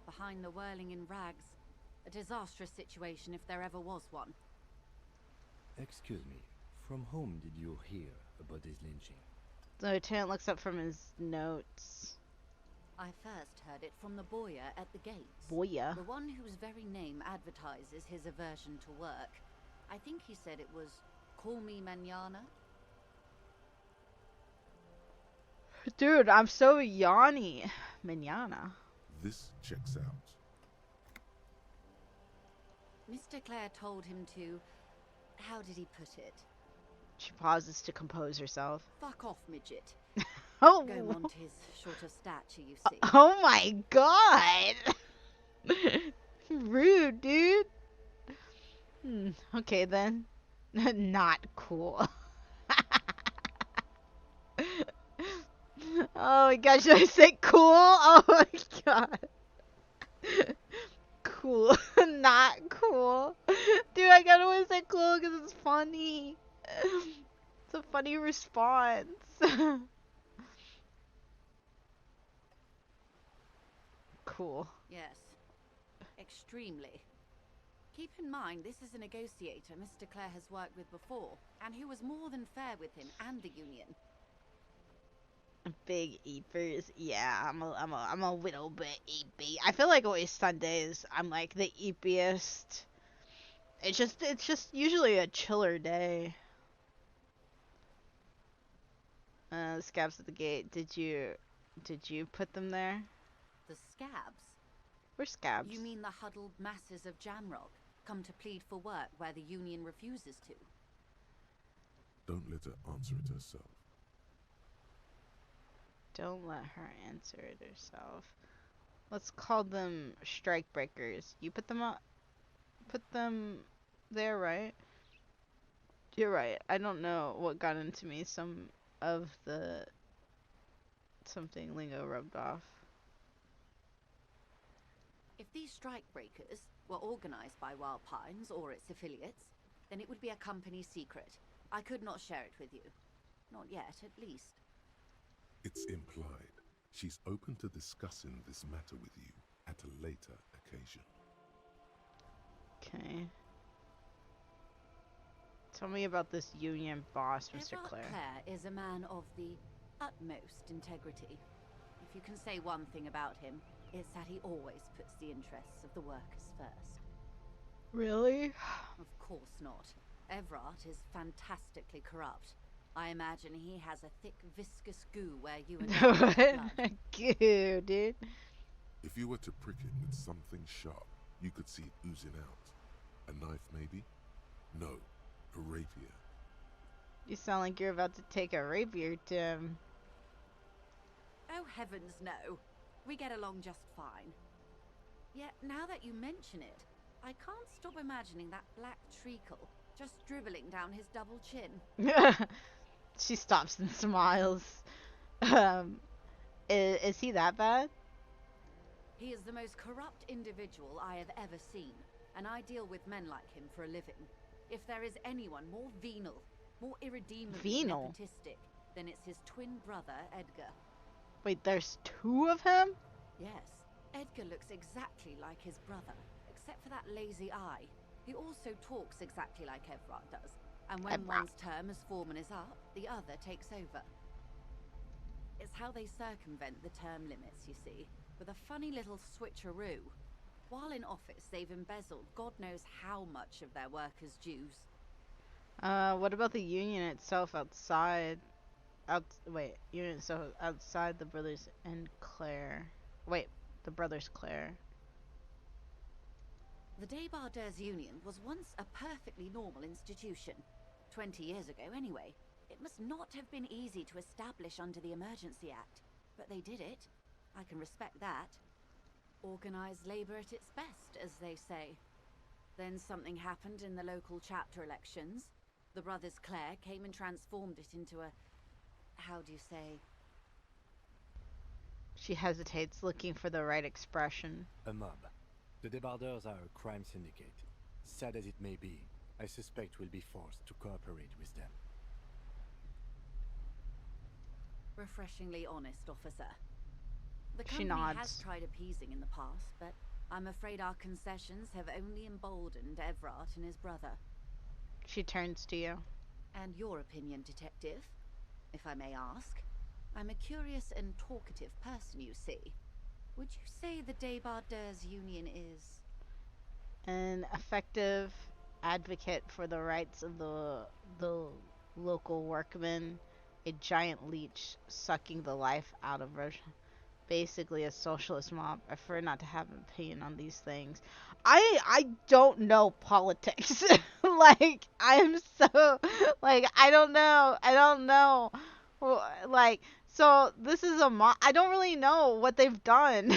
Behind the whirling in rags, a disastrous situation if there ever was one. Excuse me, from whom did you hear about this lynching? The lieutenant looks up from his notes. I first heard it from the boyar at the gates. Boya. The one whose very name advertises his aversion to work. I think he said it was, "Call me Manana." Dude, I'm so yawny. Manana. This checks out. Mr. Clare told him to, how did he put it? She pauses to compose herself. Fuck off, midget. Oh. Gaumont is short of stature, you see. Oh my god. Rude, dude. Okay then. Not cool. Oh my god, should I say cool? Oh my god. Cool. Not cool. Dude, I gotta always say cool because it's funny. It's a funny response. Cool. Yes. Extremely. Keep in mind, this is a negotiator Mr. Clare has worked with before, and who was more than fair with him and the union. Big eepers. Yeah, I'm a little bit eepy. I feel like always Sundays I'm like the eepiest. It's just usually a chiller day. Scabs at the gate. Did you put them there? The scabs? Where's Scabs? You mean the huddled masses of Jamrock, come to plead for work where the union refuses to? Don't let her answer it herself. Don't let her answer it herself. Let's call them strike breakers. You put them up. Put them there, right? You're right. I don't know what got into me. Some of the Something Lingo rubbed off. If these strike breakers were organized by Wild Pines or its affiliates, then it would be a company secret. I could not share it with you. Not yet, at least. It's implied. She's open to discussing this matter with you at a later occasion. Okay. Tell me about this union boss, Mr. Everard Clare. Clare is a man of the utmost integrity. If you can say one thing about him, it's that he always puts the interests of the workers first. Really? Of course not. Everard is fantastically corrupt. I imagine he has a thick, viscous goo where you and I have blood. Goo, dude. If you were to prick it with something sharp, you could see it oozing out. A knife, maybe? No, a rapier. You sound like you're about to take a rapier to him. Oh, heavens no. We get along just fine. Yet, now that you mention it, I can't stop imagining that black treacle just dribbling down his double chin. She stops and smiles. Is he that bad? He is the most corrupt individual I have ever seen, and I deal with men like him for a living. If there is anyone more venal, more irredeemably nepotistic, then it's his twin brother, Edgar. Wait, there's two of him? Yes, Edgar looks exactly like his brother, except for that lazy eye. He also talks exactly like Everard does, and when one's term as foreman is up, the other takes over. It's how they circumvent the term limits, you see, with a funny little switcheroo. While in office, they've embezzled God knows how much of their workers' dues. What about the union itself outside? Union itself outside the brothers and Claire. Wait, the brothers Claire. The Débardeurs Union was once a perfectly normal institution. 20 years ago, anyway. It must not have been easy to establish under the Emergency Act, but they did it. I can respect that. Organised labour at its best, as they say. Then something happened in the local chapter elections. The brothers Clare came and transformed it into a... how do you say? She hesitates, looking for the right expression. A mob. The Débardeurs are a crime syndicate. Sad as it may be, I suspect we'll be forced to cooperate with them. Refreshingly honest, officer. The She company nods. has tried appeasing in the past, but I'm afraid our concessions have only emboldened Everard and his brother. She turns to you. And your opinion, detective, if I may ask? I'm a curious and talkative person, you see. Would you say the Débardeurs Union is... An effective advocate for the rights of the local workmen, a giant leech sucking the life out of Russia. Basically a socialist mob. I prefer not to have an opinion on these things. I don't know politics. Like, I'm so, like, I don't know. Like, so this is a mob. I don't really know what they've done.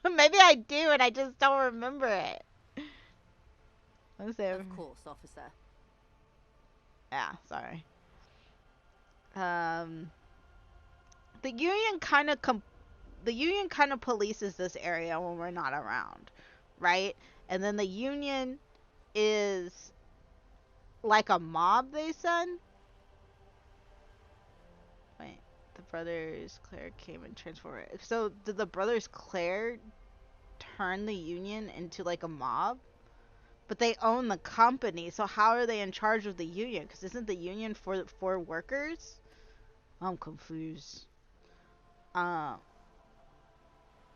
Maybe I do and I just don't remember it. Of course, officer. Yeah, sorry. The union kind of polices this area when we're not around, right? And then the union is like a mob, they said. Wait, the brothers Claire came and transformed it. So did the brothers Claire turn the union into like a mob? But they own the company, so how are they in charge of the union? Because isn't the union for workers? I'm confused.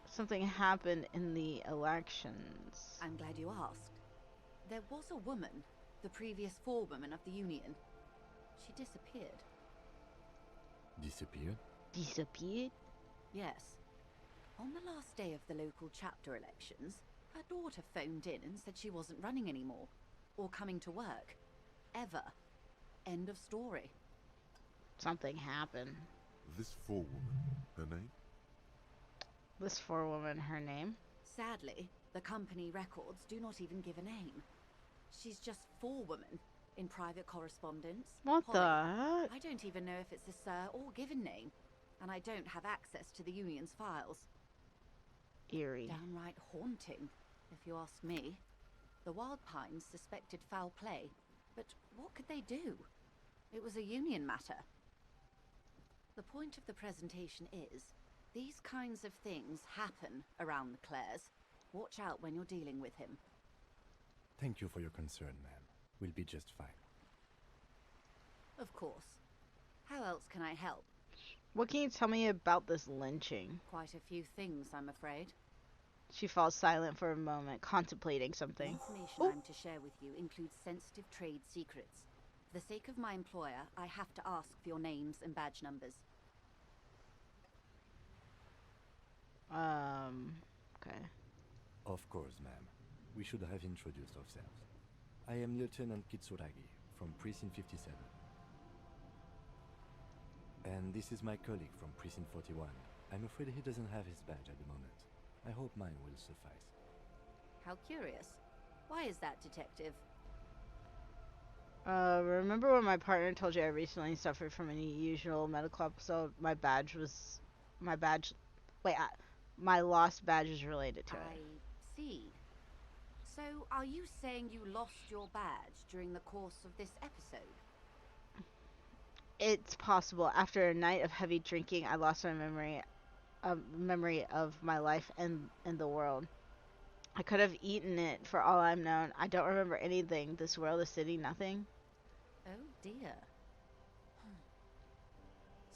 Something happened in the elections. I'm glad you asked. There was a woman, the previous forewoman of the union. She disappeared. Disappeared? Disappeared? Yes. On the last day of the local chapter elections, her daughter phoned in and said she wasn't running anymore, or coming to work. Ever. End of story. Something happened. This forewoman, her name? This forewoman, her name? Sadly, the company records do not even give a name. She's just forewoman in private correspondence. What Holly. the heck? I don't even know if it's a sir or given name. and I don't have access to the Union's files. Eerie. Downright haunting, if you ask me. The Wild Pines suspected foul play, but what could they do? It was a Union matter. The point of the presentation is, these kinds of things happen around the Clares. Watch out when you're dealing with him. Thank you for your concern, ma'am. We'll be just fine. Of course. How else can I help? What can you tell me about this lynching? Quite a few things, I'm afraid. She falls silent for a moment, contemplating The something. information Oh. I'm to share with you includes sensitive trade secrets. For the sake of my employer, I have to ask for your names and badge numbers. Okay. Of course, ma'am. We should have introduced ourselves. I am Lieutenant Kitsuragi from Precinct 57. And this is my colleague from Precinct 41. I'm afraid he doesn't have his badge at the moment. I hope mine will suffice. How curious. Why is that, Detective? Remember when my partner told you I recently suffered from an unusual medical episode? My badge, my lost badge is related to I it. see. So, are you saying you lost your badge during the course of this episode? It's possible. After a night of heavy drinking, I lost my memory of my life and the world. I could have eaten it for all I'm known. I don't remember anything. This world, the city, nothing. Oh dear.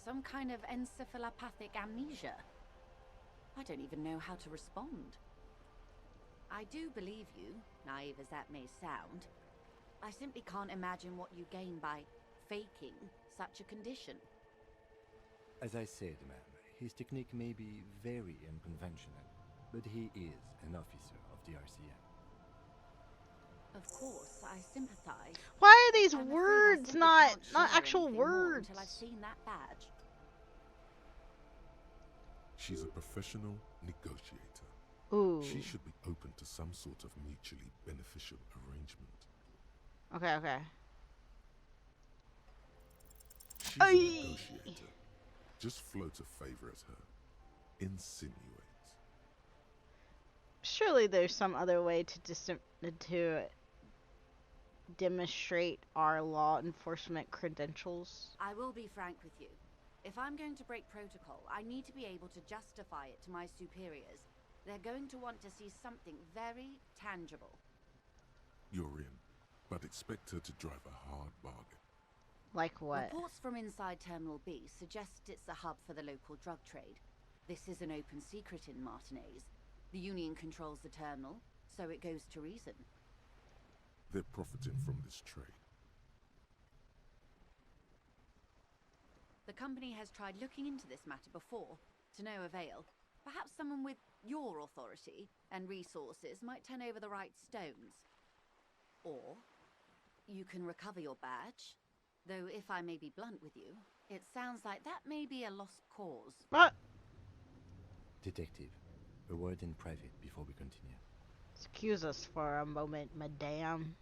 Some kind of encephalopathic amnesia. I don't even know how to respond. I do believe you, naive as that may sound. I simply can't imagine what you gain by faking such a condition. As I said, ma'am, his technique may be very unconventional, but he is an officer of the RCM. Of course, I sympathize. Why are these I'm afraid I words simply not can't share actual anything more words? until I've seen that badge. She's a professional negotiator. Ooh. She should be open to some sort of mutually beneficial arrangement. Okay. She's a negotiator. Just float a favor at her. Insinuate. Surely there's some other way to demonstrate our law enforcement credentials. I will be frank with you. If I'm going to break protocol, I need to be able to justify it to my superiors. They're going to want to see something very tangible. You're in, but expect her to drive a hard bargain. Like what? Reports from inside Terminal B suggest it's a hub for the local drug trade. This is an open secret in Martinez. The Union controls the terminal, so it goes to reason. They're profiting from this trade. The company has tried looking into this matter before, to no avail. Perhaps someone with your authority and resources might turn over the right stones. Or you can recover your badge. Though if I may be blunt with you, it sounds like that may be a lost cause. What? Detective, a word in private before we continue. Excuse us for a moment, madame.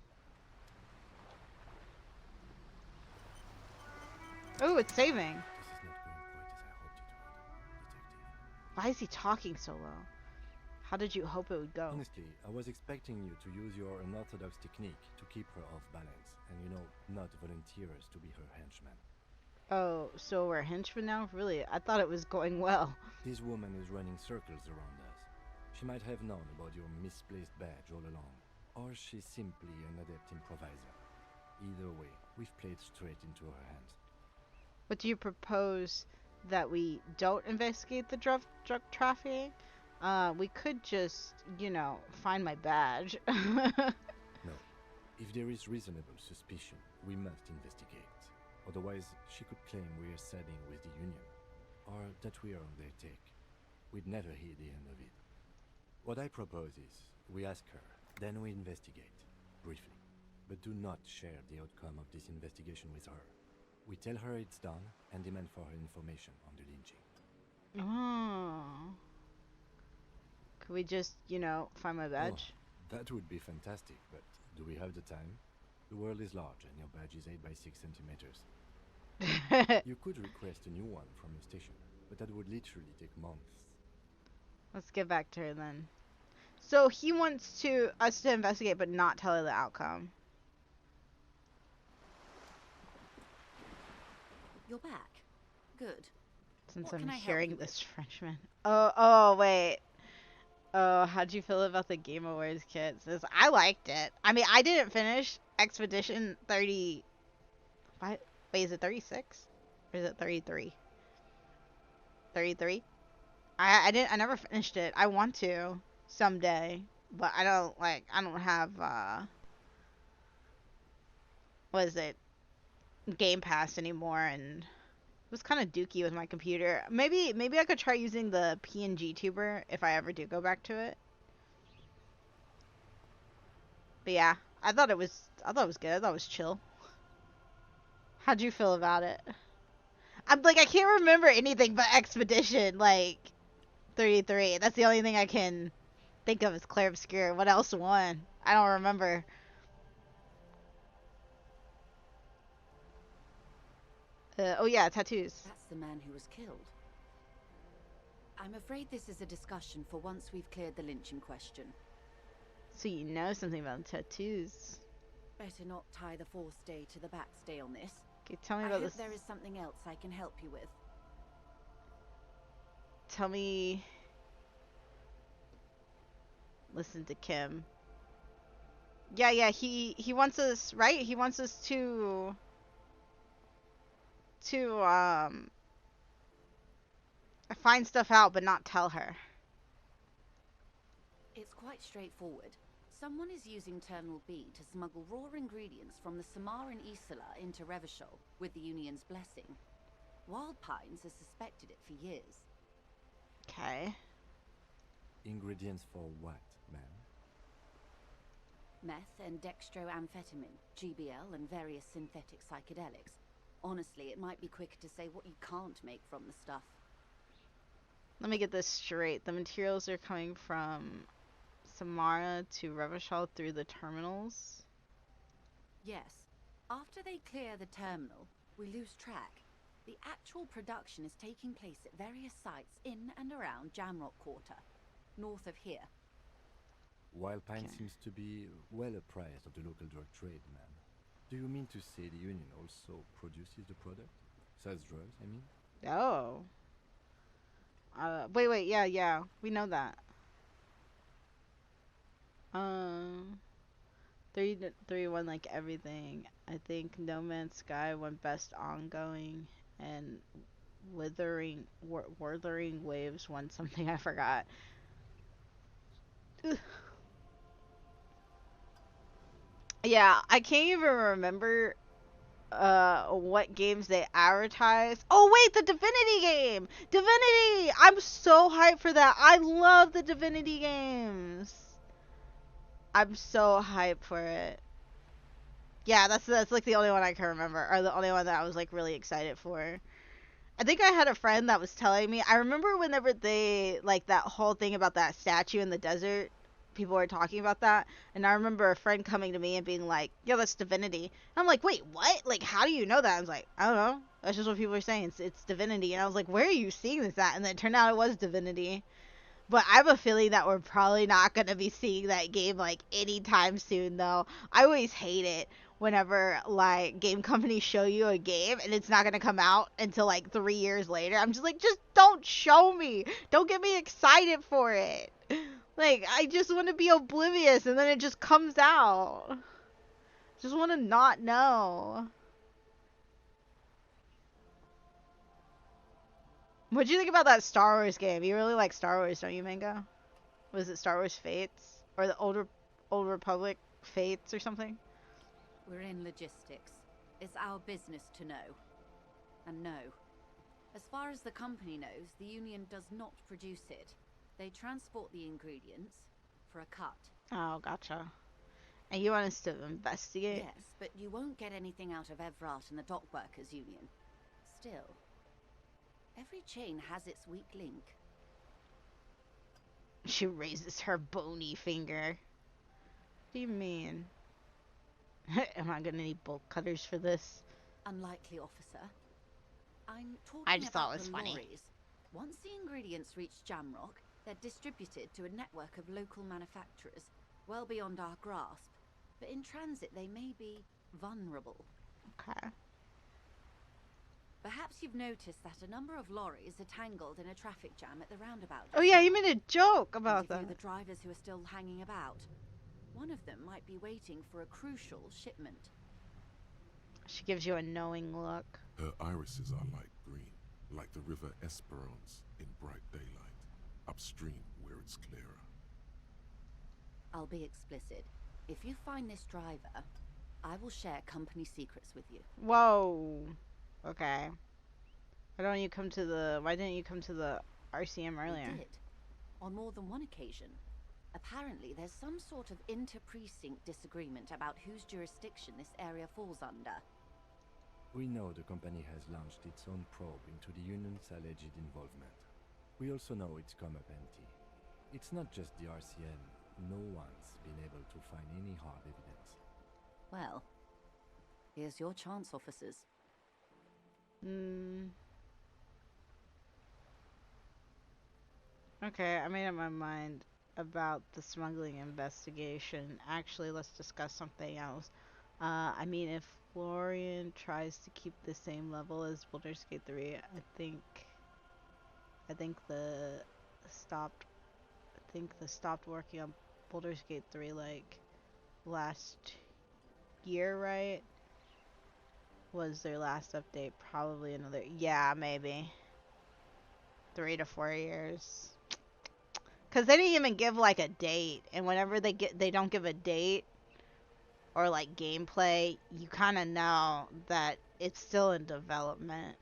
Oh, it's saving. This is not going quite as I hoped it would, Detective. Why is he talking so low? How did you hope it would go? Honestly, I was expecting you to use your unorthodox technique to keep her off balance, and not volunteer us to be her henchman. Oh, so we're henchmen now? Really? I thought it was going well. This woman is running circles around us. She might have known about your misplaced badge all along, or she's simply an adept improviser. Either way, we've played straight into her hands. But do you propose that we don't investigate the drug trafficking? We could just, find my badge. No. If there is reasonable suspicion, we must investigate. Otherwise, she could claim we are siding with the Union, or that we are on their take. We'd never hear the end of it. What I propose is, we ask her, then we investigate, briefly. But do not share the outcome of this investigation with her. We tell her it's done, and demand for her information on the lynching. Oh. Could we just, find my badge? Oh, that would be fantastic, but do we have the time? The world is large, and your badge is 8 by 6 centimeters. You could request a new one from your station, but that would literally take months. Let's get back to her then. So he wants us to investigate, but not tell her the outcome. You're back. Good. Since What can I'm I help hearing you this Frenchman. Oh, wait. Oh, how'd you feel about the Game Awards kit? Says I liked it. I mean, I didn't finish Expedition 30. What? Wait, is it 36? Or is it 33? 33? I never finished it. I want to someday, but I don't have what is it? Game Pass anymore, and it was kind of dookie with my computer. Maybe I could try using the PNG tuber if I ever do go back to it. But yeah, I thought it was good. I thought it was chill. How'd you feel about it? I'm like, I can't remember anything but Expedition, like 33. That's the only thing I can think of is Clair Obscure. What else won? I don't remember. Oh yeah, tattoos. That's the man who was killed. I'm afraid this is a discussion for once we've cleared the lynching question. So you know something about tattoos. Better not tie the fourth day to the backstay on this. Okay, tell me I about hope this. there is something else I can help you with. Tell me. Listen to Kim. Yeah, he wants us, right? He wants us to find stuff out but not tell her. It's quite straightforward. Someone is using Terminal B to smuggle raw ingredients from the Samar and Isola into Revachol with the Union's blessing. Wild Pines has suspected it for years. Okay. Ingredients for what, ma'am? Meth and dextroamphetamine, GBL, and various synthetic psychedelics. Honestly, it might be quicker to say what you can't make from the stuff. Let me get this straight. The materials are coming from Samara to Revachol through the terminals? Yes. After they clear the terminal, we lose track. The actual production is taking place at various sites in and around Jamrock Quarter, north of here. Wild Pine Okay. seems to be well apprised of the local drug trade, ma'am. Do you mean to say the Union also produces the product? Sells drugs, I mean? Oh. Wait, yeah, we know that. 3-1 like everything. I think No Man's Sky won best ongoing, and Wuthering Waves won something I forgot. Ugh. Yeah, I can't even remember what games they advertised. Oh wait, the Divinity game! Divinity! I'm so hyped for that. I love the Divinity games. I'm so hyped for it. Yeah, that's like the only one I can remember, or the only one that I was like really excited for. I think I had a friend that was telling me. I remember whenever they like that whole thing about that statue in the desert. People were talking about that, and I remember a friend coming to me and being like, "Yo, that's Divinity." And I'm like, "Wait, what? Like, how do you know that?" I was like, "I don't know. That's just what people are saying. It's Divinity." And I was like, "Where are you seeing this at?" And then it turned out it was Divinity. But I have a feeling that we're probably not gonna be seeing that game like anytime soon, though. I always hate it whenever like game companies show you a game and it's not gonna come out until like 3 years later. I'm just like, just don't show me. Don't get me excited for it. Like, I just want to be oblivious and then it just comes out. Just want to not know. What'd you think about that Star Wars game? You really like Star Wars, don't you, Mango? Was it Star Wars Fates? Or the Old Republic Fates or something? We're in logistics. It's our business to know. And no. As far as the company knows, the Union does not produce it. They transport the ingredients for a cut. Oh, gotcha. And you want us to investigate? Yes, but you won't get anything out of Evrat and the Dockworkers Union. Still, every chain has its weak link. She raises her bony finger. What do you mean? Am I gonna need bolt cutters for this? Unlikely, officer. I'm talking I just thought about it was the funny. lorries. Once the ingredients reach Jamrock, they're distributed to a network of local manufacturers, well beyond our grasp. But in transit, they may be vulnerable. Okay. Perhaps you've noticed that a number of lorries are tangled in a traffic jam at the roundabout. Oh yeah, you made a joke about that. that. The drivers who are still hanging about. One of them might be waiting for a crucial shipment. She gives you a knowing look. Her irises are light green, like the river Esperance in bright daylight, upstream where it's clearer. I'll be explicit. If you find this driver, I will share company secrets with you. Whoa. Okay. Why didn't you come to the RCM earlier? I did. On more than one occasion. Apparently, there's some sort of inter-precinct disagreement about whose jurisdiction this area falls under. We know the company has launched its own probe into the union's alleged involvement. We also know it's come up empty. It's not just the RCM. No one's been able to find any hard evidence. Well, here's your chance, officers. Okay, I made up my mind about the smuggling investigation. Actually, let's discuss something else. I mean, if Florian tries to keep the same level as Baldur's Gate 3, I think the stopped working on Baldur's Gate 3 like last year, right? Was their last update probably another, yeah, maybe 3 to 4 years. Cause they didn't even give like a date, and whenever they don't give a date or like gameplay, you kind of know that it's still in development.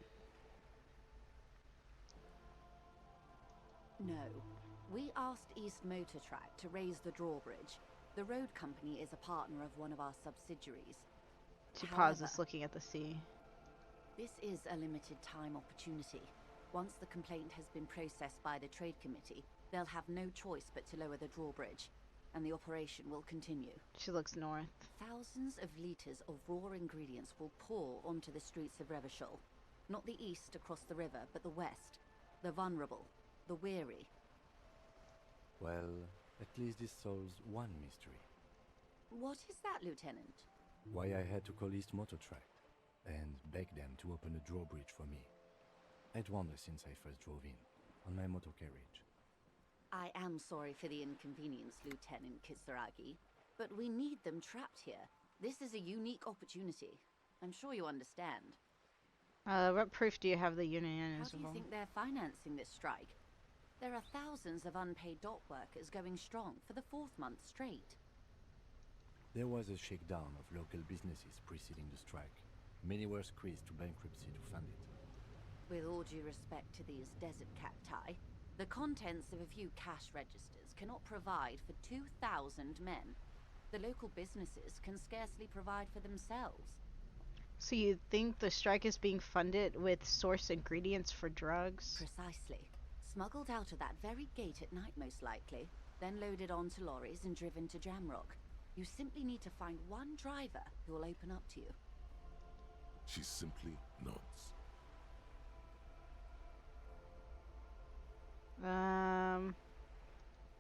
No. We asked East Motor Track to raise the drawbridge. The road company is a partner of one of our subsidiaries. She However, pauses, looking at the sea. This is a limited time opportunity. Once the complaint has been processed by the Trade Committee, they'll have no choice but to lower the drawbridge, and the operation will continue. She looks north. Thousands of litres of raw ingredients will pour onto the streets of Revachol. Not the east across the river, but the west. The vulnerable. The weary. Well, at least this solves one mystery. What is that, Lieutenant? Why I had to call East Motor Track and beg them to open a drawbridge for me. I'd wondered since I first drove in, on my motor carriage. I am sorry for the inconvenience, Lieutenant Kisaragi, but we need them trapped here. This is a unique opportunity. I'm sure you understand. What proof do you have the union How is do you involved? think they're financing this strike? There are thousands of unpaid dock workers going strong for the 4th month straight. There was a shakedown of local businesses preceding the strike. Many were squeezed to bankruptcy to fund it. With all due respect to these desert cacti, the contents of a few cash registers cannot provide for 2,000 men. The local businesses can scarcely provide for themselves. So you think the strike is being funded with source ingredients for drugs? Precisely. Smuggled out of that very gate at night, most likely, then loaded onto lorries and driven to Jamrock. You simply need to find one driver who will open up to you. She simply nods.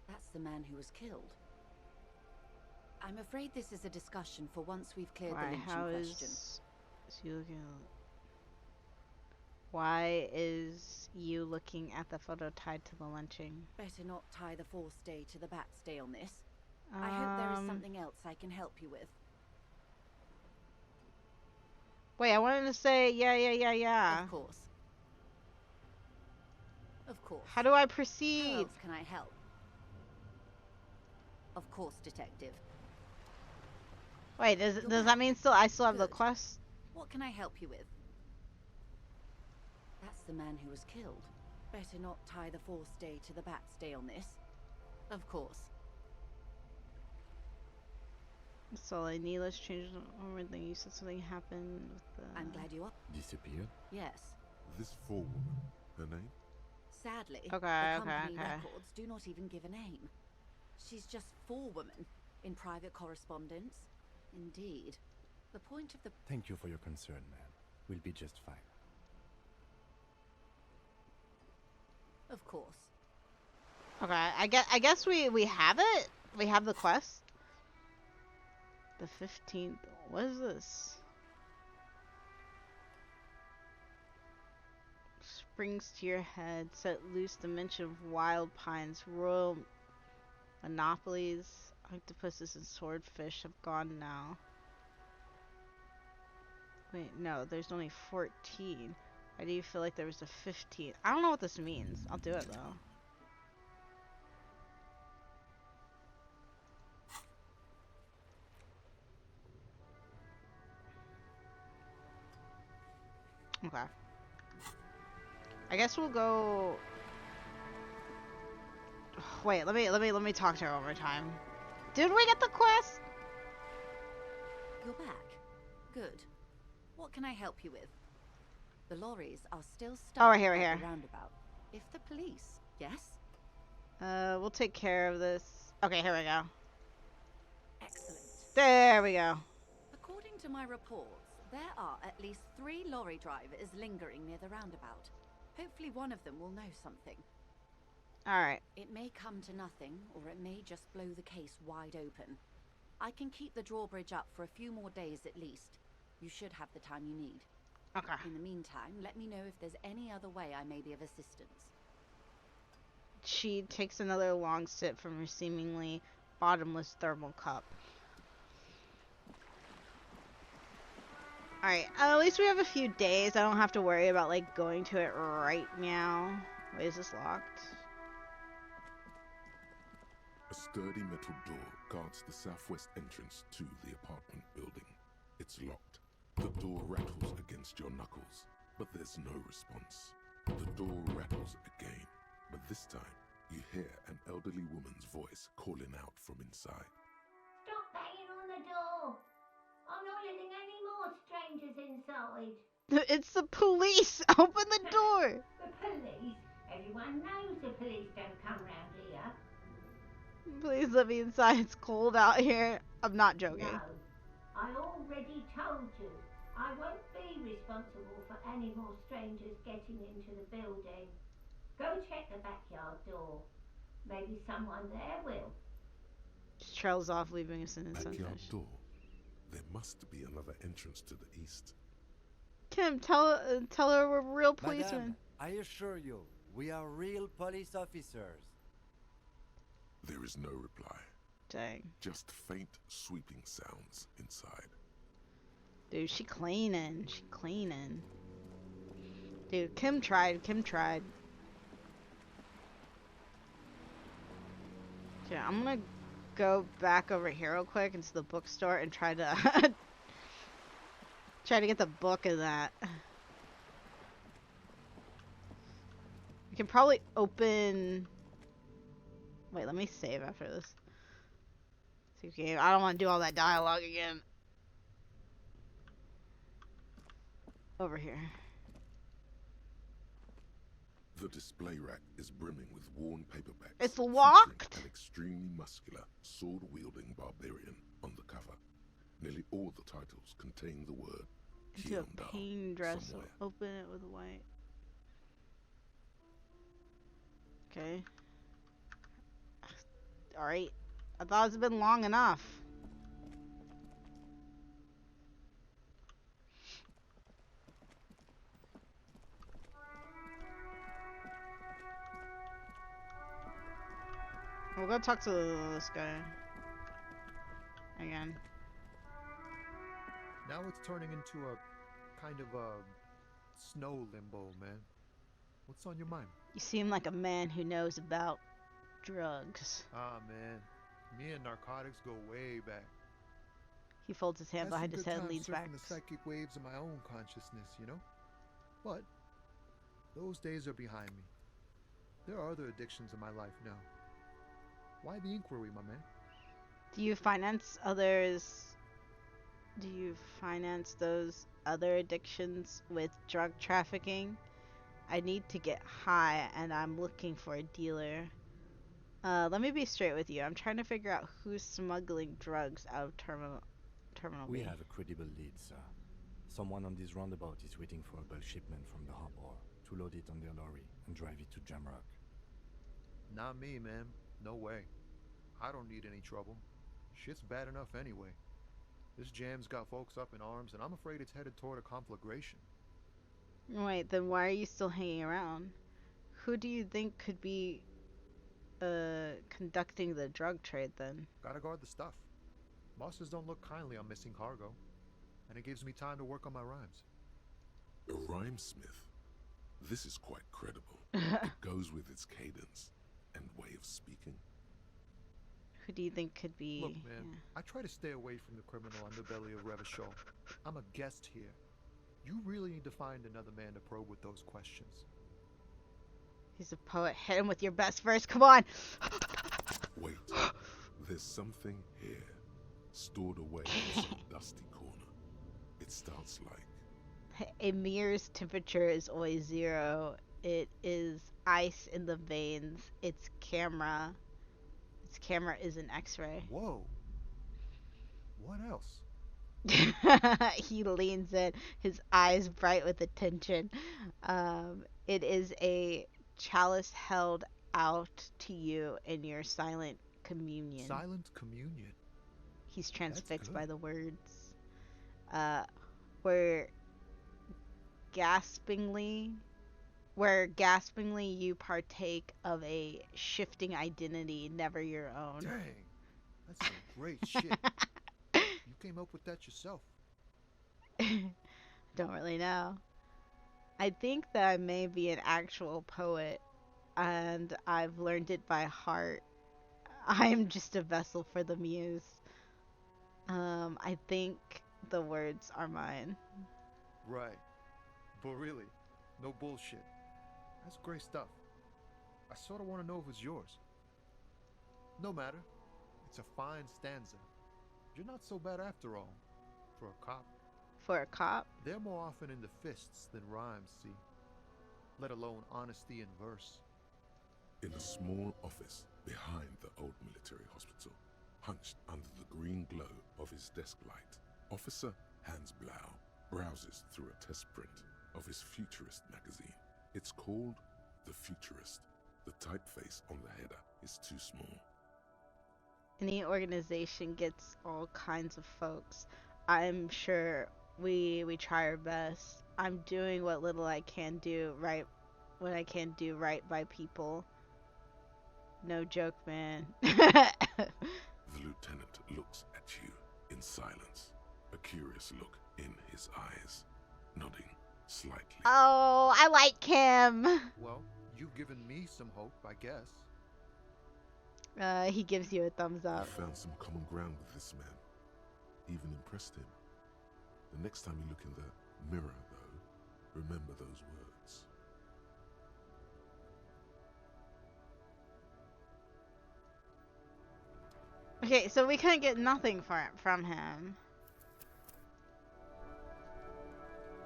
That's the man who was killed. I'm afraid this is a discussion for once we've cleared the lynching question. Why is you looking at the photo tied to the lynching? Better not tie the forced day to the bat's day on this. I hope there is something else I can help you with. Wait, I wanted to say yeah. Of course. Of course. How do I How proceed? else can I help? Of course, Detective. Wait, does that mean I still have the Good. quest? What can I help you with? That's the man who was killed. Better not tie the forced day to the bat's day on this. Of course. That's all I need. Let's change everything. You said something happened with the... I'm glad you are. Disappeared? Yes. This forewoman, her name? Sadly, Okay, the okay, company okay. records do not even give a name. She's just forewoman in private correspondence. Indeed. The point of the... Thank you for your concern, man. We'll be just fine. Of course. Okay, I guess we have it. We have the quest. The 15th. What is this? Springs to your head. Set loose the mention of wild pines. Royal monopolies. Octopuses and swordfish have gone now. Wait, no, there's only 14. Why do you feel like there was a 15? I don't know what this means. I'll do it though. Okay. I guess we'll go. Wait, let me talk to her one more time. Did we get the quest? You're back. Good. What can I help you with? The lorries are still stuck Oh, right here, right at here. the roundabout. If the police, yes? We'll take care of this. Okay, here we go. Excellent. There we go. According to my reports, there are at least 3 lorry drivers lingering near the roundabout. Hopefully one of them will know something. Alright. It may come to nothing, or it may just blow the case wide open. I can keep the drawbridge up for a few more days at least. You should have the time you need. Okay. In the meantime, let me know if there's any other way I may be of assistance. She takes another long sip from her seemingly bottomless thermal cup. Alright, at least we have a few days. I don't have to worry about, like, going to it right now. Wait, is this locked? A sturdy metal door guards the southwest entrance to the apartment building. It's locked. The door rattles against your knuckles, but there's no response. The door rattles again, but this time you hear an elderly woman's voice calling out from inside. Stop banging on the door! I'm not letting any more strangers inside. It's the police! Open the door! The police? Everyone knows the police don't come round here. Please let me inside. It's cold out here. I'm not joking. No, I already told you. I won't be responsible for any more strangers getting into the building. Go check the backyard door. Maybe someone there will. She trails off, leaving us in the Backyard sunfish. door. There must be another entrance to the east. Kim, tell her we're real policemen. Madame, I assure you, we are real police officers. There is no reply. Dang. Just faint, sweeping sounds inside. Dude, she cleaning. She cleaning. Dude, Kim tried. Kim tried. Okay, I'm gonna go back over here real quick into the bookstore and try to try to get the book of that. We can probably open. Wait, let me save after this. Okay, I don't want to do all that dialogue again. Over here. The display rack is brimming with worn paperbacks. It's featuring locked? An extremely muscular, sword-wielding barbarian on the cover. Nearly all the titles contain the word Into a Hyundai pain dress. So somewhere. open it with white. Okay. Alright. I thought it's been long enough. We'll go talk to this guy. Again. Now it's turning into a kind of a snow limbo, man. What's on your mind? You seem like a man who knows about drugs. Ah, man. Me and narcotics go way back. He folds his hand Had behind some his good head and times leans back. surfing the psychic waves of my own consciousness, you know? But those days are behind me. There are other addictions in my life now. Why the inquiry, my man? Do you finance others? Do you finance those other addictions with drug trafficking? I need to get high and I'm looking for a dealer. Let me be straight with you. I'm trying to figure out who's smuggling drugs out of Terminal We B. have a credible lead, sir. Someone on this roundabout is waiting for a bulk shipment from the harbor to load it on their lorry and drive it to Jamrock. Not me, man. No way. I don't need any trouble. Shit's bad enough anyway. This jam's got folks up in arms, and I'm afraid it's headed toward a conflagration. Wait, then why are you still hanging around? Who do you think could be conducting the drug trade then? Gotta guard the stuff. Bosses don't look kindly on missing cargo, and it gives me time to work on my rhymes. A rhymesmith? This is quite credible. It goes with its cadence and way of speaking. Who do you think could be? Look, man, I try to stay away from the criminal underbelly of Revachol. I'm a guest here. You really need to find another man to probe with those questions. He's a poet. Hit him with your best verse. Come on. Wait, there's something here, stored away in some dusty corner. It starts like... A mirror's temperature is always 0. It is ice in the veins. Its camera is an X-ray. Whoa. What else? He leans in, his eyes bright with attention. It is a chalice held out to you in your silent communion. Silent communion? He's transfixed by the words. Where gaspingly you partake of a shifting identity never your own. Dang, that's some great shit. You came up with that yourself. Don't really know. I think that I may be an actual poet, and I've learned it by heart. I am just a vessel for the muse. I think the words are mine. Right. But really, no bullshit. That's great stuff. I sort of want to know if it's yours. No matter. It's a fine stanza. You're not so bad after all. For a cop. For a cop? They're more often in the fists than rhymes, see? Let alone honesty in verse. In a small office behind the old military hospital, hunched under the green glow of his desk light, Officer Hans Blau browses through a test print of his futurist magazine. It's called The Futurist. The typeface on the header is too small. Any organization gets all kinds of folks. I'm sure we try our best. I'm doing what little I can do right by people. No joke, man. The lieutenant looks at you in silence, a curious look in his eyes, nodding slightly. Oh, I like him. Well, you've given me some hope, I guess. He gives you a thumbs up. I found some common ground with this man. Even impressed him. The next time you look in the mirror, though, remember those words. Okay, so we couldn't get nothing from him.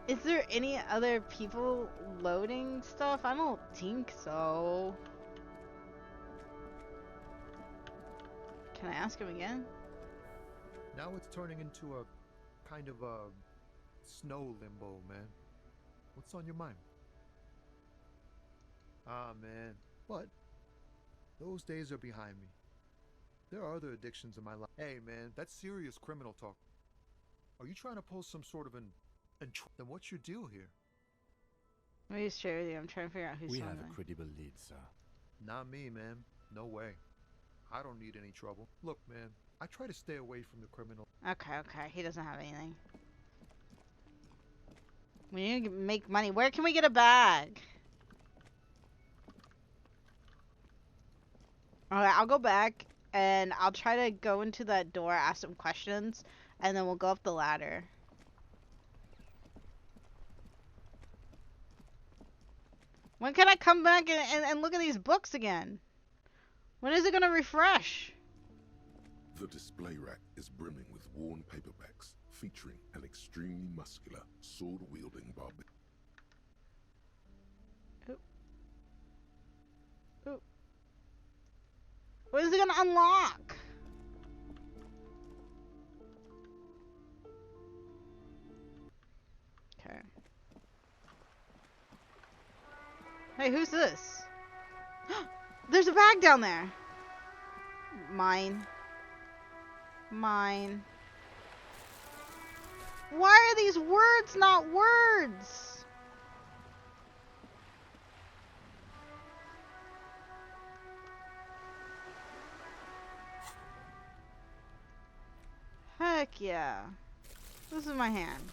Is there any other people loading stuff? I don't think so. Can I ask him again? Now it's turning into a kind of a snow limbo, man. What's on your mind? Ah, man. But those days are behind me. There are other addictions in my life. Hey, man, that's serious criminal talk. Are you trying to pull some sort of then what's your deal here? Let me just share with you. I'm trying to figure out who's We on have there. a credible lead, sir. Not me, man. No way. I don't need any trouble. Look, man, I try to stay away from the criminal. Okay. He doesn't have anything. We need to make money. Where can we get a bag? Alright, I'll go back and I'll try to go into that door, ask some questions, and then we'll go up the ladder. When can I come back and look at these books again? When is it gonna refresh? The display rack is brimming with worn paperbacks featuring an extremely muscular, sword-wielding barbarian. Oop. When is it gonna unlock? Okay. Hey, who's this? There's a bag down there. Mine. Mine. Why are these words not words? Heck yeah. This is my hand.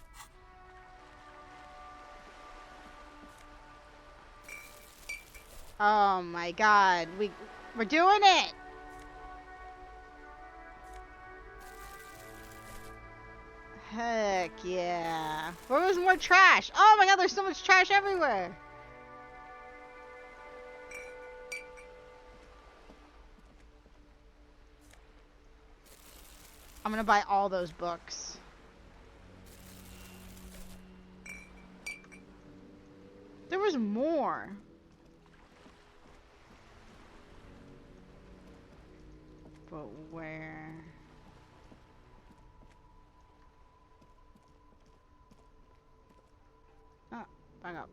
Oh my god. We're doing it. Heck yeah. Where was more trash? Oh my god, there's so much trash everywhere. I'm gonna buy all those books. There was more. But where? Oh, back up.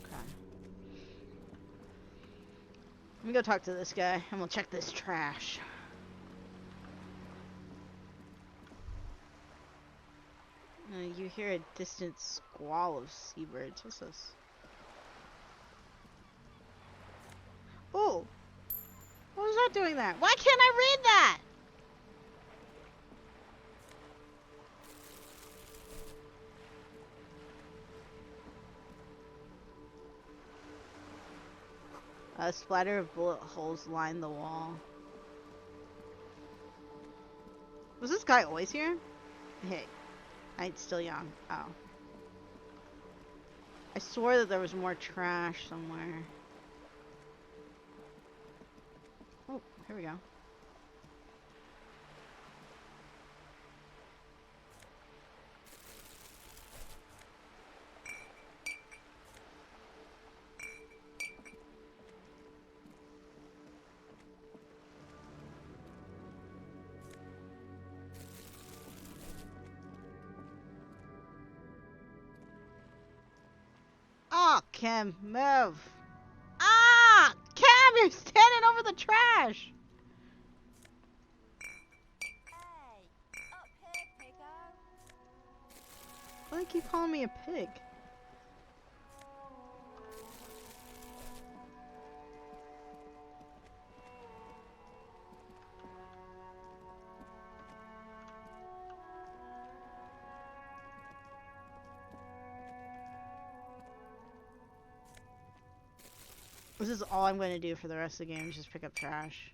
Okay. Let me go talk to this guy and we'll check this trash. You hear a distant squall of seabirds. What's this? Oh! What was that doing there? Why can't I read that? A splatter of bullet holes line the wall. Was this guy always here? Hey, I'm still young. Oh. I swore that there was more trash somewhere. Oh, here we go. Oh, Kim, move. Ah! Kim, you're standing over the trash! Hey, up here, piggo. Why do they keep calling me a pig? This is all I'm going to do for the rest of the game, is just pick up trash.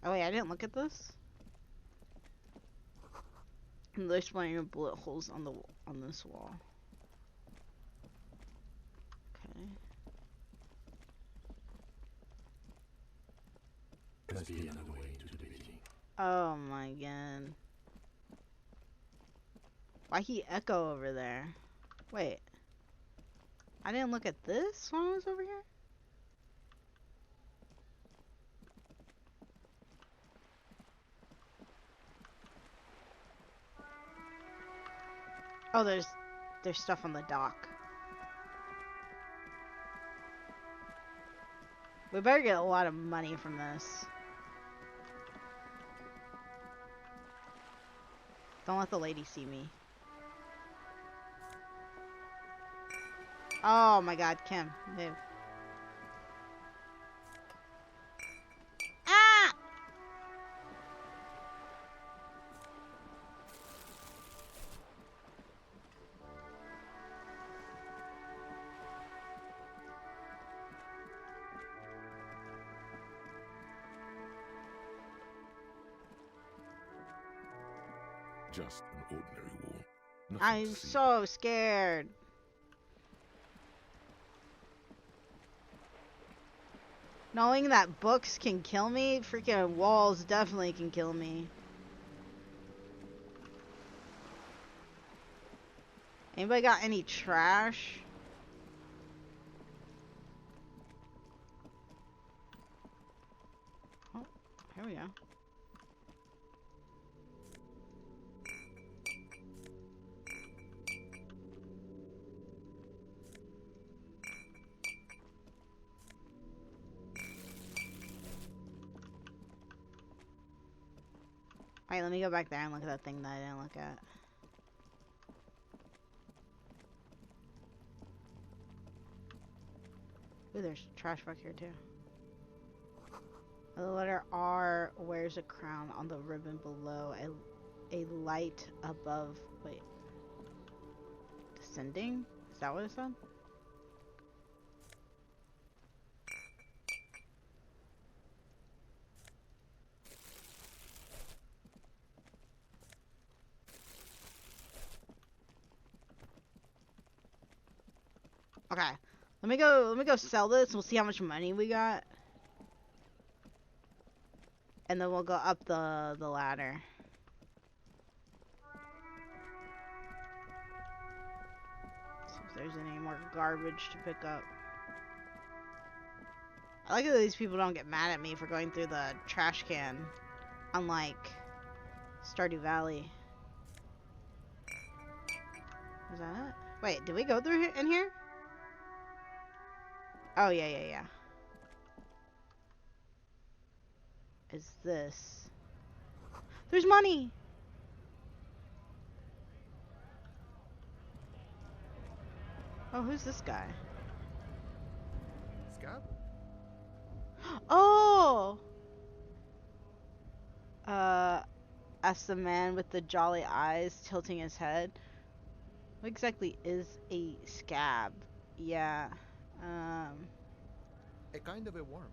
Oh wait, I didn't look at this? There's plenty of bullet holes on this wall. Okay. Must be another way to the beginning. Oh my god. Why he echo over there? Wait. I didn't look at this when I was over here? Oh, there's stuff on the dock. We better get a lot of money from this. Don't let the lady see me. Oh my god, Kim, move. Ah! Just an ordinary wall. Nothing I'm to see. so scared. Knowing that books can kill me, freaking walls definitely can kill me. Anybody got any trash? Oh, here we go. Alright, let me go back there and look at that thing that I didn't look at. Ooh, there's trash back here too. The letter R wears a crown on the ribbon below. A light above. Wait. Descending? Is that what it said? Okay. Let me go sell this. We'll see how much money we got. And then we'll go up the ladder. See if there's any more garbage to pick up. I like that these people don't get mad at me for going through the trash can. Unlike Stardew Valley. Is that it? Wait, did we go through here, in here? Oh, yeah. Is this? There's money! Oh, who's this guy? Scab? Oh! Asked the man with the jolly eyes, tilting his head. What exactly is a scab? Yeah. A kind of a worm,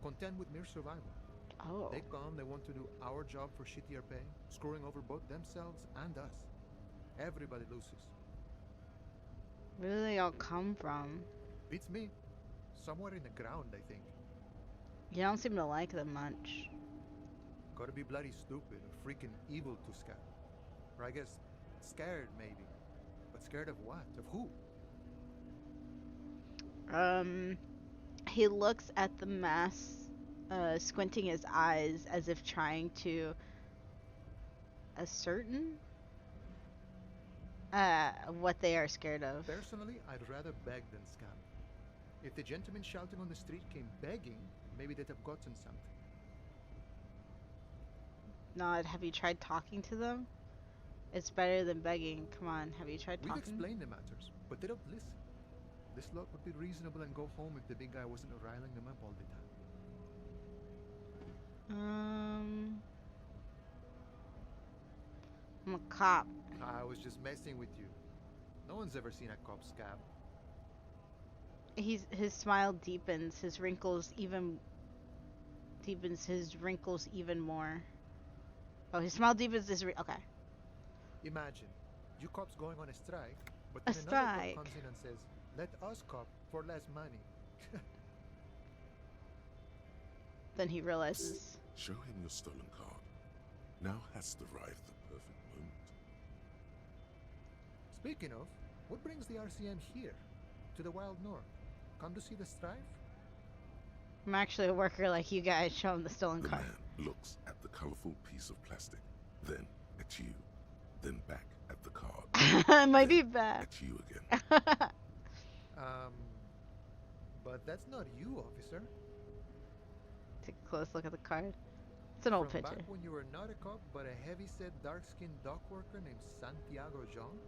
content with mere survival. Oh. They come, they want to do our job for shittier pay, screwing over both themselves and us. Everybody loses. Where do they all come from? Beats me. Somewhere in the ground, I think. You don't seem to like them much. Gotta be bloody stupid or freaking evil to Scab. Or I guess scared, maybe. But scared of what? Of who? He looks at the mass, squinting his eyes as if trying to ascertain what they are scared of. Personally, I'd rather beg than scam. If the gentleman shouting on the street came begging, maybe they'd have gotten something. Nod, have you tried talking to them? It's better than begging. Come on, have you tried We've talking? explained the matters, but they don't listen. This lot would be reasonable and go home if the big guy wasn't riling them up all the time. I'm a cop. I was just messing with you. No one's ever seen a cop scab. His smile deepens. His wrinkles even more. Oh, his smile deepens. Okay. Imagine, you cops going on a strike, but A then another cop strike. comes in and says, "Let us cop for less money." Then he realizes. Show him your stolen card. Now has arrived the perfect moment. Speaking of, what brings the RCM here, to the Wild North? Come to see the strife? I'm actually a worker like you guys. Show him the stolen The card. man looks at the colorful piece of plastic, then at you, then back at the card, It might be then bad. at you again. But that's not you, officer. Take a close look at the card. It's an old From picture. back when you were not a cop, but a heavy-set, dark-skinned dock worker named Santiago John?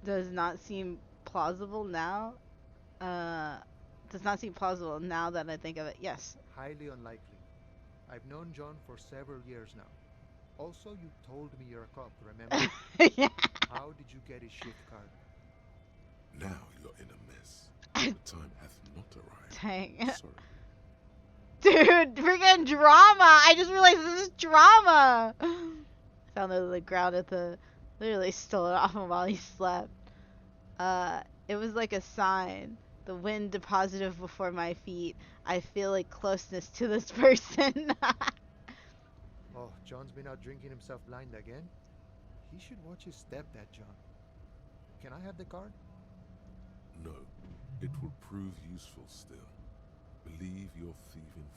Does not seem plausible now. Does not seem plausible now that I think of it. Yes. Highly unlikely. I've known John for several years now. Also, you told me you're a cop, remember? Yeah. How did you get his shift card? Now you're in a mess. The time hath not arrived. Dang. Sorry. Dude, freaking drama! I just realized this is drama! Found it on the ground at the... Literally stole it off him while he slept. It was like a sign. The wind deposited before my feet. I feel a closeness to this person. Oh, John's been out drinking himself blind again? He should watch his step, that John. Can I have the card? No, it will prove useful still. Believe your thieving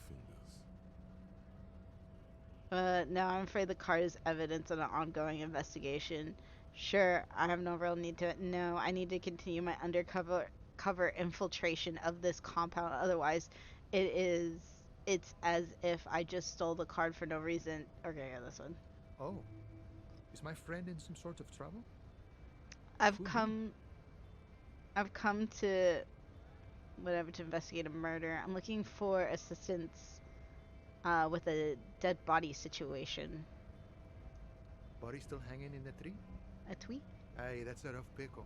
fingers. No, I'm afraid the card is evidence of an ongoing investigation. Sure, I have no real need to it. No, I need to continue my undercover infiltration of this compound. Otherwise, it it's as if I just stole the card for no reason. Okay, yeah, this one. Oh, is my friend in some sort of trouble? I've Could be. come I've come to whatever to investigate a murder. I'm looking for assistance with a dead body situation. Body still hanging in the tree? A tweet? Hey, that's a rough pickle.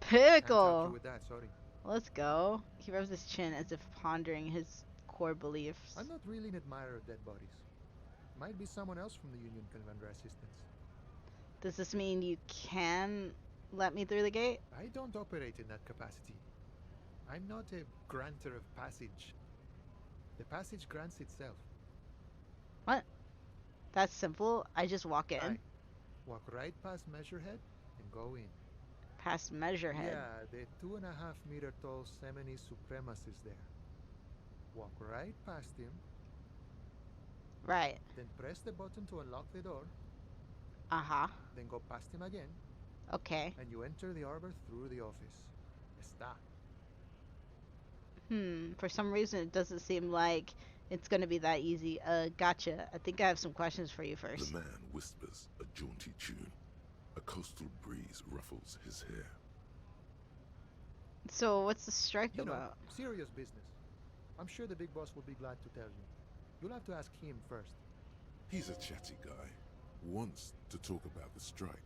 Can't help you Pickle. with that, sorry. Let's go. He rubs his chin as if pondering his core beliefs. I'm not really an admirer of dead bodies. Might be someone else from the Union can render assistance. Does this mean you can let me through the gate? I don't operate in that capacity. I'm not a granter of passage. The passage grants itself. What? That's simple. I just walk in. Aye. Walk right past Measurehead and go in. Past Measurehead. Yeah, the 2.5 meter tall Semini supremacist there. Walk right past him, Right. then press the button to unlock the door, Uh-huh. then go past him again, Okay. and you enter the arbor through the office. Está. For some reason it doesn't seem like it's gonna be that easy. Gotcha. I think I have some questions for you first. The man whispers a jaunty tune. A coastal breeze ruffles his hair. So what's the strike You know, about? serious business. I'm sure the big boss will be glad to tell you. You'll have to ask him first. He's a chatty guy. Wants to talk about the strike.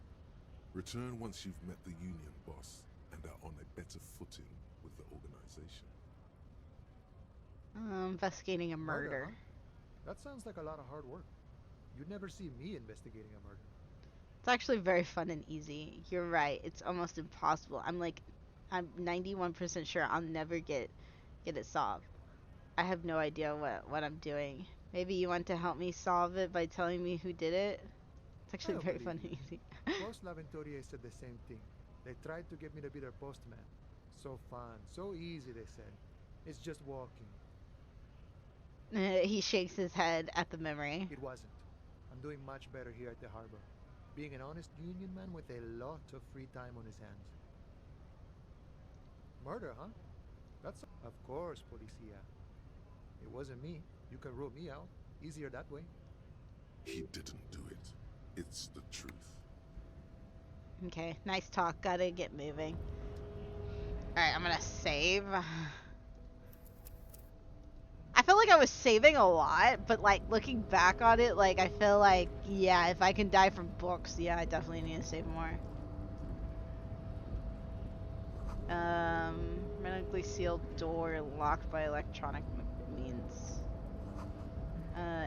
Return once you've met the union boss and are on a better footing with the organization. Investigating a murder. Huh? That sounds like a lot of hard work. You'd never see me investigating a murder. It's actually very fun and easy. You're right. It's almost impossible. I'm 91% sure I'll never get it solved. I have no idea what I'm doing. Maybe you want to help me solve it by telling me who did it? It's actually don't very believe fun and you. easy. Boss Laventurier said the same thing. They tried to get me to be their postman. So fun, so easy, they said. It's just walking. He shakes his head at the memory. It wasn't. I'm doing much better here at the harbor. Being an honest union man with a lot of free time on his hands. Murder, huh? That's... Of course, Policia. It wasn't me. You can rule me out. Easier that way. He didn't do it. It's the truth. Okay, nice talk. Gotta get moving. Alright, I'm gonna save. I feel like I was saving a lot, but like looking back on it, like I feel like, yeah, if I can die from books, yeah, I definitely need to save more. Magnetically sealed door locked by electronic means.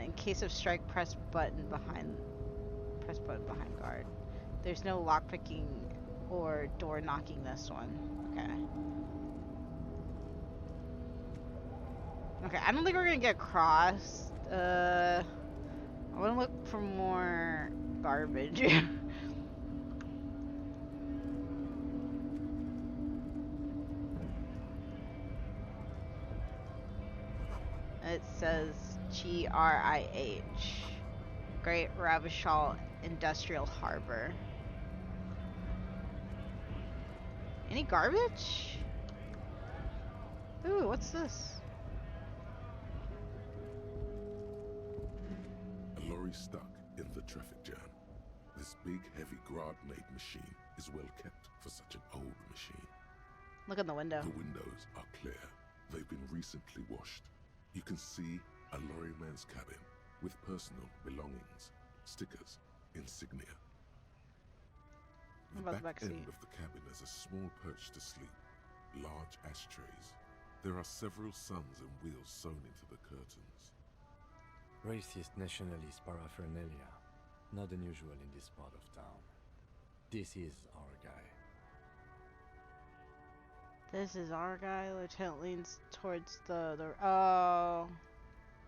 In case of strike, press button behind guard. There's no lockpicking or door knocking this one. Okay. Okay, I don't think we're gonna get crossed. I wanna look for more garbage. It says GRIH. Great Ravishal Industrial Harbor. Any garbage? Ooh, what's this? A lorry stuck in the traffic jam. This big, heavy Grad-made machine is well kept for such an old machine. Look in the window. The windows are clear. They've been recently washed. You can see a lorryman's cabin with personal belongings, stickers, insignia. The What about the back back end seat? of the cabin is a small perch to sleep, large ashtrays. There are several suns and wheels sewn into the curtains. Racist nationalist paraphernalia. Not unusual in this part of town. This is our guy. This is our guy. Lieutenant leans towards the oh.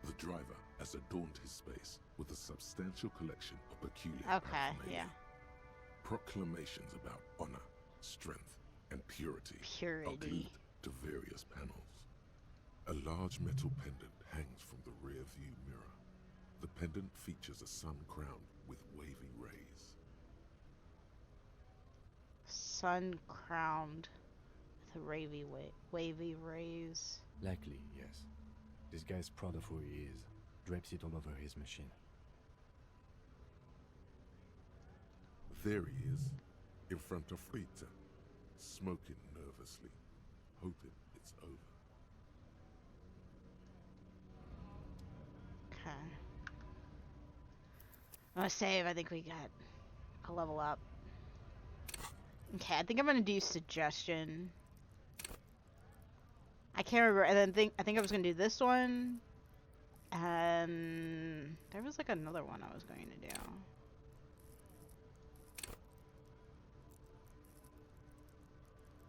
The driver has adorned his space with a substantial collection of peculiar Okay, paraphernalia. yeah. Proclamations about honor, strength, and purity are Purity. glued to various panels. A large metal pendant hangs from the rear view mirror. The pendant features a sun crowned with wavy rays. Sun crowned with wavy rays. Likely, yes. This guy's proud of who he is. Drapes it all over his machine. There he is, in front of Rita, smoking nervously, hoping it's over. Okay. I'm gonna save. I think we got a level up. Okay, I think I'm gonna do suggestion. I can't remember. And then I think I was gonna do this one. And there was like another one I was going to do.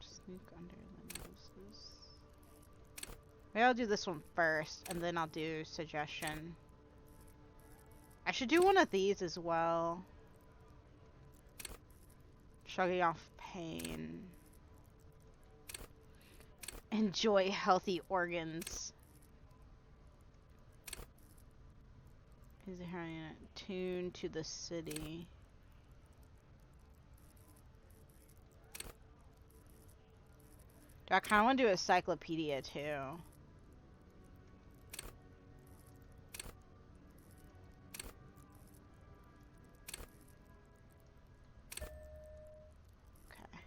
Sneak under the noses. Maybe I'll do this one first, and then I'll do suggestion. I should do one of these as well. Shrugging off pain. Enjoy healthy organs. Is it tuned to the city? Do I kind of want to do a encyclopedia too? Okay.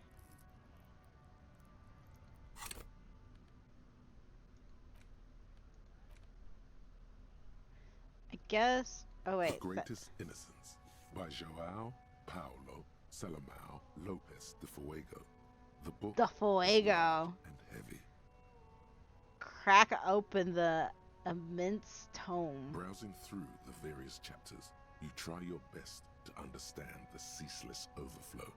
I guess. Oh wait. The Greatest Innocence by João Paulo Salomão Lopes de Fuego. The book The is Fuego. large and heavy. Crack open the immense tome. Browsing through the various chapters, you try your best to understand the ceaseless overflow,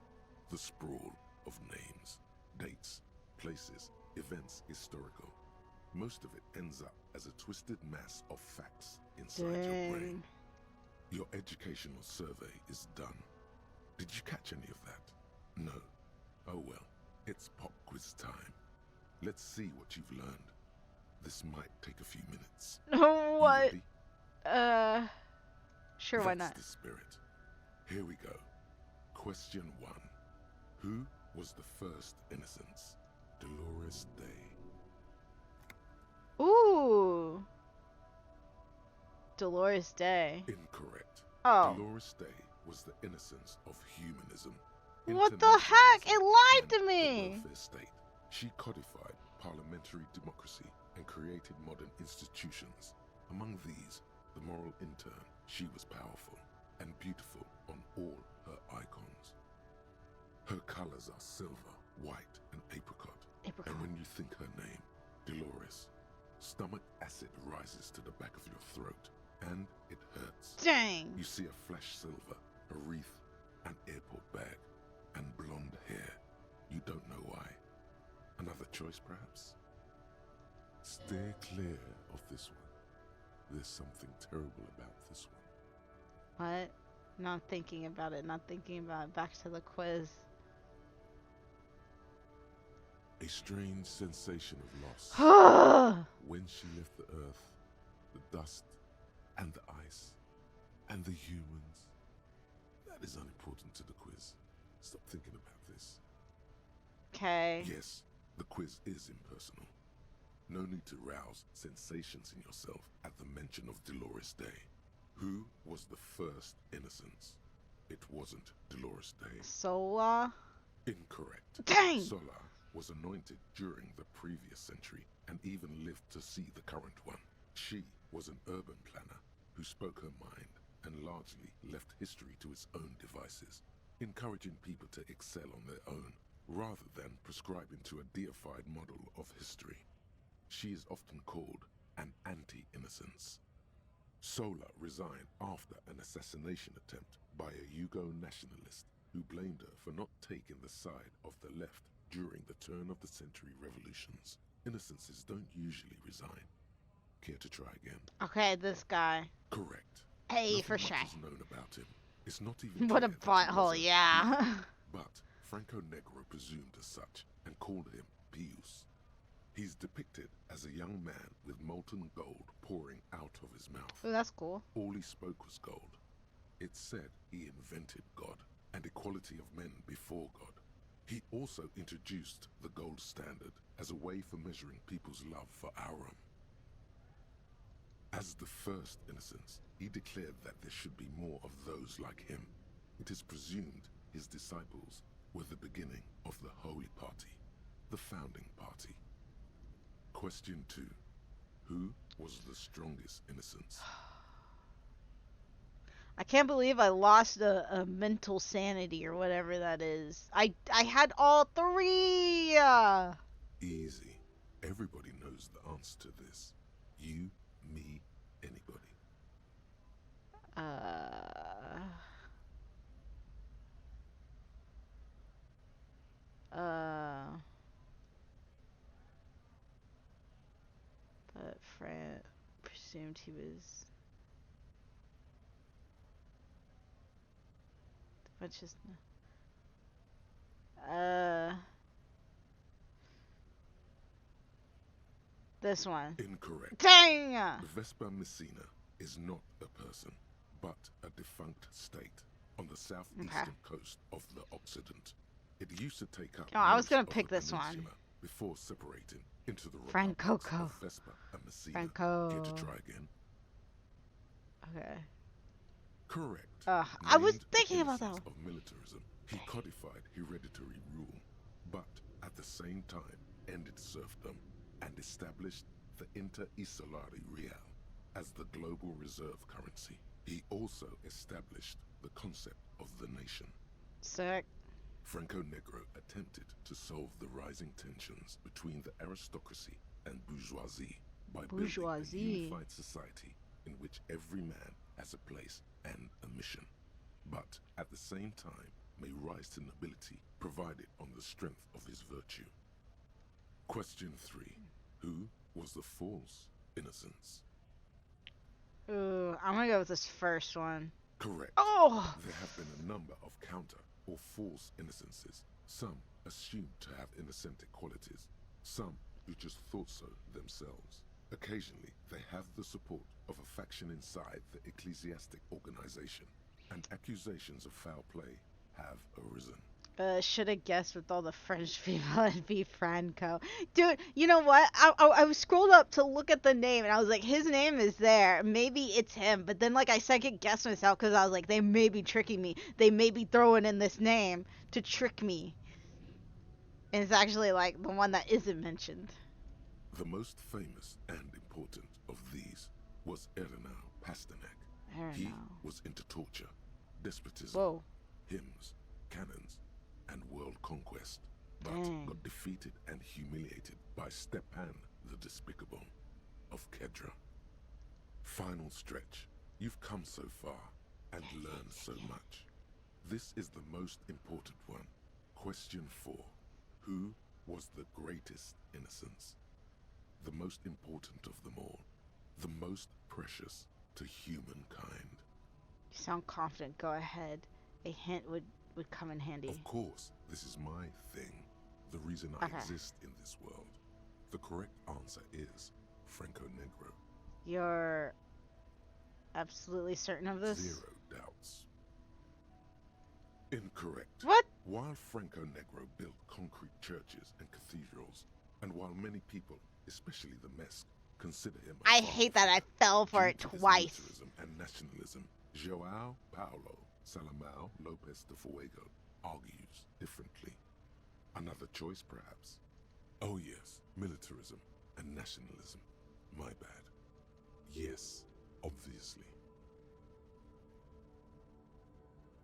the sprawl of names, dates, places, events historical. Most of it ends up as a twisted mass of facts inside your brain. Your educational survey is done. Did you catch any of that? No. Oh well, it's pop quiz time. Let's see what you've learned. This might take a few minutes. What? You ready? Sure, why not? That's the spirit. Here we go. Question 1. Who was the first innocence? Dolores Day. Ooh. Dolores Day. Incorrect. Oh. Dolores Day was the innocence of humanism. What the heck? It lied to and me. the welfare state. She codified parliamentary democracy and created modern institutions. Among these, the moral intern, she was powerful and beautiful on all her icons. Her colors are silver, white, and apricot. And when you think her name, Dolores, stomach acid rises to the back of your throat, and it hurts. Dang. You see a flesh silver, a wreath, an airport bag, and blonde hair. You don't know why. Another choice, perhaps? Steer clear of this one. There's something terrible about this one. What? Not thinking about it. Not thinking about it. Back to the quiz. A strange sensation of loss. When she left the earth, the dust, and the ice, and the humans. That is unimportant to the quiz. Stop thinking about this. Okay. Yes, the quiz is impersonal. No need to rouse sensations in yourself at the mention of Dolores Day. Who was the first innocence? It wasn't Dolores Day. Sola? Incorrect. Dang! Sola was anointed during the previous century and even lived to see the current one. She was an urban planner who spoke her mind and largely left history to its own devices, encouraging people to excel on their own rather than prescribing to a deified model of history. She is often called an anti-innocence. Sola resigned after an assassination attempt by a Yugo nationalist who blamed her for not taking the side of the left during the turn-of-the-century revolutions. Innocences don't usually resign. Care to try again? Okay, this guy. Correct. Hey, Nothing for much sure. is known about him. It's not even What a clear that he was butthole, yeah. But Franco Negro presumed as such and called him Pius. He's depicted as a young man with molten gold pouring out of his mouth. Ooh, that's cool. All he spoke was gold. It's said he invented God and equality of men before God. He also introduced the gold standard as a way for measuring people's love for Aurum. As the first innocence, he declared that there should be more of those like him. It is presumed his disciples were the beginning of the Holy Party, the founding party. Question 2. Who was the strongest innocence? I can't believe I lost a mental sanity or whatever that is. I had all 3. Easy. Everybody knows the answer to this. You, me, anybody. But Fran presumed he was. But just. This one. Incorrect. Dang! Vespa Messina is not a person, but a defunct state on the southeastern coast of the Occident. It used to take up. Oh, I was gonna most of pick the this one. peninsula before separating into the Francoco. republics of Vespa and Messina. Franco. Care to try again? Okay. Correct. I was Named thinking about that innocence one. of militarism, he codified hereditary rule, but at the same time ended serfdom and established the Inter-Isolari Real as the global reserve currency. He also established the concept of the nation. Sick. Franco Negro attempted to solve the rising tensions between the aristocracy and bourgeoisie by building a unified society in which every man has a place and a mission, but at the same time may rise to nobility provided on the strength of his virtue. Question 3. Who was the false innocence? Ooh, I'm gonna go with this first one. Correct. Oh! There have been a number of counter or false innocences, some assumed to have innocentic qualities, some who just thought so themselves. Occasionally, they have the support of a faction inside the ecclesiastic organization, and accusations of foul play have arisen. Should have guessed with all the French people it'd be Franco. Dude, you know what? I scrolled up to look at the name and I was like, his name is there. Maybe it's him. But then, like, I second guessed myself because I was like, they may be tricking me. They may be throwing in this name to trick me. And it's actually, like, the one that isn't mentioned. The most famous and important of these was Ernau Pasternak. He was into torture, despotism, hymns, cannons, and world conquest, but got defeated and humiliated by Stepan the Despicable of Kedra. Final stretch. You've come so far and learned so much. This is the most important one. Question 4. Who was the greatest innocence? The most important of them all. The most precious to humankind. You sound confident. Go ahead. A hint would come in handy. Of course, this is my thing. The reason I exist in this world. The correct answer is Franco Negro. You're absolutely certain of this? 0 doubts. Incorrect. What? While Franco Negro built concrete churches and cathedrals, and while many people, especially the Mesk, consider him I hate that I fell for it twice. Militarism and nationalism, João Paulo Salomão Lopes de Fuego argues differently. Another choice, perhaps? Oh yes, militarism and nationalism. My bad. Yes, obviously.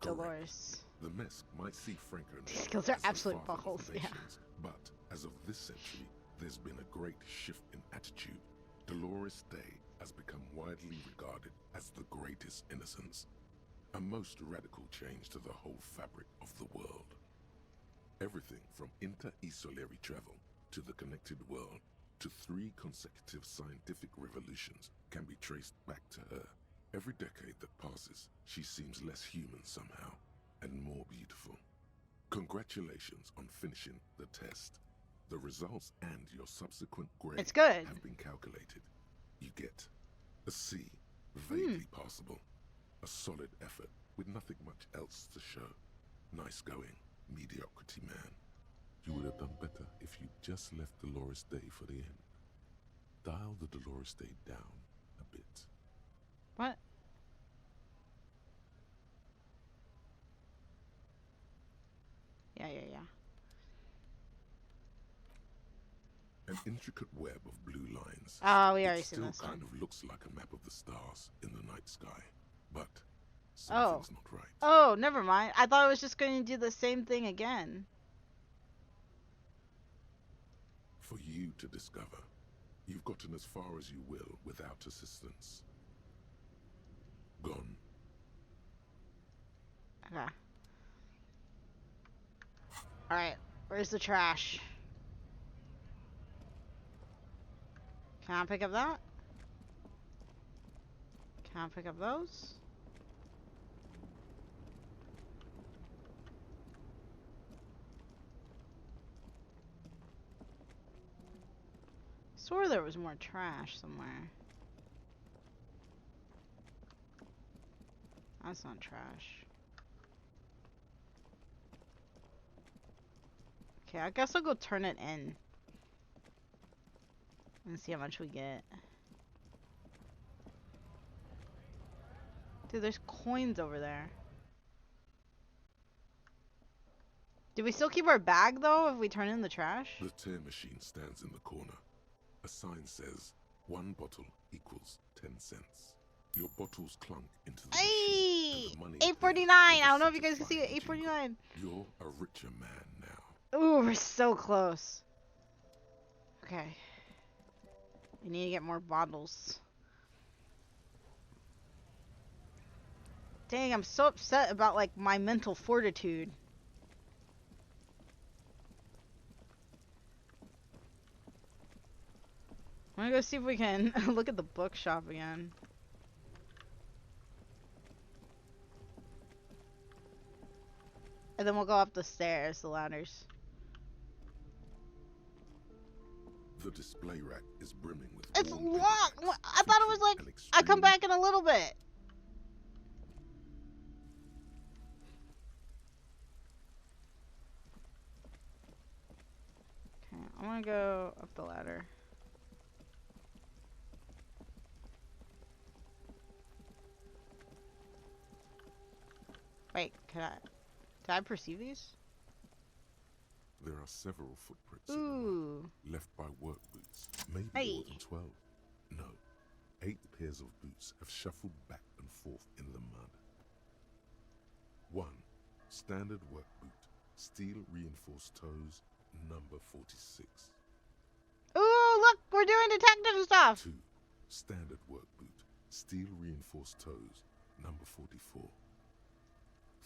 Dolores. The Mesk might see Franco These skills are as the absolute father of balls, the yeah. nations, but as of this century, there's been a great shift in attitude. Dolores Day has become widely regarded as the greatest innocence. A most radical change to the whole fabric of the world. Everything from inter-isolary travel to the connected world to 3 consecutive scientific revolutions can be traced back to her. Every decade that passes, she seems less human somehow and more beautiful. Congratulations on finishing the test. The results and your subsequent grade have been calculated. You get a C, vaguely passable. A solid effort with nothing much else to show. Nice going, mediocrity man. You would have done better if you just left Dolores Day for the end. Dial the Dolores Day down a bit. What? Yeah. An intricate web of blue lines. Oh, we It already seen still this kind one. of looks like a map of the stars in the night sky, but Oh. something's not right. Oh, never mind. I thought it was just going to do the same thing again. For you to discover, you've gotten as far as you will without assistance. Gone. Okay. Alright. Where's the trash? Can I pick up that? Can I pick up those? Swore there was more trash somewhere. That's not trash. Okay, I guess I'll go turn it in. And see how much we get. Dude, there's coins over there. Do we still keep our bag, though, if we turn in the trash? The tear machine stands in the corner. A sign says, 1 bottle equals 10 cents. Your bottles clunk into the machine, and the money $8.49! appears I with a don't know if you guys can see it. satisfying $8.49. jingle. You're a richer man now. Ooh, we're so close. Okay. We need to get more bottles. Dang, I'm so upset about, like, my mental fortitude. I'm gonna go see if we can look at the bookshop again. And then we'll go up the stairs, the ladders. The display rack is brimming with It's worn long! paperbacks I thought it was like, featuring an I come extreme back in a little bit. Okay, I'm gonna go up the ladder. Wait, did I perceive these? There are several footprints in Ooh. the mud, left by work boots, maybe more than 12. No, 8 pairs of boots have shuffled back and forth in the mud. 1. Standard work boot, steel reinforced toes, number 46. Ooh, look, we're doing detective stuff. 2. Standard work boot, steel reinforced toes, number 44.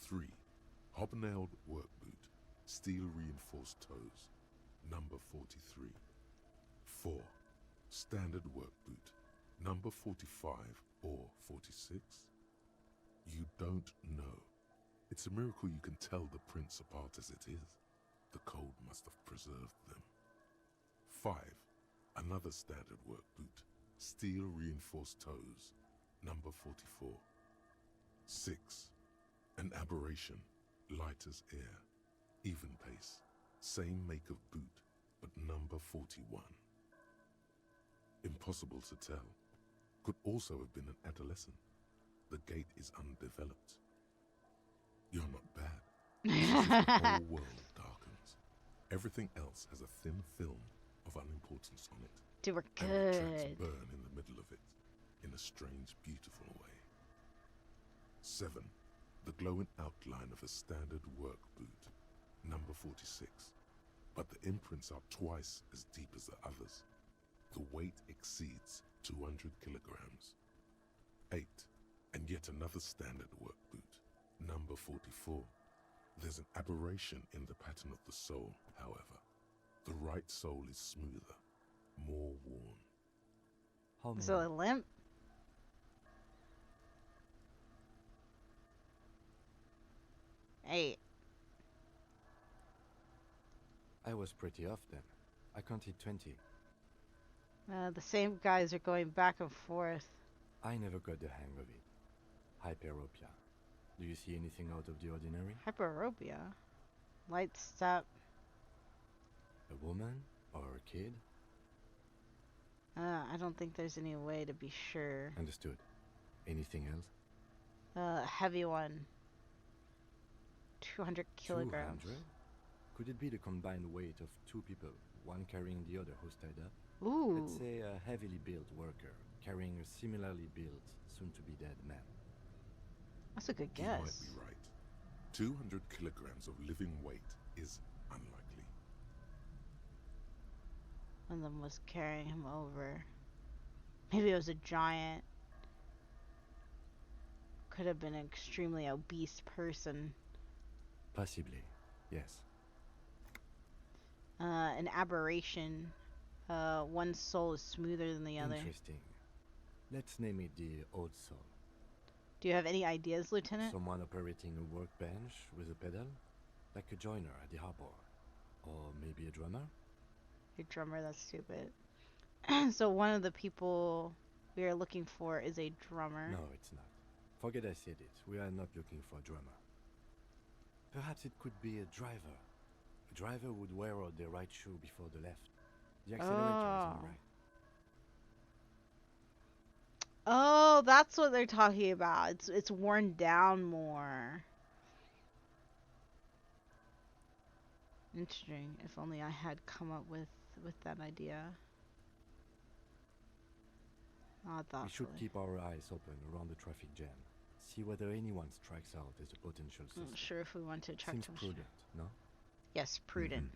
3. Hobnailed work boot, steel reinforced toes, number 43. 4. Standard work boot, number 45 or 46. You don't know. It's a miracle you can tell the prints apart as it is. The cold must have preserved them. 5. Another standard work boot, steel reinforced toes, number 44. 6. An aberration, light as air, even pace, same make of boot, but number 41. Impossible to tell. Could also have been an adolescent. The gate is undeveloped. You're not bad. It's as if the whole world darkens. Everything else has a thin film of unimportance on it. Dude, we're And the tracks good. burn in the middle of it, in a strange, beautiful way. 7. The glowing outline of a standard work boot, number 46. But the imprints are twice as deep as the others. The weight exceeds 200 kilograms. 8. And yet another standard work boot, number 44. There's an aberration in the pattern of the sole, however. The right sole is smoother, more worn. How Is many? it a limp? Eight. I was pretty off then. I counted 20. The same guys are going back and forth. I never got the hang of it. Hyperopia. Do you see anything out of the ordinary? Hyperopia. Light step. A woman? Or a kid? I don't think there's any way to be sure. Understood. Anything else? A heavy one. 200 kilograms. 200? Could it be the combined weight of two people, one carrying the other who's tied up? Ooh. Let's say a heavily built worker carrying a similarly built, soon-to-be-dead man. That's a good You might guess. be right. 200 kilograms of living weight is unlikely. One of them was carrying him over. Maybe it was a giant. Could have been an extremely obese person. Possibly, yes. An aberration. One soul is smoother than the other. Interesting. Let's name it the odd soul. Do you have any ideas, Lieutenant? Someone operating a workbench with a pedal? Like a joiner at the harbor. Or maybe a drummer? Your drummer, that's stupid. So one of the people we are looking for is a drummer. No, it's not. Forget I said it. We are not looking for a drummer. Perhaps it could be a driver. A driver would wear out the right shoe before the left. The accelerator is on the right. Oh, that's what they're talking about. It's worn down more. Interesting. If only I had come up with that idea. Not We should thoughtfully. keep our eyes open around the traffic jam. See whether anyone strikes out as a potential I'm suspect. not sure if we want to attract Seems him. prudent, no? Yes, prudent.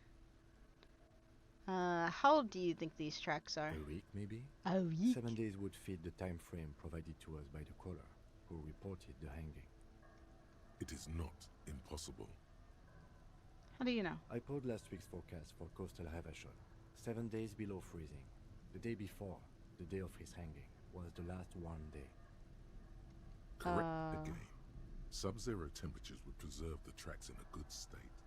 How old do you think these tracks are? A week, maybe? A week? 7 days would fit the time frame provided to us by the caller, who reported the hanging. It is not impossible. How do you know? I pulled last week's forecast for coastal Havashon. 7 days below freezing. The day before, the day of his hanging, was the last warm day. Correct again. Sub-zero temperatures would preserve the tracks in a good state.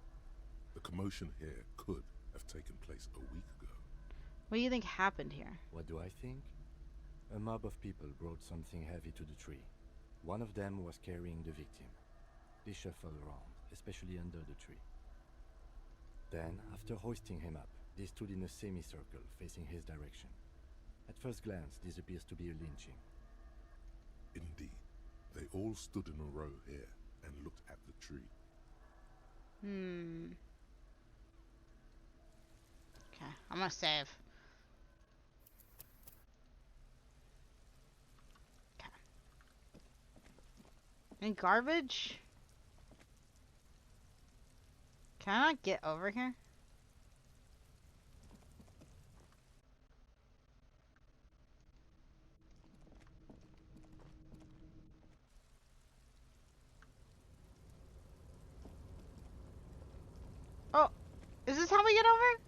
The commotion here could have taken place a week ago. What do you think happened here? What do I think? A mob of people brought something heavy to the tree. One of them was carrying the victim. They shuffled around, especially under the tree. Then, after hoisting him up, they stood in a semicircle facing his direction. At first glance, this appears to be a lynching. Indeed. They all stood in a row here and looked at the tree. Okay, I'm gonna save. Okay. Any garbage? Can I not get over here? Oh, is this how we get over?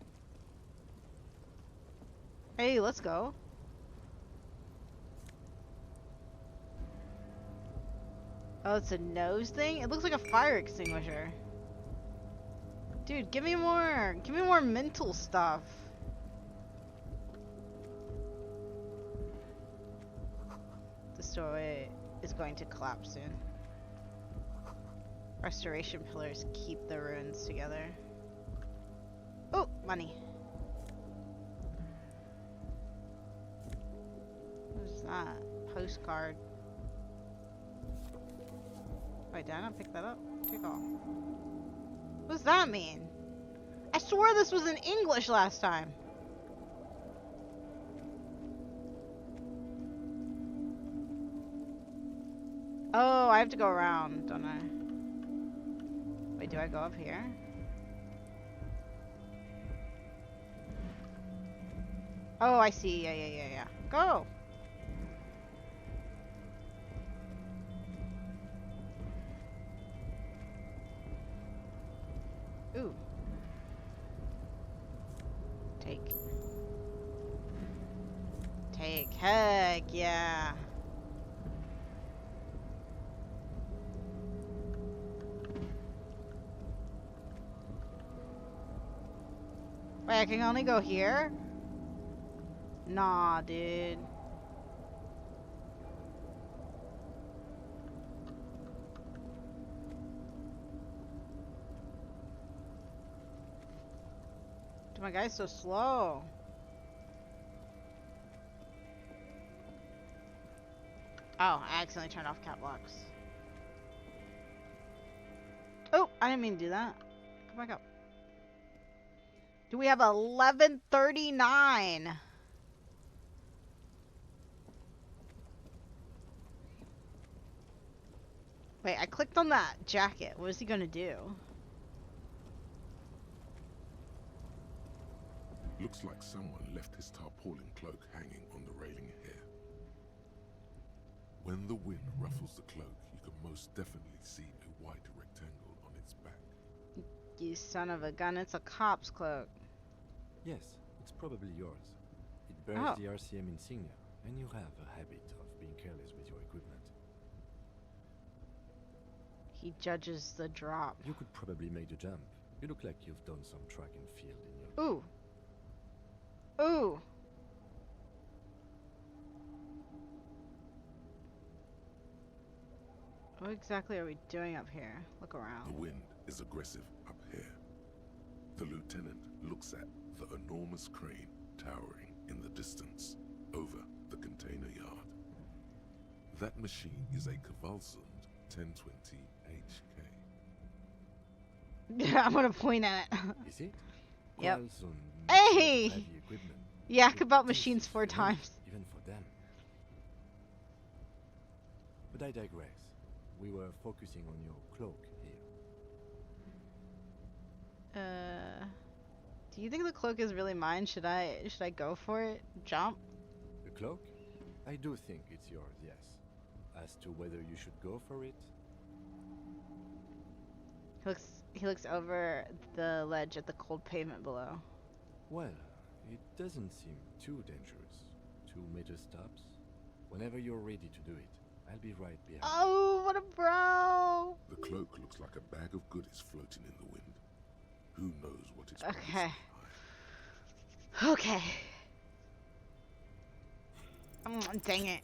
Hey, let's go. Oh, it's a nose thing? It looks like a fire extinguisher. Dude, give me more. Give me more mental stuff. This doorway is going to collapse soon. Restoration pillars keep the ruins together. Oh, money. What is that? Postcard. Wait, did I not pick that up? Take all. What does that mean? I swore this was in English last time. Oh, I have to go around, don't I? Wait, do I go up here? Oh, I see. Yeah. Go! Ooh. Take. Heck yeah. Wait, I can only go here? Nah, dude. Dude, my guy's so slow. Oh, I accidentally turned off cat blocks. Oh, I didn't mean to do that. Come back up. Do we have 11:39? Wait, I clicked on that jacket. What is he gonna do? Looks like someone left his tarpaulin cloak hanging on the railing here. When the wind ruffles the cloak, you can most definitely see a white rectangle on its back. You son of a gun, it's a cop's cloak. Yes, it's probably yours. It bears Oh. the RCM insignia, and you have a habit of being careless with your equipment. He judges the drop. You could probably make the jump. You look like you've done some track and field in your... Ooh. Ooh. What exactly are we doing up here? Look The around. wind is aggressive up here. The lieutenant looks at the enormous crane towering in the distance over the container yard. That machine is a Kvalsund 1020 HK. I'm gonna point at it. Is it? Yep. Kvalsund makes Hey! a lot of heavy equipment. Yak about This machines is 4 heavy, times. Even for them. But I digress. We were focusing on your cloak here. Do you think the cloak is really mine? Should I go for it? Jump? The cloak? I do think it's yours, yes. As to whether you should go for it, He looks over the ledge at the cold pavement below. well, it doesn't seem too dangerous. 2 major stops. Whenever you're ready to do it, I'll be right behind. Oh, what a bro! The cloak looks like a bag of goodies floating in the wind. Who knows what it's Okay. behind. Okay. Dang it.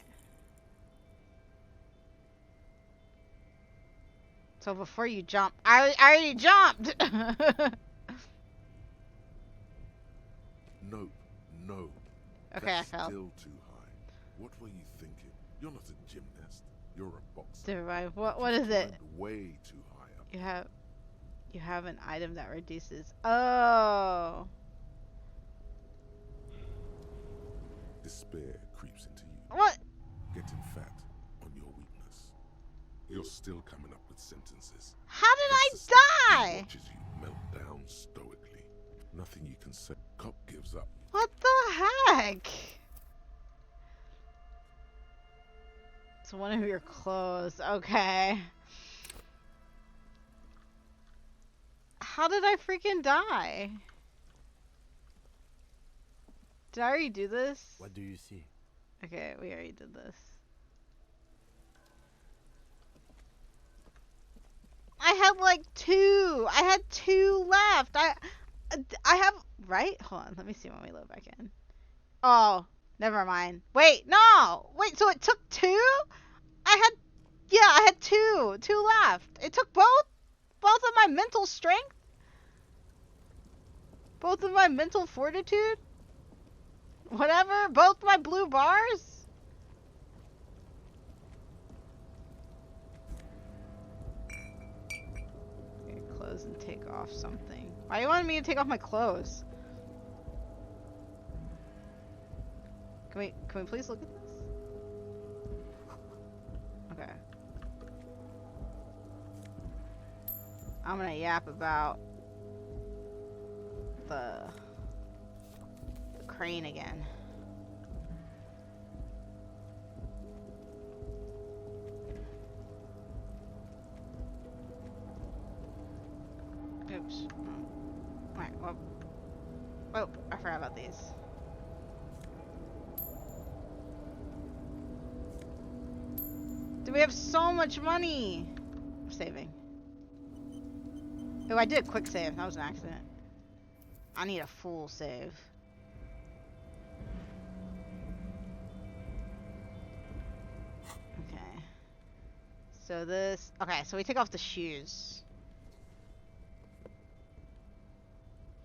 So before you jump, I already jumped. Nope, no. Okay, That's I fell. still too high. What were you thinking? You're not a gymnast. You're a boxer. Survive. What You is it? climbed way too high up. You have an item that reduces. Oh. Despair creeps into you. What? Getting fat on your weakness. You're still coming up with sentences. How did That's the stuff he I die? watches you melt down stoically. Nothing you can say. Cop gives up. What the heck? It's one of your clothes. Okay. How did I freaking die? Did I already do this? What do you see? Okay, we already did this. I had like 2. I had 2 left. I have, right? Hold on. Let me see when we load back in. Oh, never mind. Wait, no. Wait, so it took 2? I had 2 left. It took both of my mental strength, both of my mental fortitude, whatever, both my blue bars. Okay, close and take off something. Why do you want me to take off my clothes? Can we please look at this? Okay. I'm gonna yap about the crane again. Oops. Alright, well. Oh, I forgot about these. Do we have so much money? I'm saving. Oh, I did a quick save. That was an accident. I need a full save. Okay. So this... Okay, so we take off the shoes.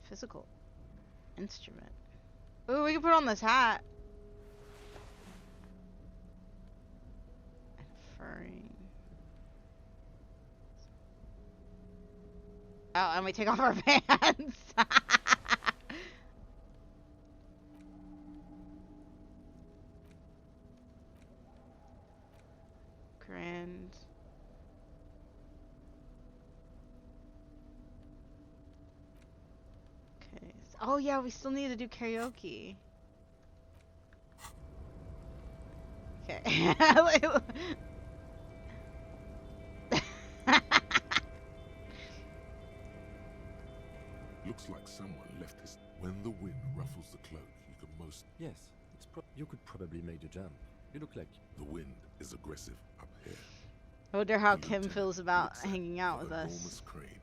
Physical instrument. Ooh, we can put on this hat. referring. Oh, and we take off our pants. Grand. Okay. Oh yeah, we still need to do karaoke. Okay. Looks like someone left his. When the wind ruffles the cloak, you can most. Yes, you could probably make the jump. You look like The wind is aggressive up here. I wonder how The Kim lieutenant feels about looks at hanging out the with enormous us. crane.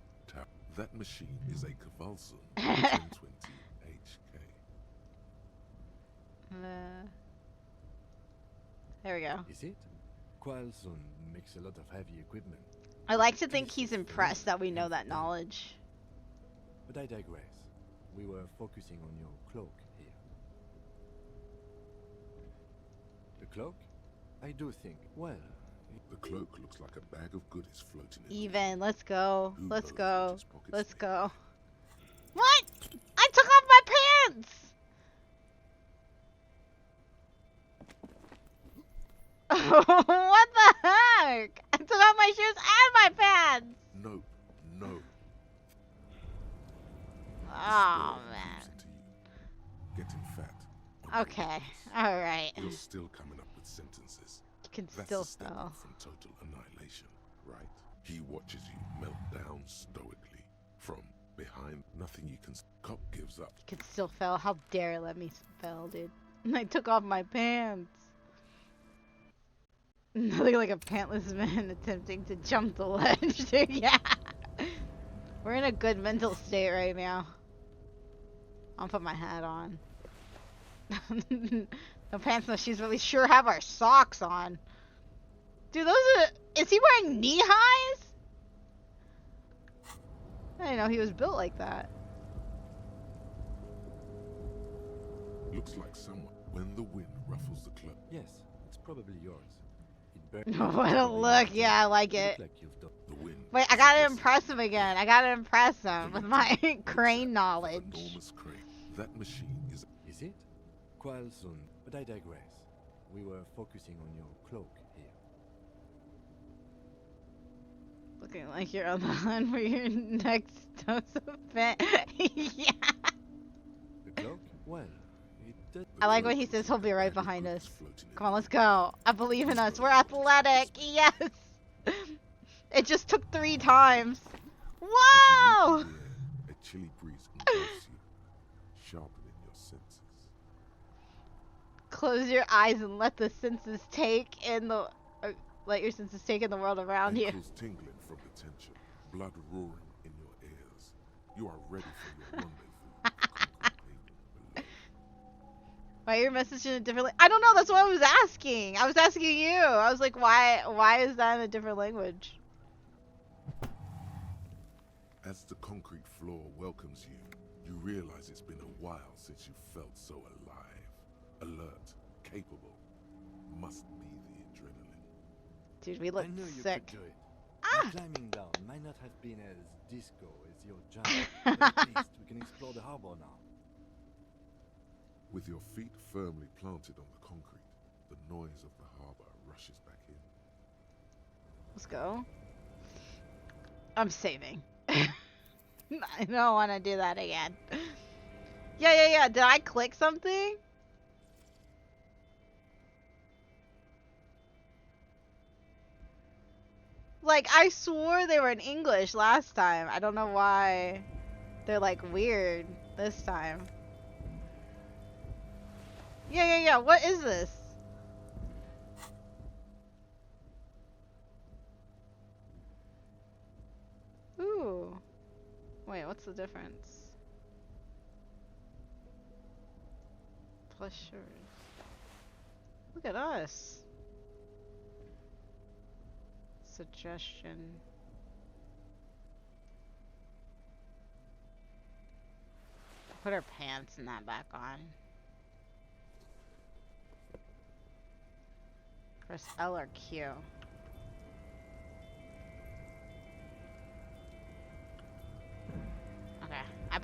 That machine is a Cavalson 1020 HK. There we go. Is it? Qualson makes a lot of heavy equipment. I like to think he's impressed that we know that knowledge. But I digress. We were focusing on your cloak here. The cloak? I do think, well... The cloak looks like a bag of goodies floating in the Even, let's go. Who Let's knows go. what his pockets Let's may go. What? I took off my pants! What the heck? I took off my shoes and my pants! No, no. Oh, This man. world keeps it to you. Getting fat. on your Okay, weakness. alright. You're still coming up with sentences. You can That's still a step spell. up from total annihilation, right? He watches you melt down stoically from behind. Nothing you can. Cop gives up. You can still fail. How dare let me spell, dude. I took off my pants. Nothing like a pantless man attempting to jump the ledge, dude. Yeah. We're in a good mental state right now. I'll put my hat on. No pants, no shoes, but we sure have our socks on. Dude, those are... Is he wearing knee highs? I didn't know he was built like that. Looks like someone. When the wind ruffles the cloak. Yes, it's probably yours. It What a look. Yeah, I like You it. look like you've done. The wind. Wait, I is gotta aggressive. impress him again. I gotta impress him The with my lieutenant looks crane at the knowledge. Enormous crane. That machine is. Is it? Qualson, but I digress. We were focusing on your cloak here. Looking like you're on the hunt for your next dose of fat. Yeah. The cloak? Well, it does. I like when he says he'll be right behind us. Come on, let's go. I believe in us. We're athletic. Yes. It just took 3 times. Whoa! A chilly breeze engulfs you, sharpening your senses. Close your eyes and let the senses take in the... let your senses take in the world around you. Ankles tingling from the tension, blood roaring in your ears. You are ready for your rendezvous. with the conquering being below. Why your message in a different I don't know, that's what I was asking. I was asking you. I was like, why is that in a different language? As the concrete floor welcomes you, you realize it's been a while since you felt so alive, alert, capable. Must be the adrenaline. Dude, we look I knew you sick. could do it. Ah! My climbing down might not have been as disco as your jump, but at least we can explore the harbor now. With your feet firmly planted on the concrete, the noise of the harbor rushes back in. Let's go. I'm saving. I don't want to do that again. Yeah. Did I click something? Like, I swore they were in English last time. I don't know why they're, like, weird this time. Yeah. What is this? Ooh. Wait, what's the difference? Pleasures. Look at us. Suggestion. Put our pants and that back on. Press L or Q.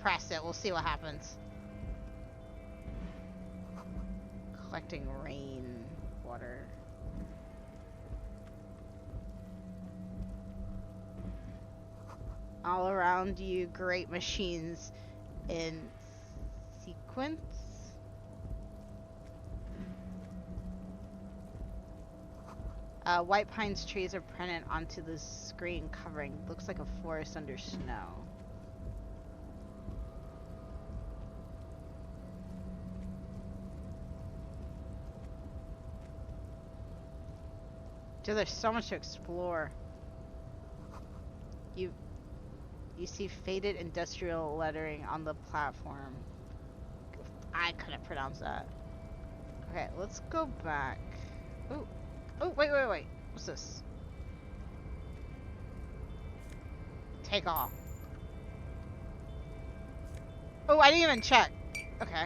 press it. We'll see what happens. Collecting rain water. All around you, great machines in sequence. White pines trees are printed onto the screen covering. Looks like a forest under snow. Dude, there's so much to explore. You see faded industrial lettering on the platform. I couldn't pronounce that. Okay, let's go back. Oh, oh, wait. What's this? Take off. Oh, I didn't even check. Okay.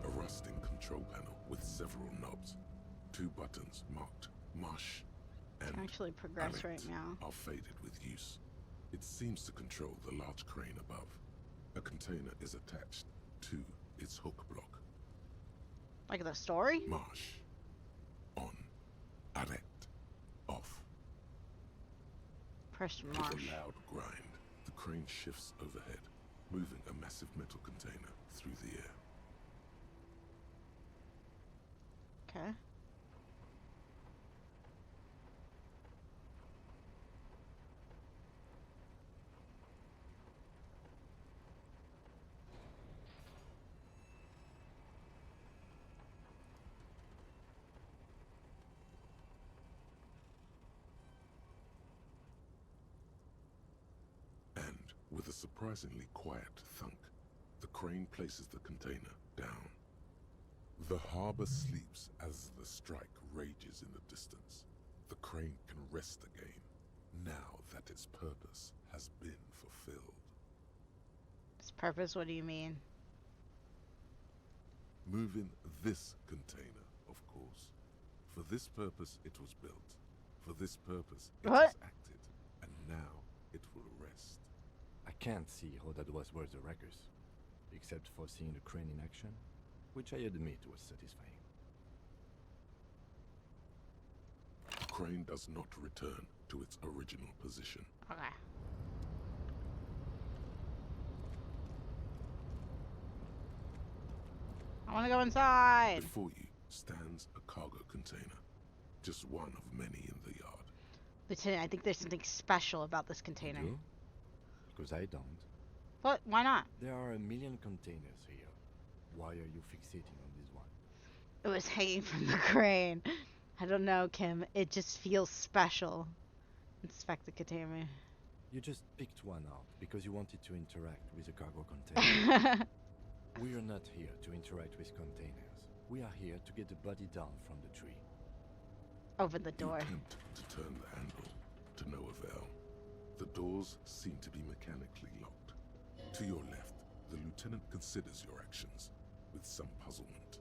A rusting control panel with several knobs. 2 buttons marked Marsh and Can actually progress Alert right now. are faded with use. It seems to control the large crane above. A container is attached to its hook block. Like the story? Marsh. On. Alert. Off. Press With marsh. a loud grind, the crane shifts overhead, moving a massive metal container through the air. Okay. And, with a surprisingly quiet thunk, the crane places the container down. The harbor sleeps as the strike rages in the distance. The crane can rest again, now that its purpose has been fulfilled. Its purpose, what do you mean? Moving this container, of course. For this purpose it was built. For this purpose it What? was acted. And now it will rest. I can't see how that was worth the wreckers, except for seeing the crane in action, which I admit was satisfying. The crane does not return to its original position. Okay. I want to go inside. Before you stands a cargo container, just one of many in the yard. Lieutenant, I think there's something special about this container. You do? Because I don't. What? Why not? There are a million containers here. Why are you fixating on this one? It was hanging from the crane. I don't know, Kim. It just feels special. Inspect the container. You just picked one out because you wanted to interact with a cargo container. We are not here to interact with containers. We are here to get the body down from the tree. Open the door. You attempt to turn the handle, to no avail. The doors seem to be mechanically locked. To your left, the lieutenant considers your actions with some puzzlement.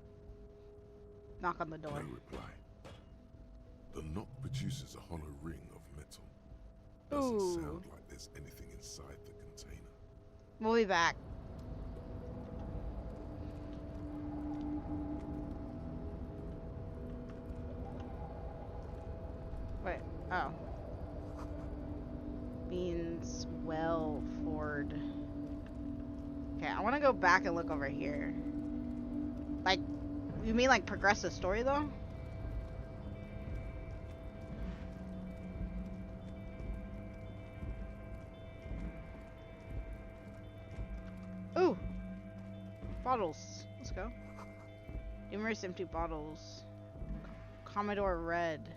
Knock on the door. No reply. The knock produces a hollow ring of metal. Doesn't Ooh. sound like there's anything inside the container. We'll be back. Wait. Oh. Means well Ford. Okay, I want to go back and look over here. Like, you mean like progress the story though? Ooh! Bottles. Let's go. Numerous empty bottles. Commodore Red.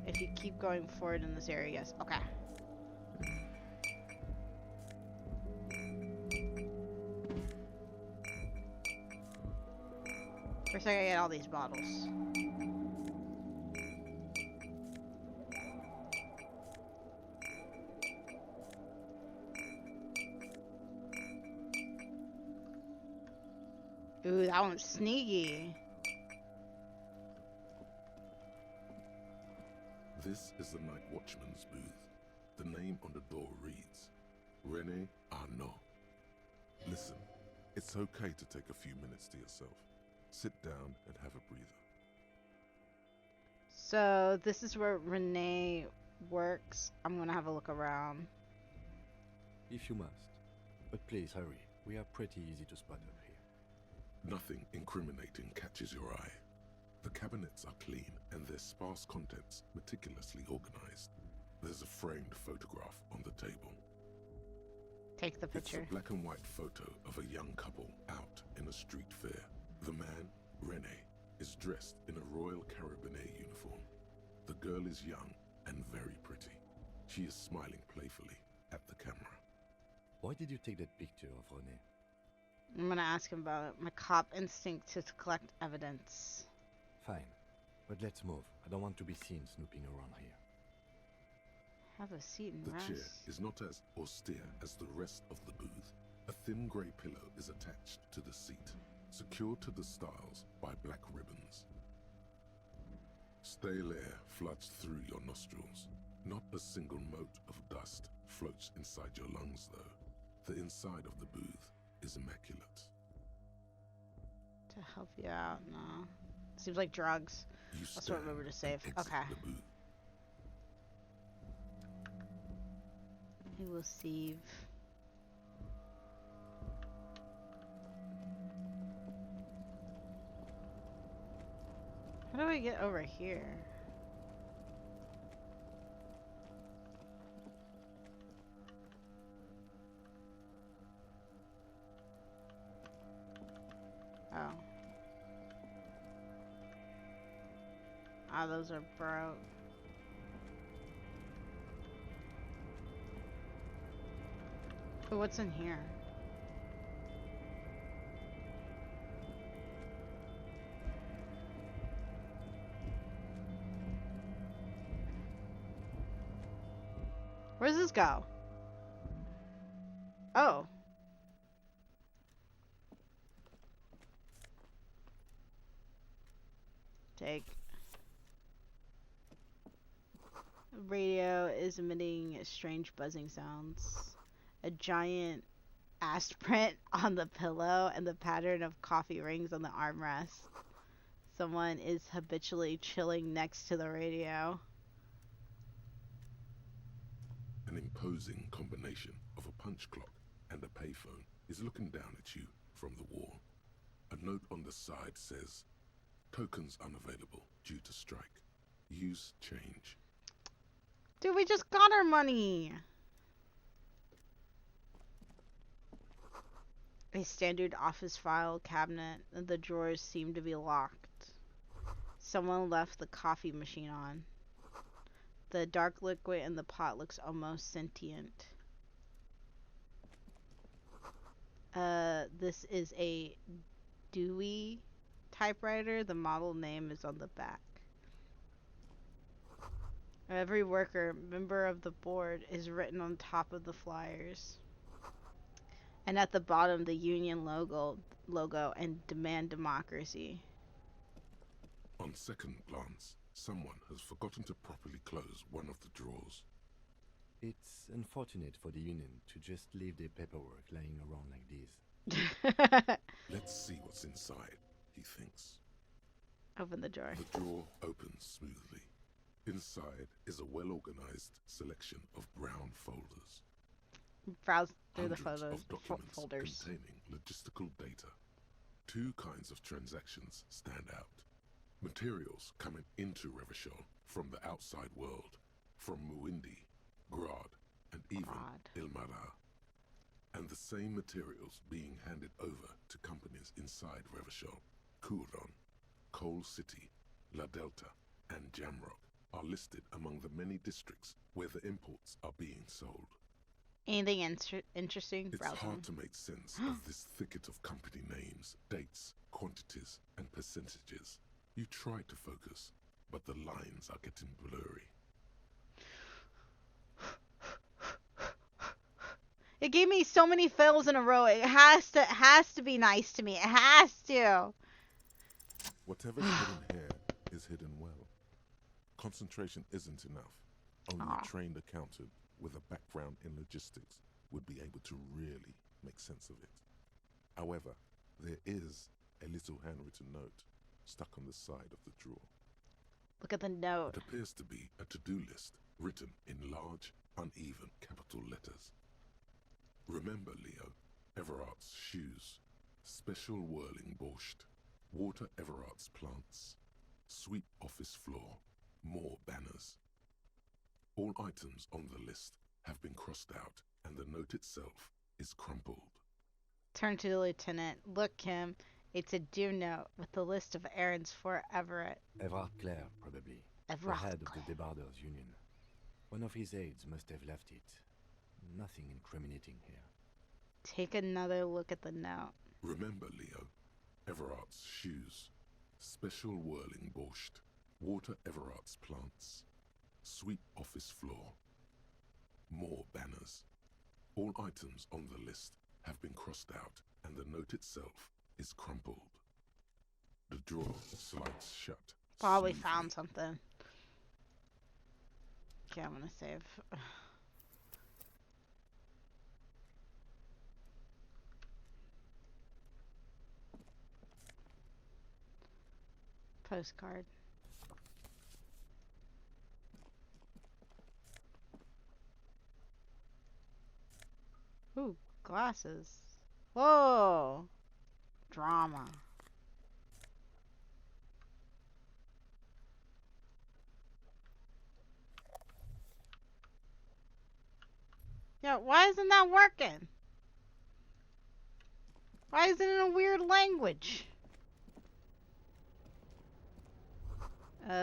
If you keep going forward in this area, yes. Okay. First I gotta get all these bottles. Ooh, that one's sneaky. This is the night watchman's booth. The name on the door reads Rene Arnaud. Listen, it's okay to take a few minutes to yourself. Sit down and have a breather. So this is where Renee works. I'm gonna have a look around. If you must. But please hurry. We are pretty easy to spot up here. Nothing incriminating catches your eye. The cabinets are clean and their sparse contents meticulously organized. There's a framed photograph on the table. Take the picture. It's a black and white photo of a young couple out in a street fair. The man, Rene, is dressed in a Royal Carabinier uniform. The girl is young and very pretty. She is smiling playfully at the camera. Why did you take that picture of René? I'm gonna ask him about it. My cop instinct to collect evidence. Fine. But let's move. I don't want to be seen snooping around here. Have a seat and The rest. chair is not as austere as the rest of the booth. A thin grey pillow is attached to the seat, secured to the stiles by black ribbons. Stale air floods through your nostrils. Not a single mote of dust floats inside your lungs, though. The inside of the booth is immaculate. To help you out, no. Seems like drugs. You That's what I stand remember to save. and exit Okay. the booth. He will save. How do we get over here? Oh. Ah, those are broke. But what's in here? Where does this go? Oh. Take. Radio is emitting strange buzzing sounds. A giant ass print on the pillow and the pattern of coffee rings on the armrest. Someone is habitually chilling next to the radio. An imposing combination of a punch clock and a payphone is looking down at you from the wall. A note on the side says, "Tokens unavailable due to strike. Use change." Dude, we just got our money! A standard office file cabinet. The drawers seem to be locked. Someone left the coffee machine on. The dark liquid in the pot looks almost sentient. This is a Dewey typewriter. The model name is on the back. Every worker, member of the board, is written on top of the flyers. And at the bottom, the union logo and demand democracy. On second glance, someone has forgotten to properly close one of the drawers. It's unfortunate for the union to just leave their paperwork lying around like this. Let's see what's inside, he thinks. Open the drawer. The drawer opens smoothly. Inside is a well-organized selection of brown folders. Browse through the Hundreds photos, of documents folders. containing logistical data. Two kinds of transactions stand out. Materials coming into Revachol from the outside world, from Muindi, Grad, and even Ilmara. And the same materials being handed over to companies inside Revachol. Kuron, Coal City, La Delta, and Jamrock are listed among the many districts where the imports are being sold. Anything interesting? It's Browse hard them. to make sense of this thicket of company names, dates, quantities, and percentages. You try to focus, but the lines are getting blurry. It gave me so many fails in a row. It has to be nice to me. It has to. Whatever's hidden here is hidden well. Concentration isn't enough. Only a trained accountant with a background in logistics would be able to really make sense of it. However, there is a little handwritten note stuck on the side of the drawer. Look at the note. It appears to be a to-do list written in large, uneven capital letters. Remember, Leo, Everard's shoes, special whirling borscht, water Everard's plants, sweep office floor, more banners. All items on the list have been crossed out, and the note itself is crumpled. Turn to the lieutenant. Look, Kim. It's a due note with the list of errands for Everett. Everard Clare, probably. Everard the head Clare. of the Debarders Union. One of his aides must have left it. Nothing incriminating here. Take another look at the note. Remember, Leo, Everard's shoes, special whirling borscht, water Everard's plants, sweep office floor, more banners. All items on the list have been crossed out, and the note itself is crumpled. The drawer slides shut. Probably smoothly. found something. Okay, I'm gonna save. Postcard. Ooh, glasses. Whoa! Drama. Yeah, why isn't that working? Why is it in a weird language?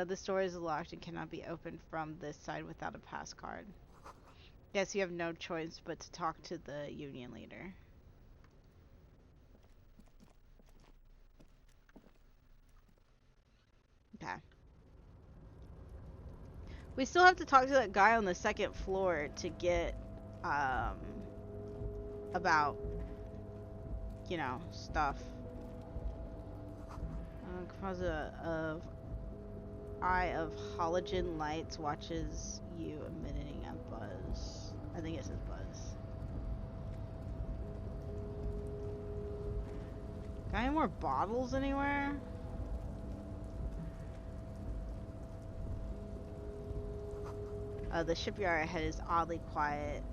This door is locked and cannot be opened from this side without a pass card. Yes, you have no choice but to talk to the union leader. Okay. We still have to talk to that guy on the second floor to get, about, you know, stuff. Composite of eye of halogen lights watches you emitting a buzz. I think it says buzz. Got any more bottles anywhere? The shipyard ahead is oddly quiet.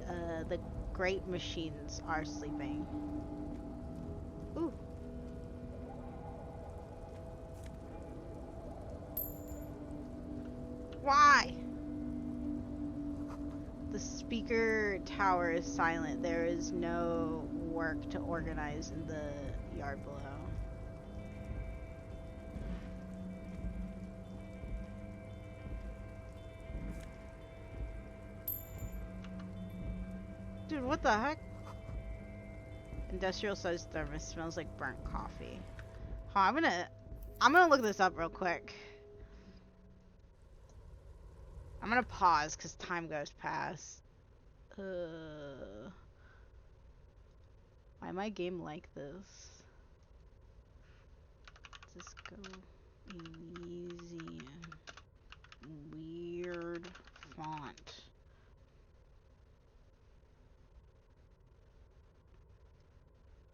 The great machines are sleeping. Ooh. Why? The speaker tower is silent. There is no work to organize in the yard below. Dude, what the heck? Industrial sized thermos smells like burnt coffee. Huh, I'm gonna look this up real quick. I'm gonna pause because time goes past. Why my game like this? Let's just go Elysium. Weird font.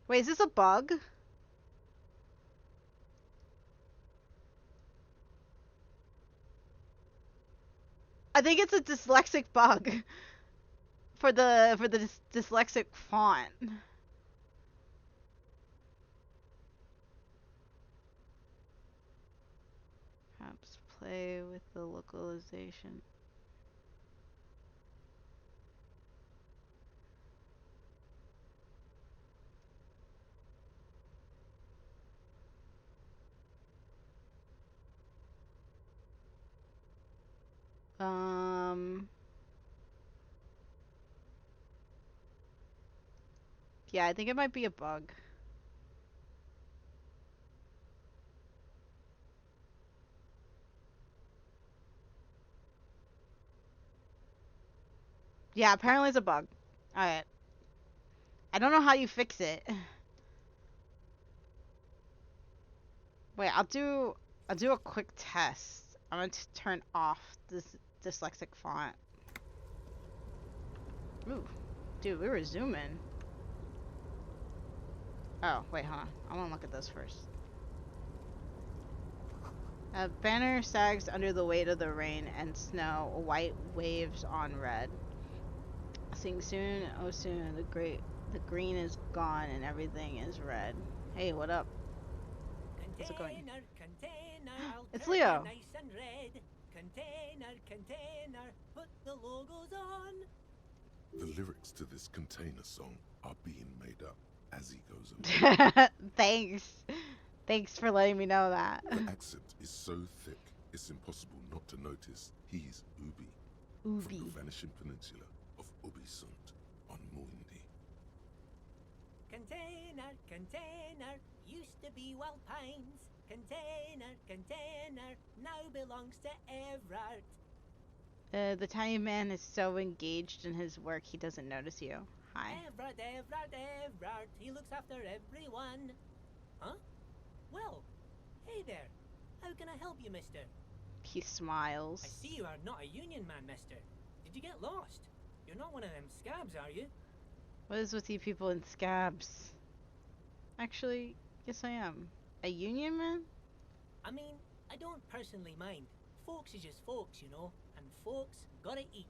Wait, is this a bug? I think it's a dyslexic bug for the dyslexic font. Perhaps play with the localization. Yeah, I think it might be a bug. Yeah, apparently it's a bug. Alright. I don't know how you fix it. Wait, I'll do a quick test. I'm going to turn off this dyslexic font. Ooh, dude, we were zooming. Oh, wait, hold on. I want to look at this first. A banner sags under the weight of the rain and snow. White waves on red. Sing soon, oh soon, the green is gone and everything is red. Hey, what up? How's it going? It's Leo. Nice and red. Container, put the logos on. The lyrics to this container song are being made up as he goes along. Thanks for letting me know that. The accent is so thick, it's impossible not to notice he's Ubi. From the vanishing peninsula of Ubisunt on Muindi. Container, used to be Wild Pines. Container, now belongs to Everard. The tiny man is so engaged in his work he doesn't notice you. Hi. Everard, he looks after everyone. Huh? Well, hey there. How can I help you, mister? He smiles. I see you are not a union man, mister. Did you get lost? You're not one of them scabs, are you? What is with you people in scabs? Actually, yes I am. A union man? I mean, I don't personally mind. Folks is just folks, you know, and folks gotta eat.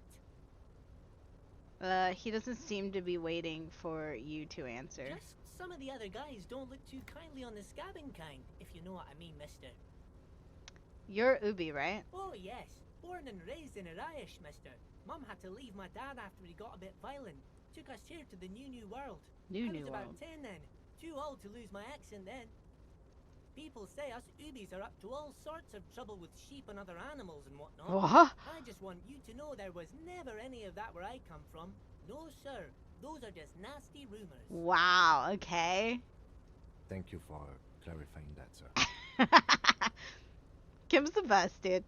He doesn't seem to be waiting for you to answer. Just some of the other guys don't look too kindly on the scabbing kind, if you know what I mean, mister. You're Ubi, right? Oh, yes. Born and raised in Arish, mister. Mum had to leave my dad after he got a bit violent. Took us here to the new world. I was about 10 then. Too old to lose my accent then. People say us Ubis are up to all sorts of trouble with sheep and other animals and whatnot. What? I just want you to know there was never any of that where I come from. No, sir. Those are just nasty rumors. Wow, okay. Thank you for clarifying that, sir. Kim's the best, dude.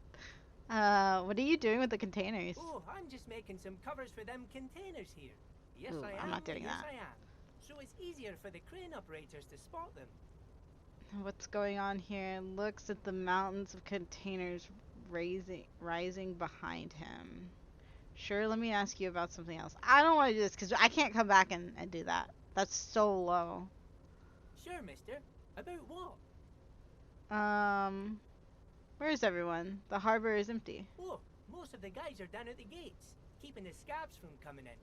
What are you doing with the containers? Oh, I'm just making some covers for them containers here. Yes, Ooh, I am. I'm not doing yes, that. I am. So it's easier for the crane operators to spot them. What's going on here? Looks at the mountains of containers rising behind him. Sure, let me ask you about something else. I don't want to do this because I can't come back and do that. That's so low. Sure, mister. About what? Where is everyone? The harbor is empty. Oh, most of the guys are down at the gates, keeping the scabs from coming in.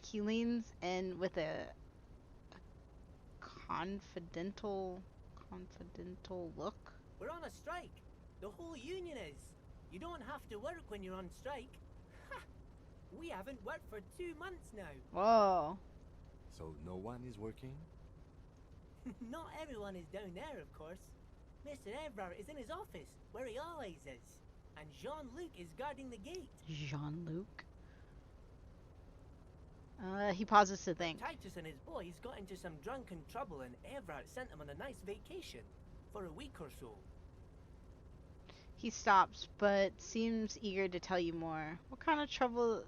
He leans in with a confidential look. We're on a strike. The whole union is. You don't have to work when you're on strike. Ha! We haven't worked for 2 months now. Whoa. So no one is working? Not everyone is down there, of course. Mr. Everard is in his office, where he always is. And Jean-Luc is guarding the gate. Jean-Luc? He pauses to think. Titus and his boys got into some drunken trouble and Everard sent them on a nice vacation. For a week or so. He stops, but seems eager to tell you more. What kind of trouble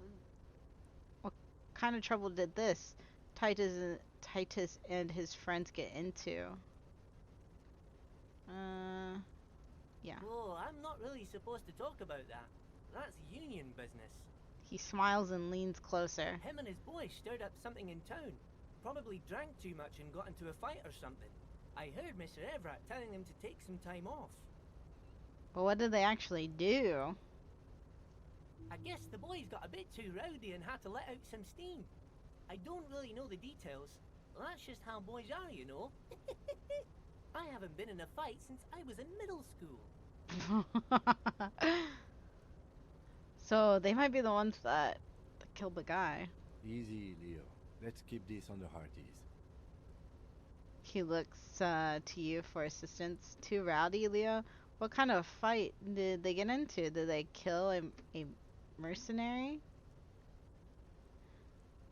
did this Titus and his friends get into? Yeah. Oh, I'm not really supposed to talk about that. That's union business. He smiles and leans closer. Him and his boys stirred up something in town. Probably drank too much and got into a fight or something. I heard Mr. Everett telling them to take some time off. But what did they actually do? I guess the boys got a bit too rowdy and had to let out some steam. I don't really know the details. That's just how boys are, you know. I haven't been in a fight since I was in middle school. So they might be the ones that killed the guy. Easy, Leo. Let's keep this on the hearties. He looks to you for assistance. Too rowdy, Leo? What kind of fight did they get into? Did they kill a mercenary?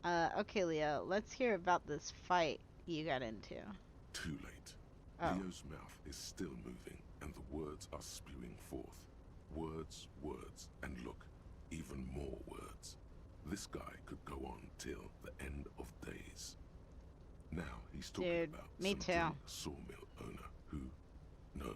Okay, Leo. Let's hear about this fight you got into. Too late. Oh. Leo's mouth is still moving, and the words are spewing forth. Words, and look, even more words. This guy could go on till the end of days. Now he's talking Dude, about me some too. drunk sawmill owner who, no,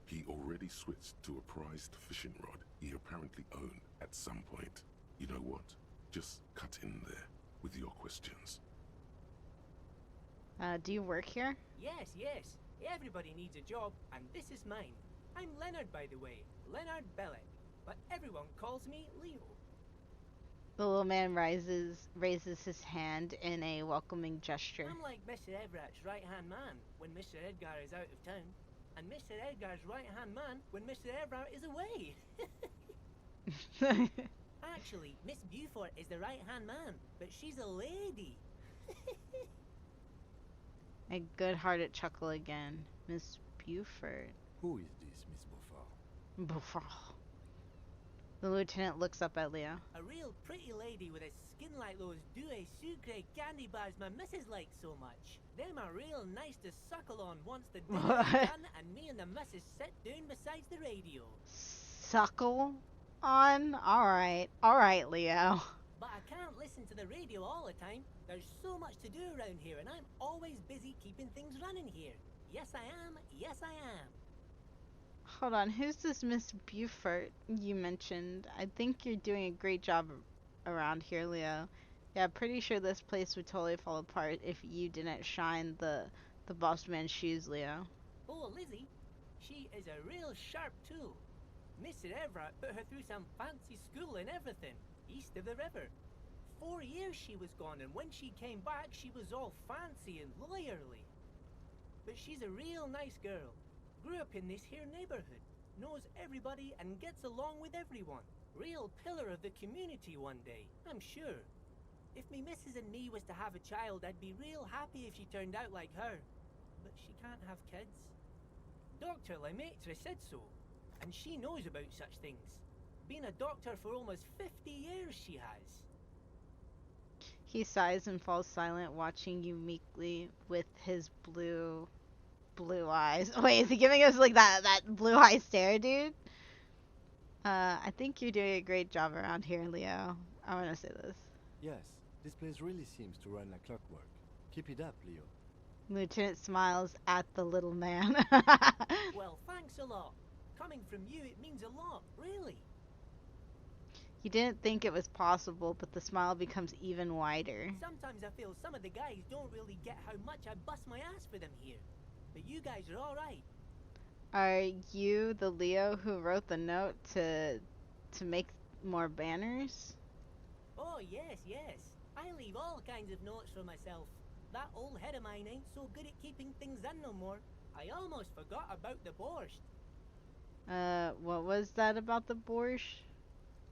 he already switched to a prized fishing rod he apparently owned at some point. You know what? Just cut in there with your questions. Do you work here? Yes, yes. Everybody needs a job, and this is mine. I'm Leonard, by the way. Leonard Bellick. But everyone calls me Leo. The little man raises his hand in a welcoming gesture. I'm like Mr. Everett's right-hand man when Mr. Edgar is out of town, and Mr. Edgar's right-hand man when Mr. Everett is away. Actually, Miss Beaufort is the right-hand man, but she's a lady. A good-hearted chuckle again. Miss Beaufort. Who is this, Miss Beaufort? Beaufort. The lieutenant looks up at Leo. A real pretty lady with a skin like those Douai Sucre candy bars my missus likes so much. Them are real nice to suckle on once the dinner's done and me and the missus sit down beside the radio. Suckle on? Alright, Leo. But I can't listen to the radio all the time. There's so much to do around here and I'm always busy keeping things running here. Yes I am, yes I am. Hold on, who's this Miss Beaufort you mentioned? I think you're doing a great job around here, Leo. Yeah, pretty sure this place would totally fall apart if you didn't shine the boss man's shoes, Leo. Oh, Lizzie, she is a real sharp tool. Mr. Everett put her through some fancy school and everything, east of the river. 4 years she was gone, and when she came back, she was all fancy and lawyerly. But she's a real nice girl. Grew up in this here neighborhood, knows everybody and gets along with everyone. Real pillar of the community one day, I'm sure. If me missus and me was to have a child, I'd be real happy if she turned out like her. But she can't have kids. Dr. Lemaitre said so, and she knows about such things. Been a doctor for almost 50 years she has. He sighs and falls silent, watching you meekly with his blue eyes. Wait, is he giving us like that blue eye stare, dude? I think you're doing a great job around here, Leo. I want to say this. Yes, this place really seems to run like clockwork. Keep it up, Leo. Lieutenant smiles at the little man. Well, thanks a lot. Coming from you, it means a lot, really. He didn't think it was possible, but the smile becomes even wider. Sometimes I feel some of the guys don't really get how much I bust my ass for them here. But you guys are alright. Are you the Leo who wrote the note to make more banners? Oh, yes, yes. I leave all kinds of notes for myself. That old head of mine ain't so good at keeping things in no more. I almost forgot about the borscht. What was that about the borscht?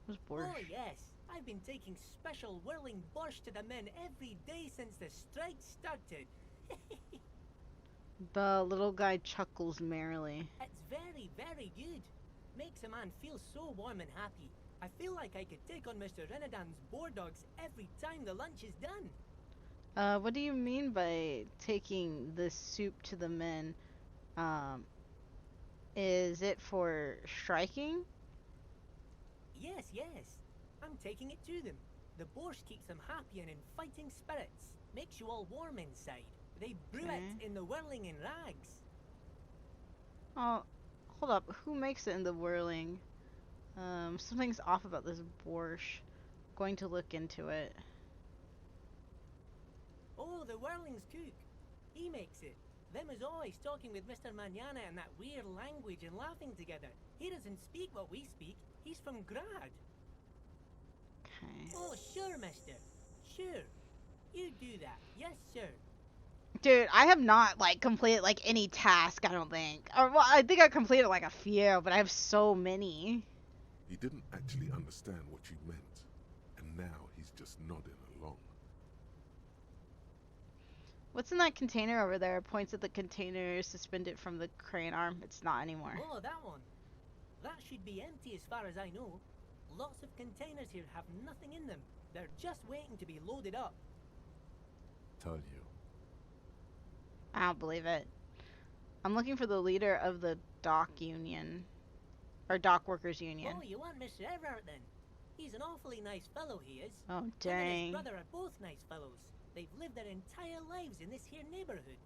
What was borscht? Oh, yes. I've been taking special whirling borscht to the men every day since the strike started. The little guy chuckles merrily. It's very, very good. Makes a man feel so warm and happy. I feel like I could take on Mr. Renadan's boar dogs every time the lunch is done. What do you mean by taking the soup to the men? Is it for striking? Yes, yes. I'm taking it to them. The borscht keeps them happy and in fighting spirits. Makes you all warm inside. They brew it in the whirling in rags. Oh, hold up. Who makes it in the whirling? Something's off about this borscht. Going to look into it. Oh, the whirling's cook. He makes it. Them is always talking with Mr. Manana in that weird language and laughing together. He doesn't speak what we speak. He's from Grad. Okay. Oh, sure, mister. Sure. You do that. Yes, sir. Dude, I have not completed any task, I don't think. Or well, I think I completed a few, but I have so many. He didn't actually understand what you meant, and now he's just nodding along. What's in that container over there? Points at the container suspended from the crane arm. It's not anymore. Oh, that one. That should be empty as far as I know. Lots of containers here have nothing in them. They're just waiting to be loaded up. Told you. I don't believe it. I'm looking for the leader of the dock union. Or dock workers union. Oh, you want Mr. Everett then? He's an awfully nice fellow, he is. Oh, Him and dang. his brother are both nice fellows. They've lived their entire lives in this here neighborhood.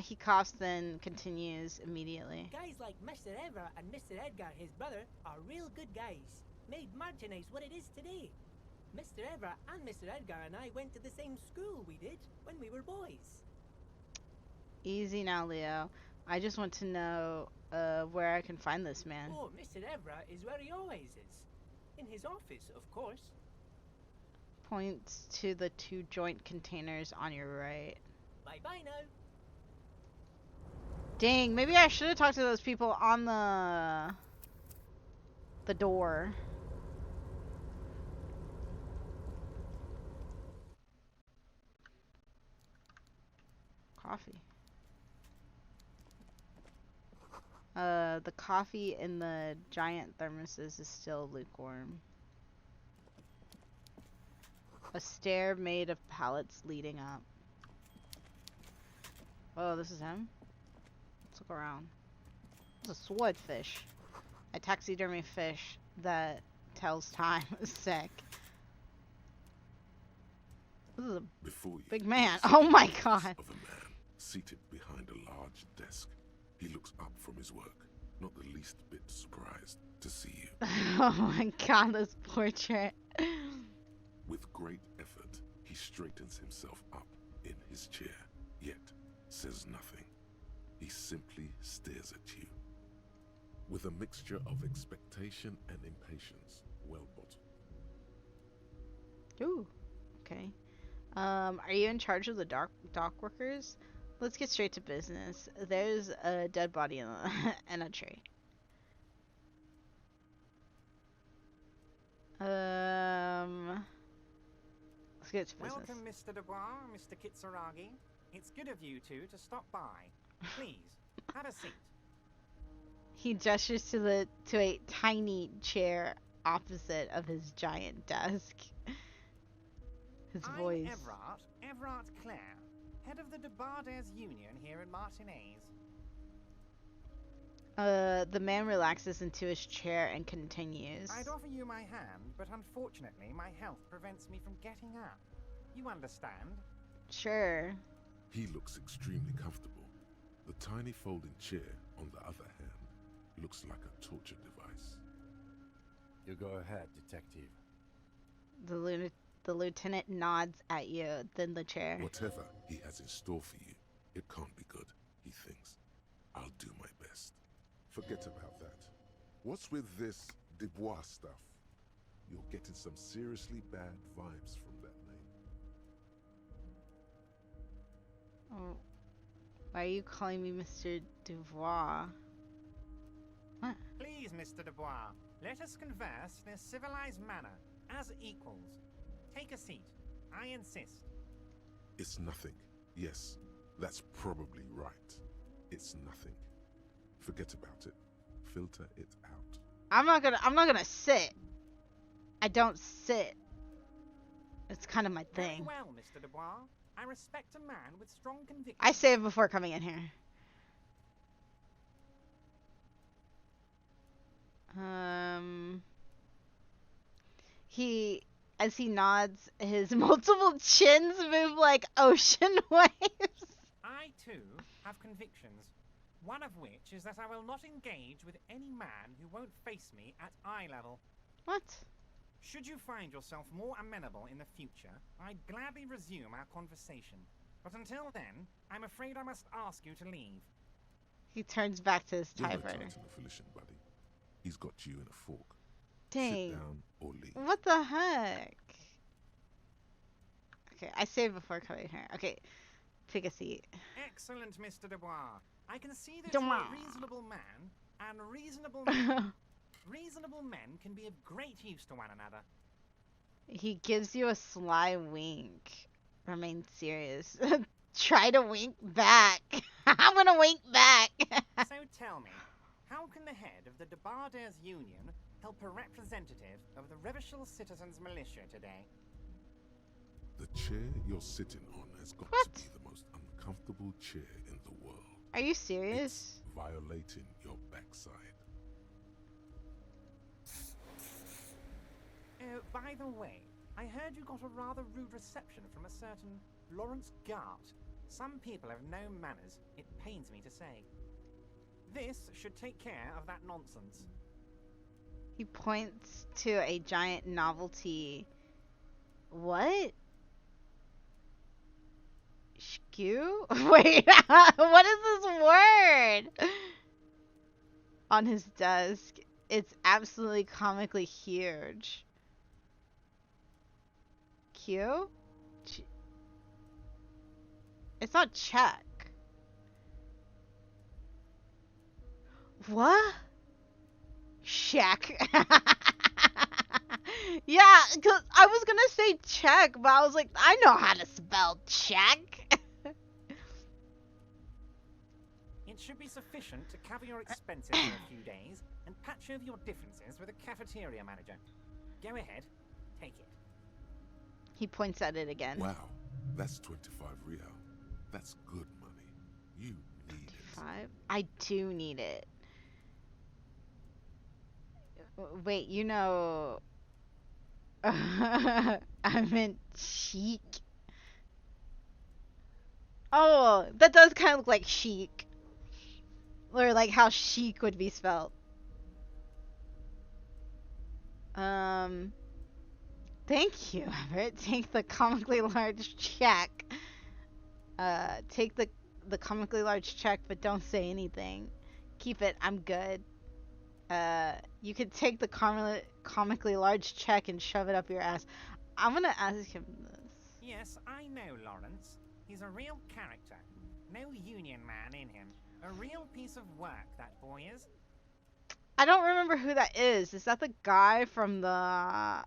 He coughs, then continues immediately. Guys like Mr. Everett and Mr. Edgar, his brother, are real good guys. Made merchandise what it is today. Mr. Everett and Mr. Edgar and I went to the same school we did when we were boys. Easy now, Leo. I just want to know where I can find this man. Oh, Mr. Everett is where he always is. In his office, of course. Points to the 2 joint containers on your right. Bye-bye now. Dang, maybe I should have talked to those people on the door. Coffee. The coffee in the giant thermoses is still lukewarm. A stair made of pallets leading up. Oh, this is him? Let's look around. It's a swordfish. A taxidermy fish that tells time. Sick. This is a Before you, big man. is Oh my the god. face of a man seated behind a large desk. He looks up from his work, not the least bit surprised to see you. Oh my god, this portrait. With great effort, he straightens himself up in his chair, yet says nothing. He simply stares at you. With a mixture of expectation and impatience, well bottled. Ooh, okay. Are you in charge of the dock workers? Let's get straight to business. There's a dead body in in a tree. Let's get to business. Welcome, Mr. Dubois, Mr. Kitsuragi. It's good of you two to stop by. Please, have a seat. He gestures to a tiny chair opposite of his giant desk. His voice. I'm Everett Clare, head of the Debarders Union here in Martinez. The man relaxes into his chair and continues. I'd offer you my hand, but unfortunately my health prevents me from getting up. You understand? Sure. He looks extremely comfortable. The tiny folding chair, on the other hand, looks like a torture device. You go ahead, detective. The lieutenant nods at you, then the chair. Whatever he has in store for you, it can't be good, he thinks. I'll do my best. Forget about that. What's with this Dubois stuff? You're getting some seriously bad vibes from that name. Oh, why are you calling me Mr. Dubois? What? Please, Mr. Dubois, let us converse in a civilized manner, as equals. Take a seat. I insist. It's nothing. Yes, that's probably right. It's nothing. Forget about it. Filter it out. I'm not gonna sit. I don't sit. It's kind of my Very thing. well, Mr. Dubois. I respect a man with strong convictions. I saved before coming in here. As he nods, his multiple chins move like ocean waves. I, too, have convictions. One of which is that I will not engage with any man who won't face me at eye level. What? Should you find yourself more amenable in the future, I'd gladly resume our conversation. But until then, I'm afraid I must ask you to leave. He turns back to his You're no typewriter. Titan affiliation, buddy. He's got you in a fork. Dang. Sit down or leave. What the heck? Okay, I saved before coming here. Okay, take a seat. Excellent, Mr. Dubois. I can see that Dubois. you're a reasonable man, and reasonable men can be of great use to one another. He gives you a sly wink. Remain serious. Try to wink back. I'm gonna wink back. So tell me, how can the head of the Debarders Union help a representative of the Revachol Citizens Militia today? The chair you're sitting on has got What? to be the most uncomfortable chair in the world. Are you serious? It's violating your backside. Oh, by the way, I heard you got a rather rude reception from a certain Lawrence Gart. Some people have no manners, it pains me to say. This should take care of that nonsense. He points to a giant novelty. What? Skew? Wait, what is this word? On his desk. It's absolutely comically huge. Q? It's not check. What? Check. Yeah, cause I was gonna say check, but I was like, I know how to spell check. It should be sufficient to cover your expenses for a few days and patch over your differences with a cafeteria manager. Go ahead, take it. He points at it again. Wow, that's 25 real. That's good money. You need it. 5? I do need it. Wait, you know... I meant chic. Oh, that does kind of look like chic. Or like how chic would be spelled. Thank you, Everett. Take the comically large check. Take the comically large check, but don't say anything. Keep it. I'm good. You could take the comically large check and shove it up your ass. I'm gonna ask him this. Yes, I know Lawrence. He's a real character. No union man in him. A real piece of work, that boy is. I don't remember who that is. Is that the guy from the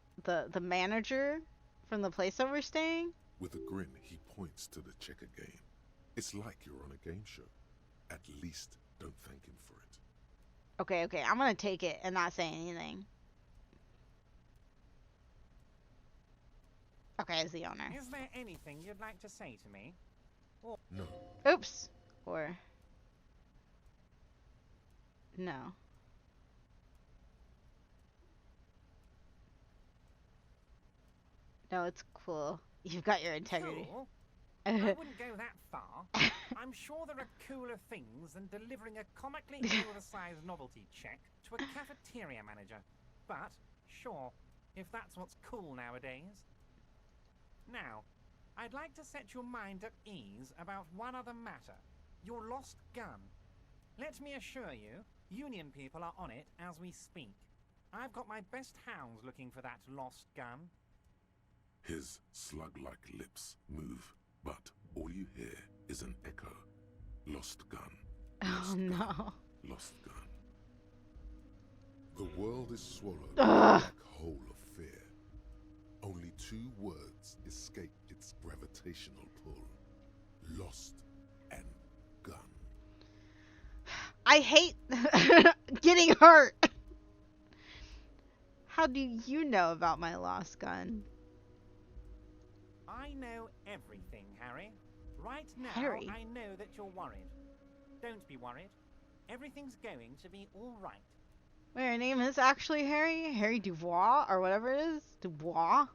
manager from the place that we're staying? With a grin, he points to the checker game. It's like you're on a game show. At least don't thank him for it. Okay, I'm gonna take it and not say anything. Okay, as the owner. Is there anything you'd like to say to me? Or No. Oops. Or... No. No, it's cool. You've got your integrity. Cool? I wouldn't go that far. I'm sure there are cooler things than delivering a comically oversized novelty check to a cafeteria manager. But, sure, if that's what's cool nowadays. Now, I'd like to set your mind at ease about one other matter. Your lost gun. Let me assure you, Union people are on it as we speak. I've got my best hounds looking for that lost gun. His slug-like lips move, but all you hear is an echo. Lost gun. Oh no. Lost gun. The world is swallowed by a black hole of fear. Only 2 words escape its gravitational pull. Lost and gun. I hate getting hurt. How do you know about my lost gun? I know everything, Harry. Right now, Harry? I know that you're worried. Don't be worried. Everything's going to be all right. Wait, her name is actually Harry? Harry Dubois? Or whatever it is? Dubois?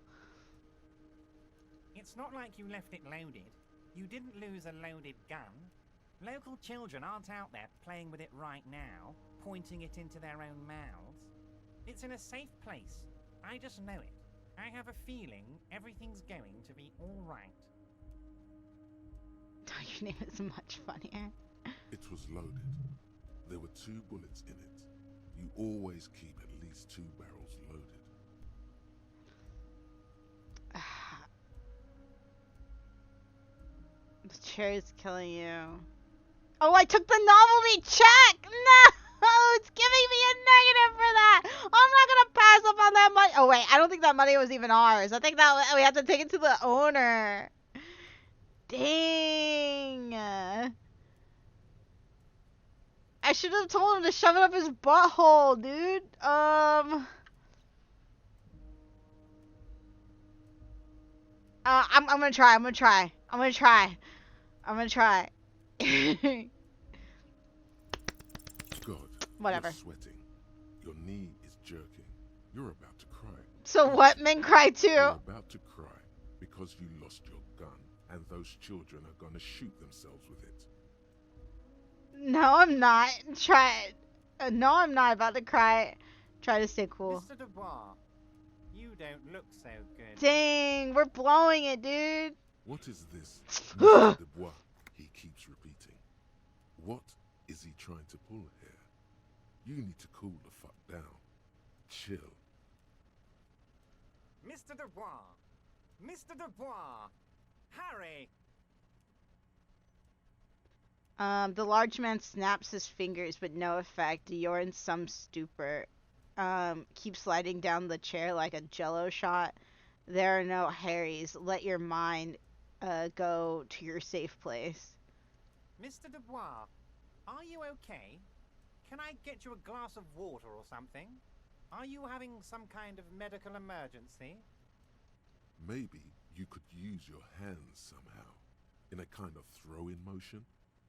It's not like you left it loaded. You didn't lose a loaded gun. Local children aren't out there playing with it right now, pointing it into their own mouths. It's in a safe place. I just know it. I have a feeling everything's going to be all right. Your name is much funnier. It was loaded. There were 2 bullets in it. You always keep at least 2 barrels loaded. The chair is killing you. Oh, I took the novelty check! No! It's giving me a negative for that! I'm not gonna pass up on that money. Oh, wait, I don't think that money was even ours. I think that we have to take it to the owner. Dang. I should have told him to shove it up his butthole, dude. I'm gonna try. God, Whatever. you're sweating. Your knee is jerking. You're about to cry. So what? Men cry too. You're about to cry because you lost your gun, and those children are gonna shoot themselves with it. No, I'm not. No, I'm not about to cry. Try to stay cool. Mr. Dubois, you don't look so good. Dang, we're blowing it, dude. What is this, Mr. Dubois? He keeps repeating. What is he trying to pull here? You need to cool the fuck down. Chill. Mr. Dubois! Mr. Dubois! Harry! The large man snaps his fingers, but no effect. You're in some stupor. Keep sliding down the chair like a jello shot. There are no Harrys. Let your mind go to your safe place. Mr. Dubois, are you okay? Can I get you a glass of water or something? Are you having some kind of medical emergency? Maybe you could use your hands somehow, in a kind of throw-in motion,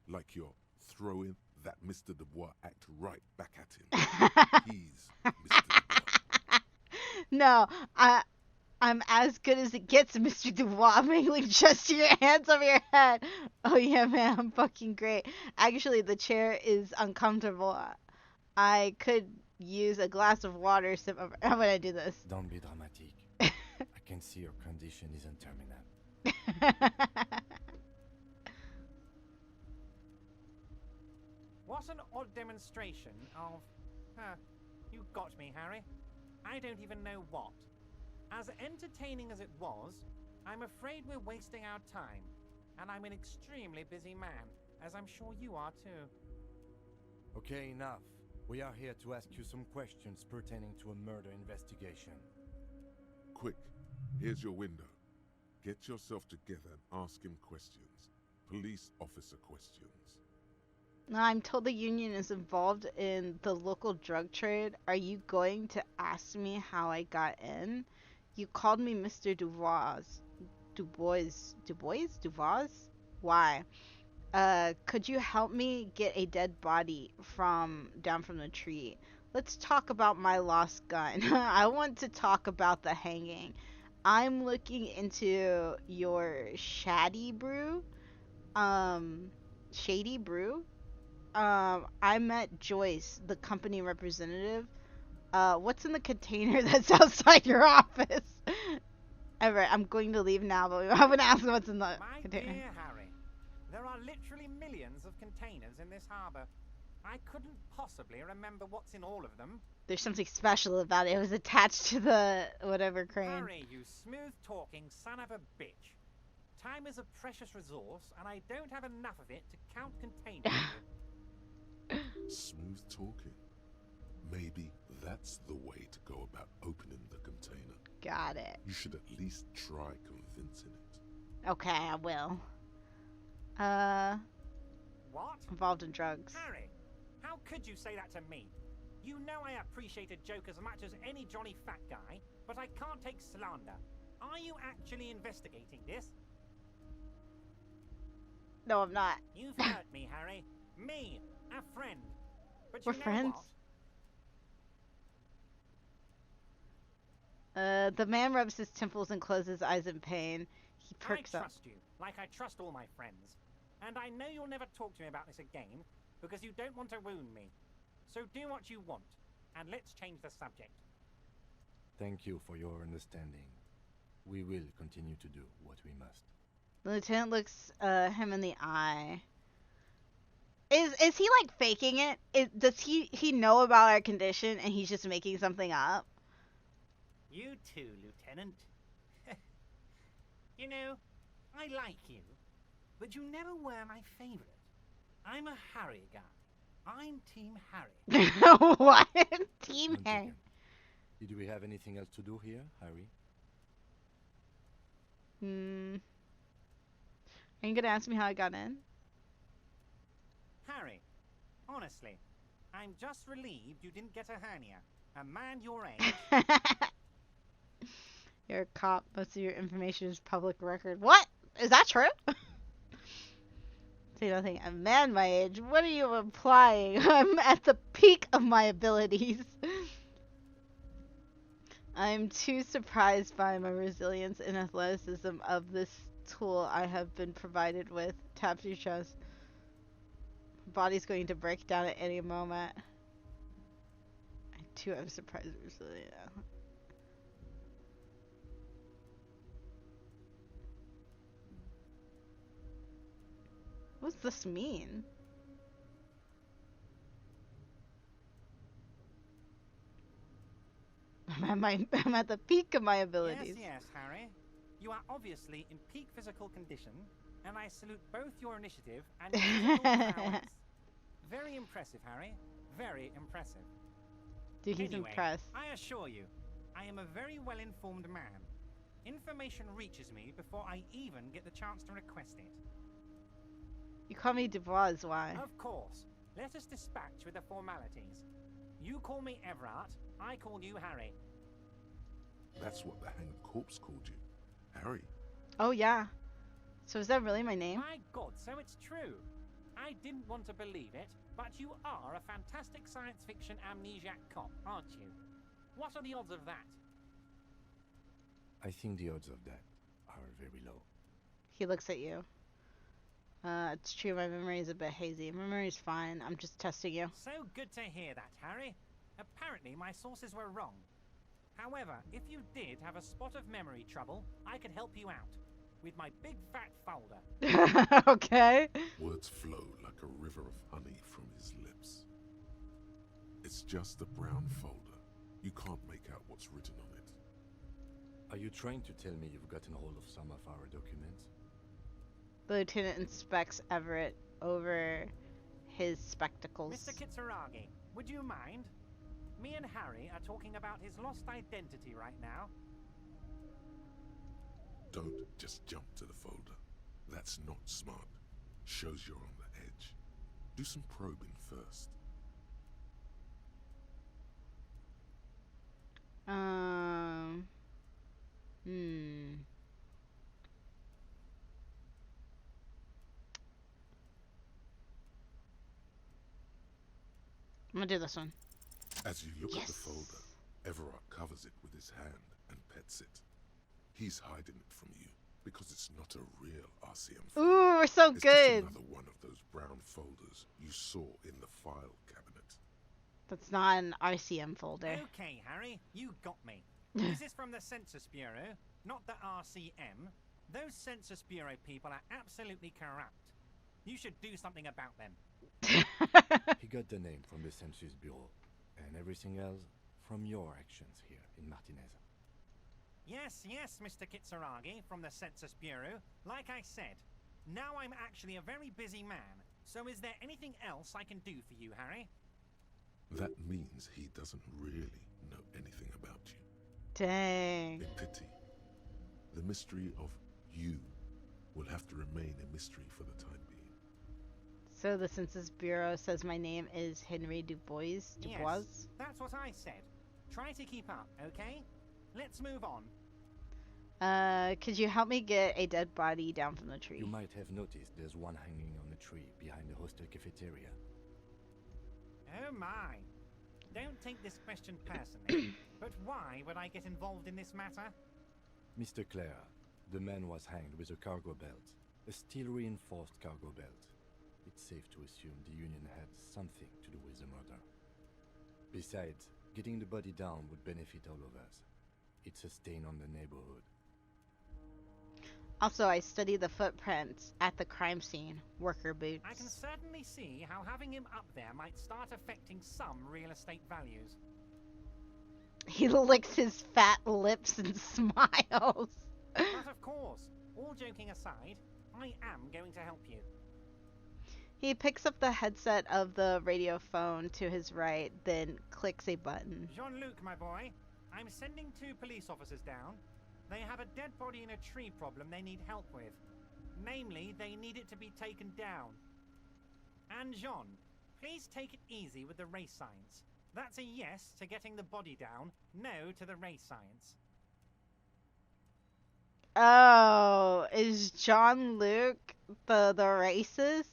like you're throwing that Mr. Dubois act right back at him. He's Mr. Dubois. No, I'm as good as it gets, Mr. Dubois. Mainly just your hands over your head. Oh yeah, man, I'm fucking great. Actually, the chair is uncomfortable. I could use a glass of water. How would I do this? Don't be dramatic. I can see your condition isn't terminal. What an odd demonstration of... you got me, Harry. I don't even know what. As entertaining as it was, I'm afraid we're wasting our time. And I'm an extremely busy man, as I'm sure you are too. Okay, enough. We are here to ask you some questions pertaining to a murder investigation. Quick, here's your window. Get yourself together and ask him questions. Police officer questions. I'm told the union is involved in the local drug trade. Are you going to ask me how I got in? You called me Mr. Dubois. Dubois? Why? Could you help me get a dead body down from the tree? Let's talk about my lost gun. I want to talk about the hanging. I'm looking into your shady brew. Shady brew? I met Joyce, the company representative. What's in the container that's outside your office? Alright, I'm going to leave now, but I'm gonna ask what's in the container. My dear Harry, there are literally millions of containers in this harbor. I couldn't possibly remember what's in all of them. There's something special about it. It was attached to the whatever crane. Harry, you smooth-talking son of a bitch. Time is a precious resource, and I don't have enough of it to count containers. Smooth talking. Maybe that's the way to go about opening the container. Got it. You should at least try convincing it. Okay, I will. What? Involved in drugs. Harry, how could you say that to me? You know I appreciate a joke as much as any jolly fat guy, but I can't take slander. Are you actually investigating this? No, I'm not. You've hurt me, Harry. Me, a friend. But We're you know friends? what? The man rubs his temples and closes his eyes in pain. He perks I up. trust you, like I trust all my friends. And I know you'll never talk to me about this again, because you don't want to wound me. So do what you want, and let's change the subject. Thank you for your understanding. We will continue to do what we must. The lieutenant looks him in the eye. Is he like faking it? Does he know about our condition and he's just making something up? You too, Lieutenant. You know, I like you, but you never were my favorite. I'm a Harry guy. I'm Team Harry. What? Team Once Harry. again, did we have anything else to do here, Harry? Are you gonna ask me how I got in? Harry, honestly, I'm just relieved you didn't get a hernia. A man your age... You're a cop. Most of your information is public record. What? Is that true? Say nothing. A man my age? What are you implying? I'm at the peak of my abilities. I'm too surprised by my resilience and athleticism of this tool I have been provided with. Tap your chest. Body's going to break down at any moment. I too am surprised and resilient. What's this mean? I'm at the peak of my abilities. Yes, Harry. You are obviously in peak physical condition, and I salute both your initiative and your physical prowess. Very impressive, Harry. Very impressive. Dude, he's Anyway, impressed. I assure you, I am a very well-informed man. Information reaches me before I even get the chance to request it. You call me Dubois, why? Of course. Let us dispatch with the formalities. You call me Everard, I call you Harry. That's what the hanged corpse called you. Harry. Oh, yeah. So is that really my name? My God, so it's true. I didn't want to believe it, but you are a fantastic science fiction amnesiac cop, aren't you? What are the odds of that? I think the odds of that are very low. He looks at you. It's true, my memory is a bit hazy. My memory's fine. I'm just testing you. So good to hear that, Harry. Apparently my sources were wrong. However, if you did have a spot of memory trouble, I could help you out with my big fat folder. Okay. Words flow like a river of honey from his lips. It's just a brown folder. You can't make out what's written on it. Are you trying to tell me you've gotten hold of some of our documents? The lieutenant inspects Everett over his spectacles. Mr. Kitsuragi, would you mind? Me and Harry are talking about his lost identity right now. Don't just jump to the folder. That's not smart. Shows you're on the edge. Do some probing first. I'm gonna do this one. As you look at the folder, Everard covers it with his hand and pets it. He's hiding it from you because it's not a real RCM folder. Ooh, we're so it's good. Just another one of those brown folders you saw in the file cabinet. That's not an RCM folder. Okay, Harry, you got me. This is from the Census Bureau, not the RCM. Those Census Bureau people are absolutely corrupt. You should do something about them. He got the name from the Census Bureau, and everything else from your actions here in Martinez. Yes, Mr. Kitsuragi from the Census Bureau. Like I said, now I'm actually a very busy man, so is there anything else I can do for you, Harry? That means he doesn't really know anything about you. Dang. A pity. The mystery of you will have to remain a mystery for the time being. So the Census Bureau says my name is Henry Dubois? Yes, that's what I said. Try to keep up, okay? Let's move on. Could you help me get a dead body down from the tree? You might have noticed there's one hanging on the tree behind the hostel cafeteria. Oh my. Don't take this question personally, but why would I get involved in this matter? Mr. Clare, the man was hanged with a cargo belt, a steel-reinforced cargo belt. It's safe to assume the Union had something to do with the murder. Besides, getting the body down would benefit all of us. It's a stain on the neighborhood. Also, I studied the footprints at the crime scene. Worker boots. I can certainly see how having him up there might start affecting some real estate values. He licks his fat lips and smiles. But of course, all joking aside, I am going to help you. He picks up the headset of the radio phone to his right, then clicks a button. Jean-Luc, my boy, I'm sending 2 police officers down. They have a dead body in a tree problem they need help with. Namely, they need it to be taken down. And Jean, please take it easy with the race science. That's a yes to getting the body down, no to the race science. Oh, is Jean-Luc the racist?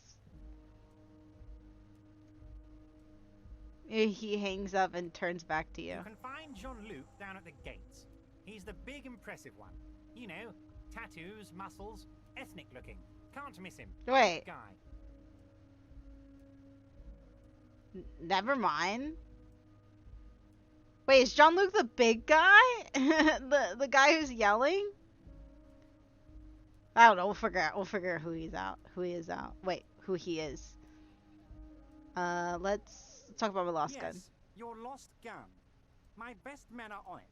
He hangs up and turns back to you. You can find Jean-Luc down at the gates. He's the big, impressive one. You know, tattoos, muscles, ethnic looking. Can't miss him. Wait. Guy. Never mind. Wait, is Jean-Luc the big guy? the guy who's yelling? I don't know. We'll figure out who he is out. Wait, who he is. Let's talk about my lost gun. Yes, your lost gun. My best men are on it.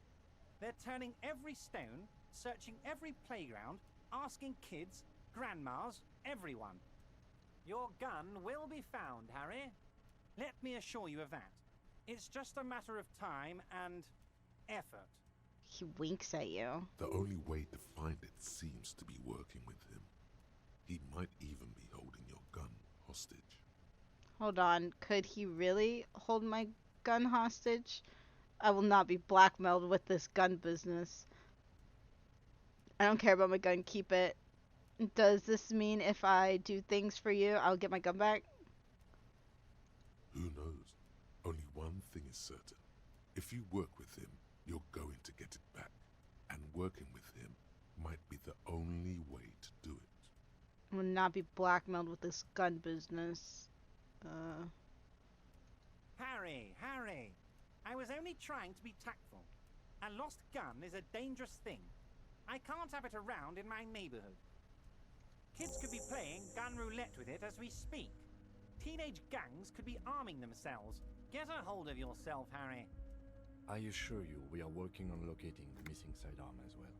They're turning every stone, searching every playground, asking kids, grandmas, everyone. Your gun will be found, Harry. Let me assure you of that. It's just a matter of time and effort. He winks at you. The only way to find it seems to be working with him. He might even be holding your gun hostage. Hold on. Could he really hold my gun hostage? I will not be blackmailed with this gun business. I don't care about my gun. Keep it. Does this mean if I do things for you, I'll get my gun back? Who knows? Only one thing is certain. If you work with him, you're going to get it back. And working with him might be the only way to do it. I will not be blackmailed with this gun business. Harry, I was only trying to be tactful. A lost gun is a dangerous thing. I can't have it around in my neighborhood. Kids could be playing gun roulette with it as we speak. Teenage gangs could be arming themselves. Get a hold of yourself, Harry. I assure you, we are working on locating the missing sidearm as well.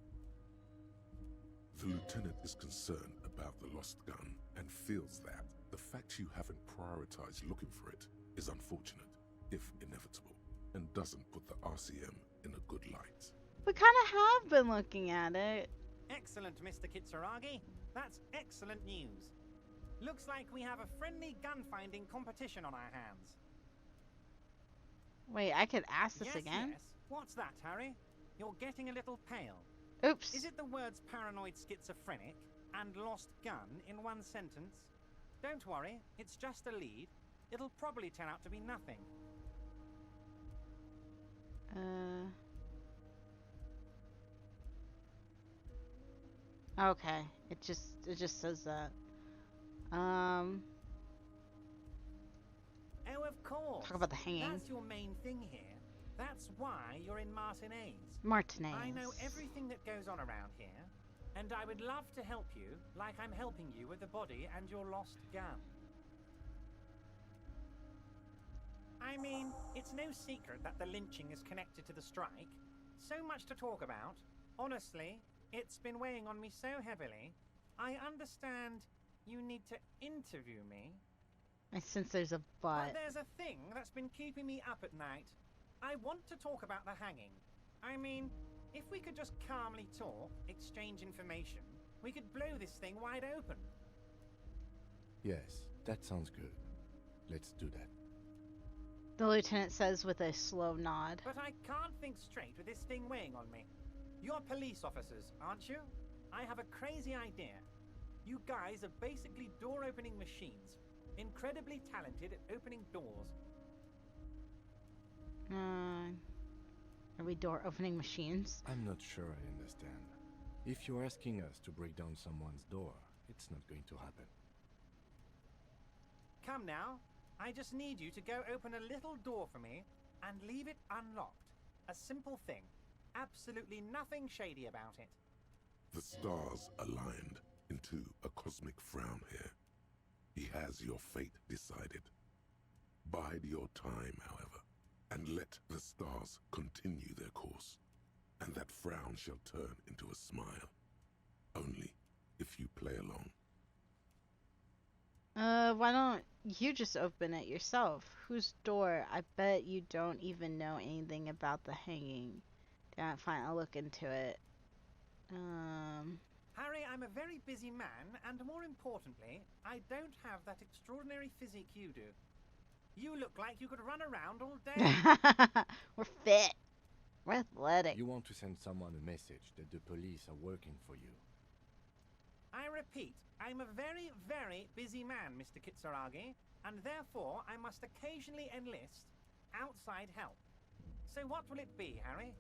The lieutenant is concerned about the lost gun and feels that the fact you haven't prioritized looking for it is unfortunate, if inevitable, and doesn't put the RCM in a good light. We kind of have been looking at it. Excellent, Mr. Kitsuragi. That's excellent news. Looks like we have a friendly gun-finding competition on our hands. Wait, I could ask this again? Yes. What's that, Harry? You're getting a little pale. Oops. Is it the words paranoid schizophrenic and lost gun in one sentence? Don't worry, it's just a lead. It'll probably turn out to be nothing. Okay. It just says that. Oh, of course. Talk about the hanging. That's your main thing here. That's why you're in Martinez. Martinez. I know everything that goes on around here, and I would love to help you, like I'm helping you with the body and your lost gun. I mean, it's no secret that the lynching is connected to the strike. So much to talk about. Honestly, it's been weighing on me so heavily. I understand you need to interview me. I sense there's a but. But there's a thing that's been keeping me up at night. I want to talk about the hanging. I mean, if we could just calmly talk, exchange information, we could blow this thing wide open. Yes, that sounds good. Let's do that. The lieutenant says with a slow nod. But I can't think straight with this thing weighing on me. You're police officers, aren't you? I have a crazy idea. You guys are basically door-opening machines. Incredibly talented at opening doors. Are we door-opening machines? I'm not sure I understand. If you're asking us to break down someone's door, it's not going to happen. Come now. I just need you to go open a little door for me and leave it unlocked. A simple thing. Absolutely nothing shady about it. The stars aligned into a cosmic frown here. He has your fate decided. Bide your time, however, and let the stars continue their course, and that frown shall turn into a smile. Only if you play along. Why don't you just open it yourself? Whose door? I bet you don't even know anything about the hanging. Yeah, fine, I'll look into it. Harry, I'm a very busy man, and more importantly, I don't have that extraordinary physique you do. You look like you could run around all day. We're fit. We're athletic. You want to send someone a message that the police are working for you. I repeat, I'm a very, very busy man, Mr. Kitsuragi, and therefore I must occasionally enlist outside help. So what will it be, Harry?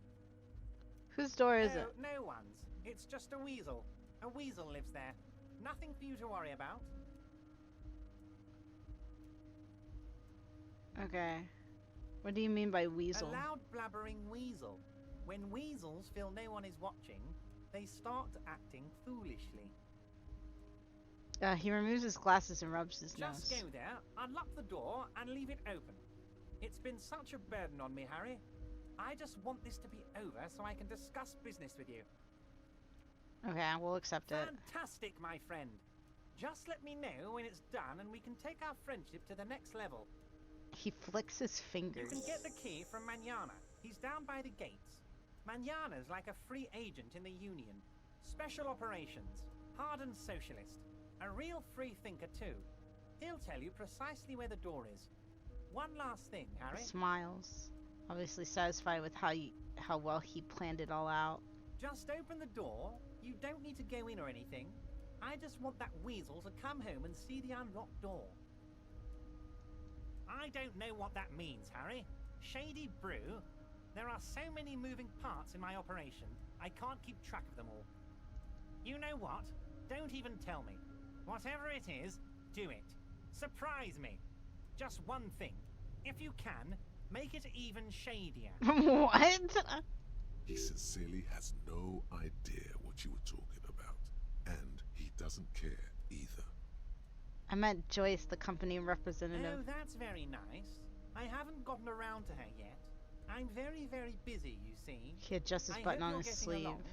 Whose door is it? No one's. It's just a weasel. A weasel lives there. Nothing for you to worry about. Okay. What do you mean by weasel? A loud blabbering weasel. When weasels feel no one is watching, they start acting foolishly. He removes his glasses and rubs his Just nose. go there, unlock the door, and leave it open. It's been such a burden on me, Harry. I just want this to be over so I can discuss business with you. Okay, we'll accept it. Fantastic, my friend. Just let me know when it's done and we can take our friendship to the next level. He flicks his You fingers. can get the key from Manana. He's down by the gates. Manana's like a free agent in the Union. Special operations. Hardened socialist. A real free thinker too. He'll tell you precisely where the door is. One last thing, Harry. Smiles. Obviously satisfied with how well he planned it all out. Just open the door. You don't need to go in or anything. I just want that weasel to come home and see the unlocked door. I don't know what that means, Harry. Shady brew. There are so many moving parts in my operation, I can't keep track of them all. You know what? Don't even tell me. Whatever it is, do it. Surprise me. Just one thing. If you can, make it even shadier. What? He sincerely has no idea what you were talking about. And he doesn't care either. I meant Joyce, the company representative. Oh, that's very nice. I haven't gotten around to her yet. I'm very, very busy, you see. He adjusts his I button hope on you're his getting sleeve. along.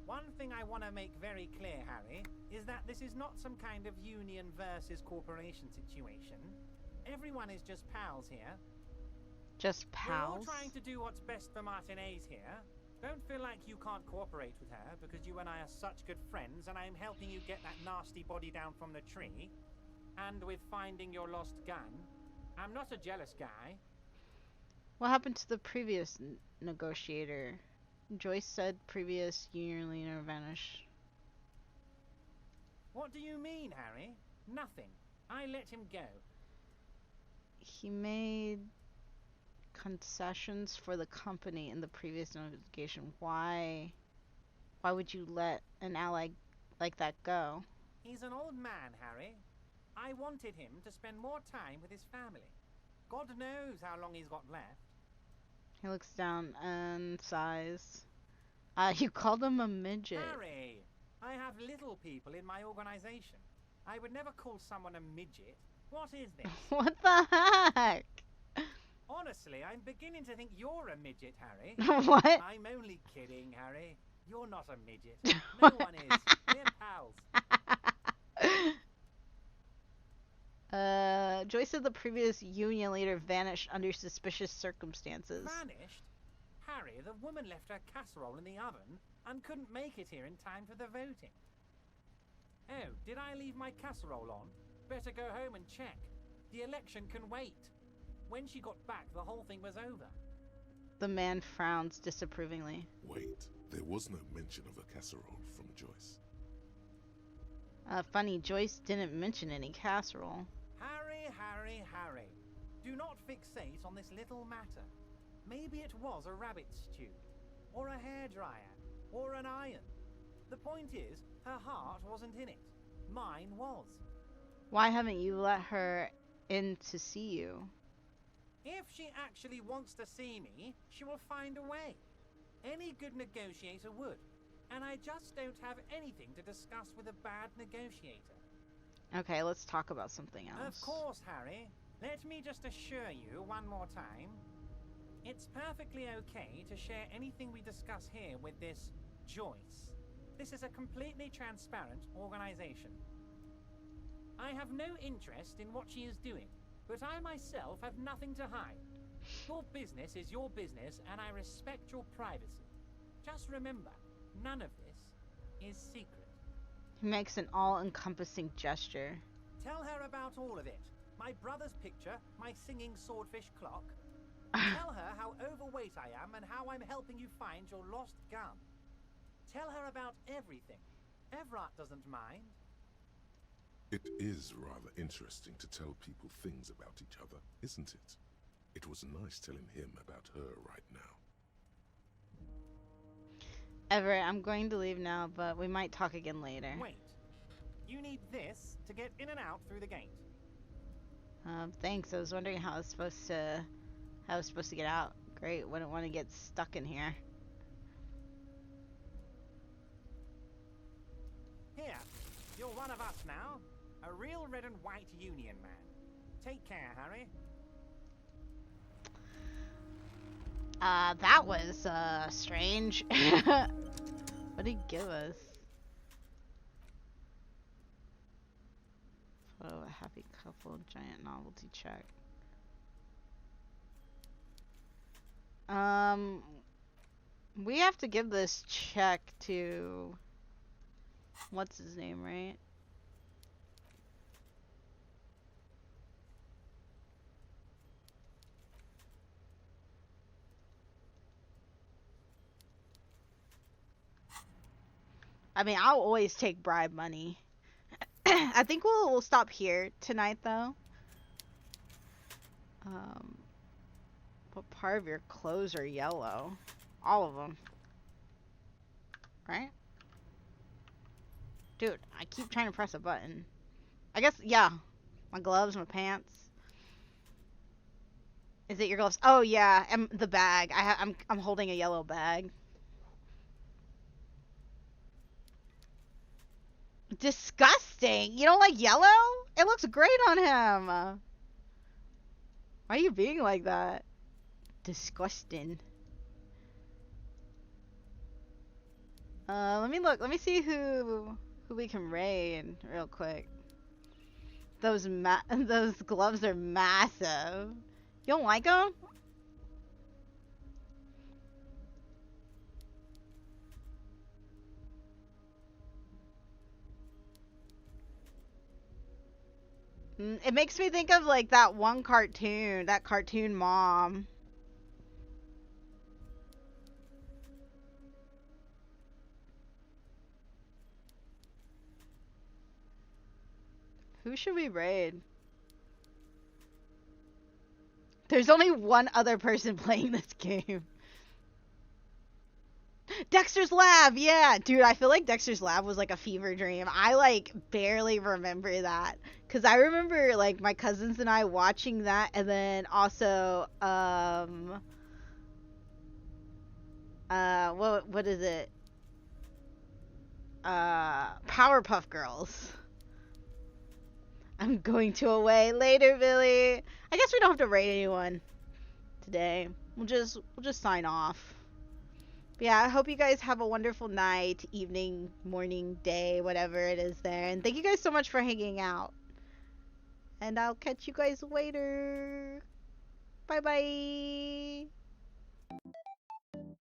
One thing I want to make very clear, Harry, is that this is not some kind of union versus corporation situation. Everyone is just pals here. Just We're all pals? trying to do what's best for Martinez here. Don't feel like you can't cooperate with her because you and I are such good friends and I'm helping you get that nasty body down from the tree. And with finding your lost gun. I'm not a jealous guy. What happened to the previous negotiator? Joyce said previous union leader vanished. What do you mean, Harry? Nothing. I let him go. He made concessions for the company in the previous negotiation. Why would you let an ally like that go? He's an old man, Harry. I wanted him to spend more time with his family. God knows how long he's got left. He looks down and sighs. You called him a midget. Harry, I have little people in my organization. I would never call someone a midget. What is this? What the heck? Honestly, I'm beginning to think you're a midget, Harry. What? I'm only kidding, Harry. You're not a midget. No one is. We're pals. Joyce said the previous union leader vanished under suspicious circumstances. Vanished? Harry, the woman left her casserole in the oven and couldn't make it here in time for the voting. Oh, did I leave my casserole on? Better go home and check. The election can wait. When she got back, the whole thing was over. The man frowns disapprovingly. Wait, there was no mention of a casserole from Joyce. Funny, Joyce didn't mention any casserole. Harry, Harry, Harry. Do not fixate on this little matter. Maybe it was a rabbit stew, or a hairdryer, or an iron. The point is, her heart wasn't in it. Mine was. Why haven't you let her in to see you? If she actually wants to see me, she will find a way. Any good negotiator would. And I just don't have anything to discuss with a bad negotiator. Okay, let's talk about something else. Of course, Harry. Let me just assure you one more time. It's perfectly okay to share anything we discuss here with this Joyce. This is a completely transparent organization. I have no interest in what she is doing, but I myself have nothing to hide. Your business is your business, and I respect your privacy. Just remember, none of this is secret. He makes an all-encompassing gesture. Tell her about all of it. My brother's picture, my singing swordfish clock. Tell her how overweight I am and how I'm helping you find your lost gun. Tell her about everything. Everett doesn't mind. It is rather interesting to tell people things about each other, isn't it? It was nice telling him about her right now. Everett, I'm going to leave now, but we might talk again later. Wait. You need this to get in and out through the gate. Thanks. I was wondering how I was supposed to get out. Great. Wouldn't want to get stuck in here. Here, you're one of us now. A real red and white Union man. Take care, Harry. That was, strange. What did he give us? Photo of a happy couple, giant novelty check. We have to give this check to... What's his name, right? I mean, I'll always take bribe money. I think we'll stop here tonight, though. What part of your clothes are yellow? All of them. Right? Dude, I keep trying to press a button. I guess, yeah. My gloves, my pants. Is it your gloves? Oh, yeah. And the bag. I'm holding a yellow bag. Disgusting. You don't like yellow? It looks great on him. Why are you being like that? Disgusting. Let me look. Let me see who we can raid real quick. Those gloves are massive. You don't like them? It makes me think of like that one cartoon, that cartoon mom. Who should we raid? There's only one other person playing this game. Dexter's Lab, yeah. Dude, I feel like Dexter's Lab was like a fever dream. I like barely remember that. Cause I remember like my cousins and I watching that, and then also what is it? Powerpuff Girls. I'm going to away later, Billy. I guess we don't have to raid anyone today. We'll just sign off. But yeah, I hope you guys have a wonderful night, evening, morning, day, whatever it is there. And thank you guys so much for hanging out. And I'll catch you guys later. Bye bye.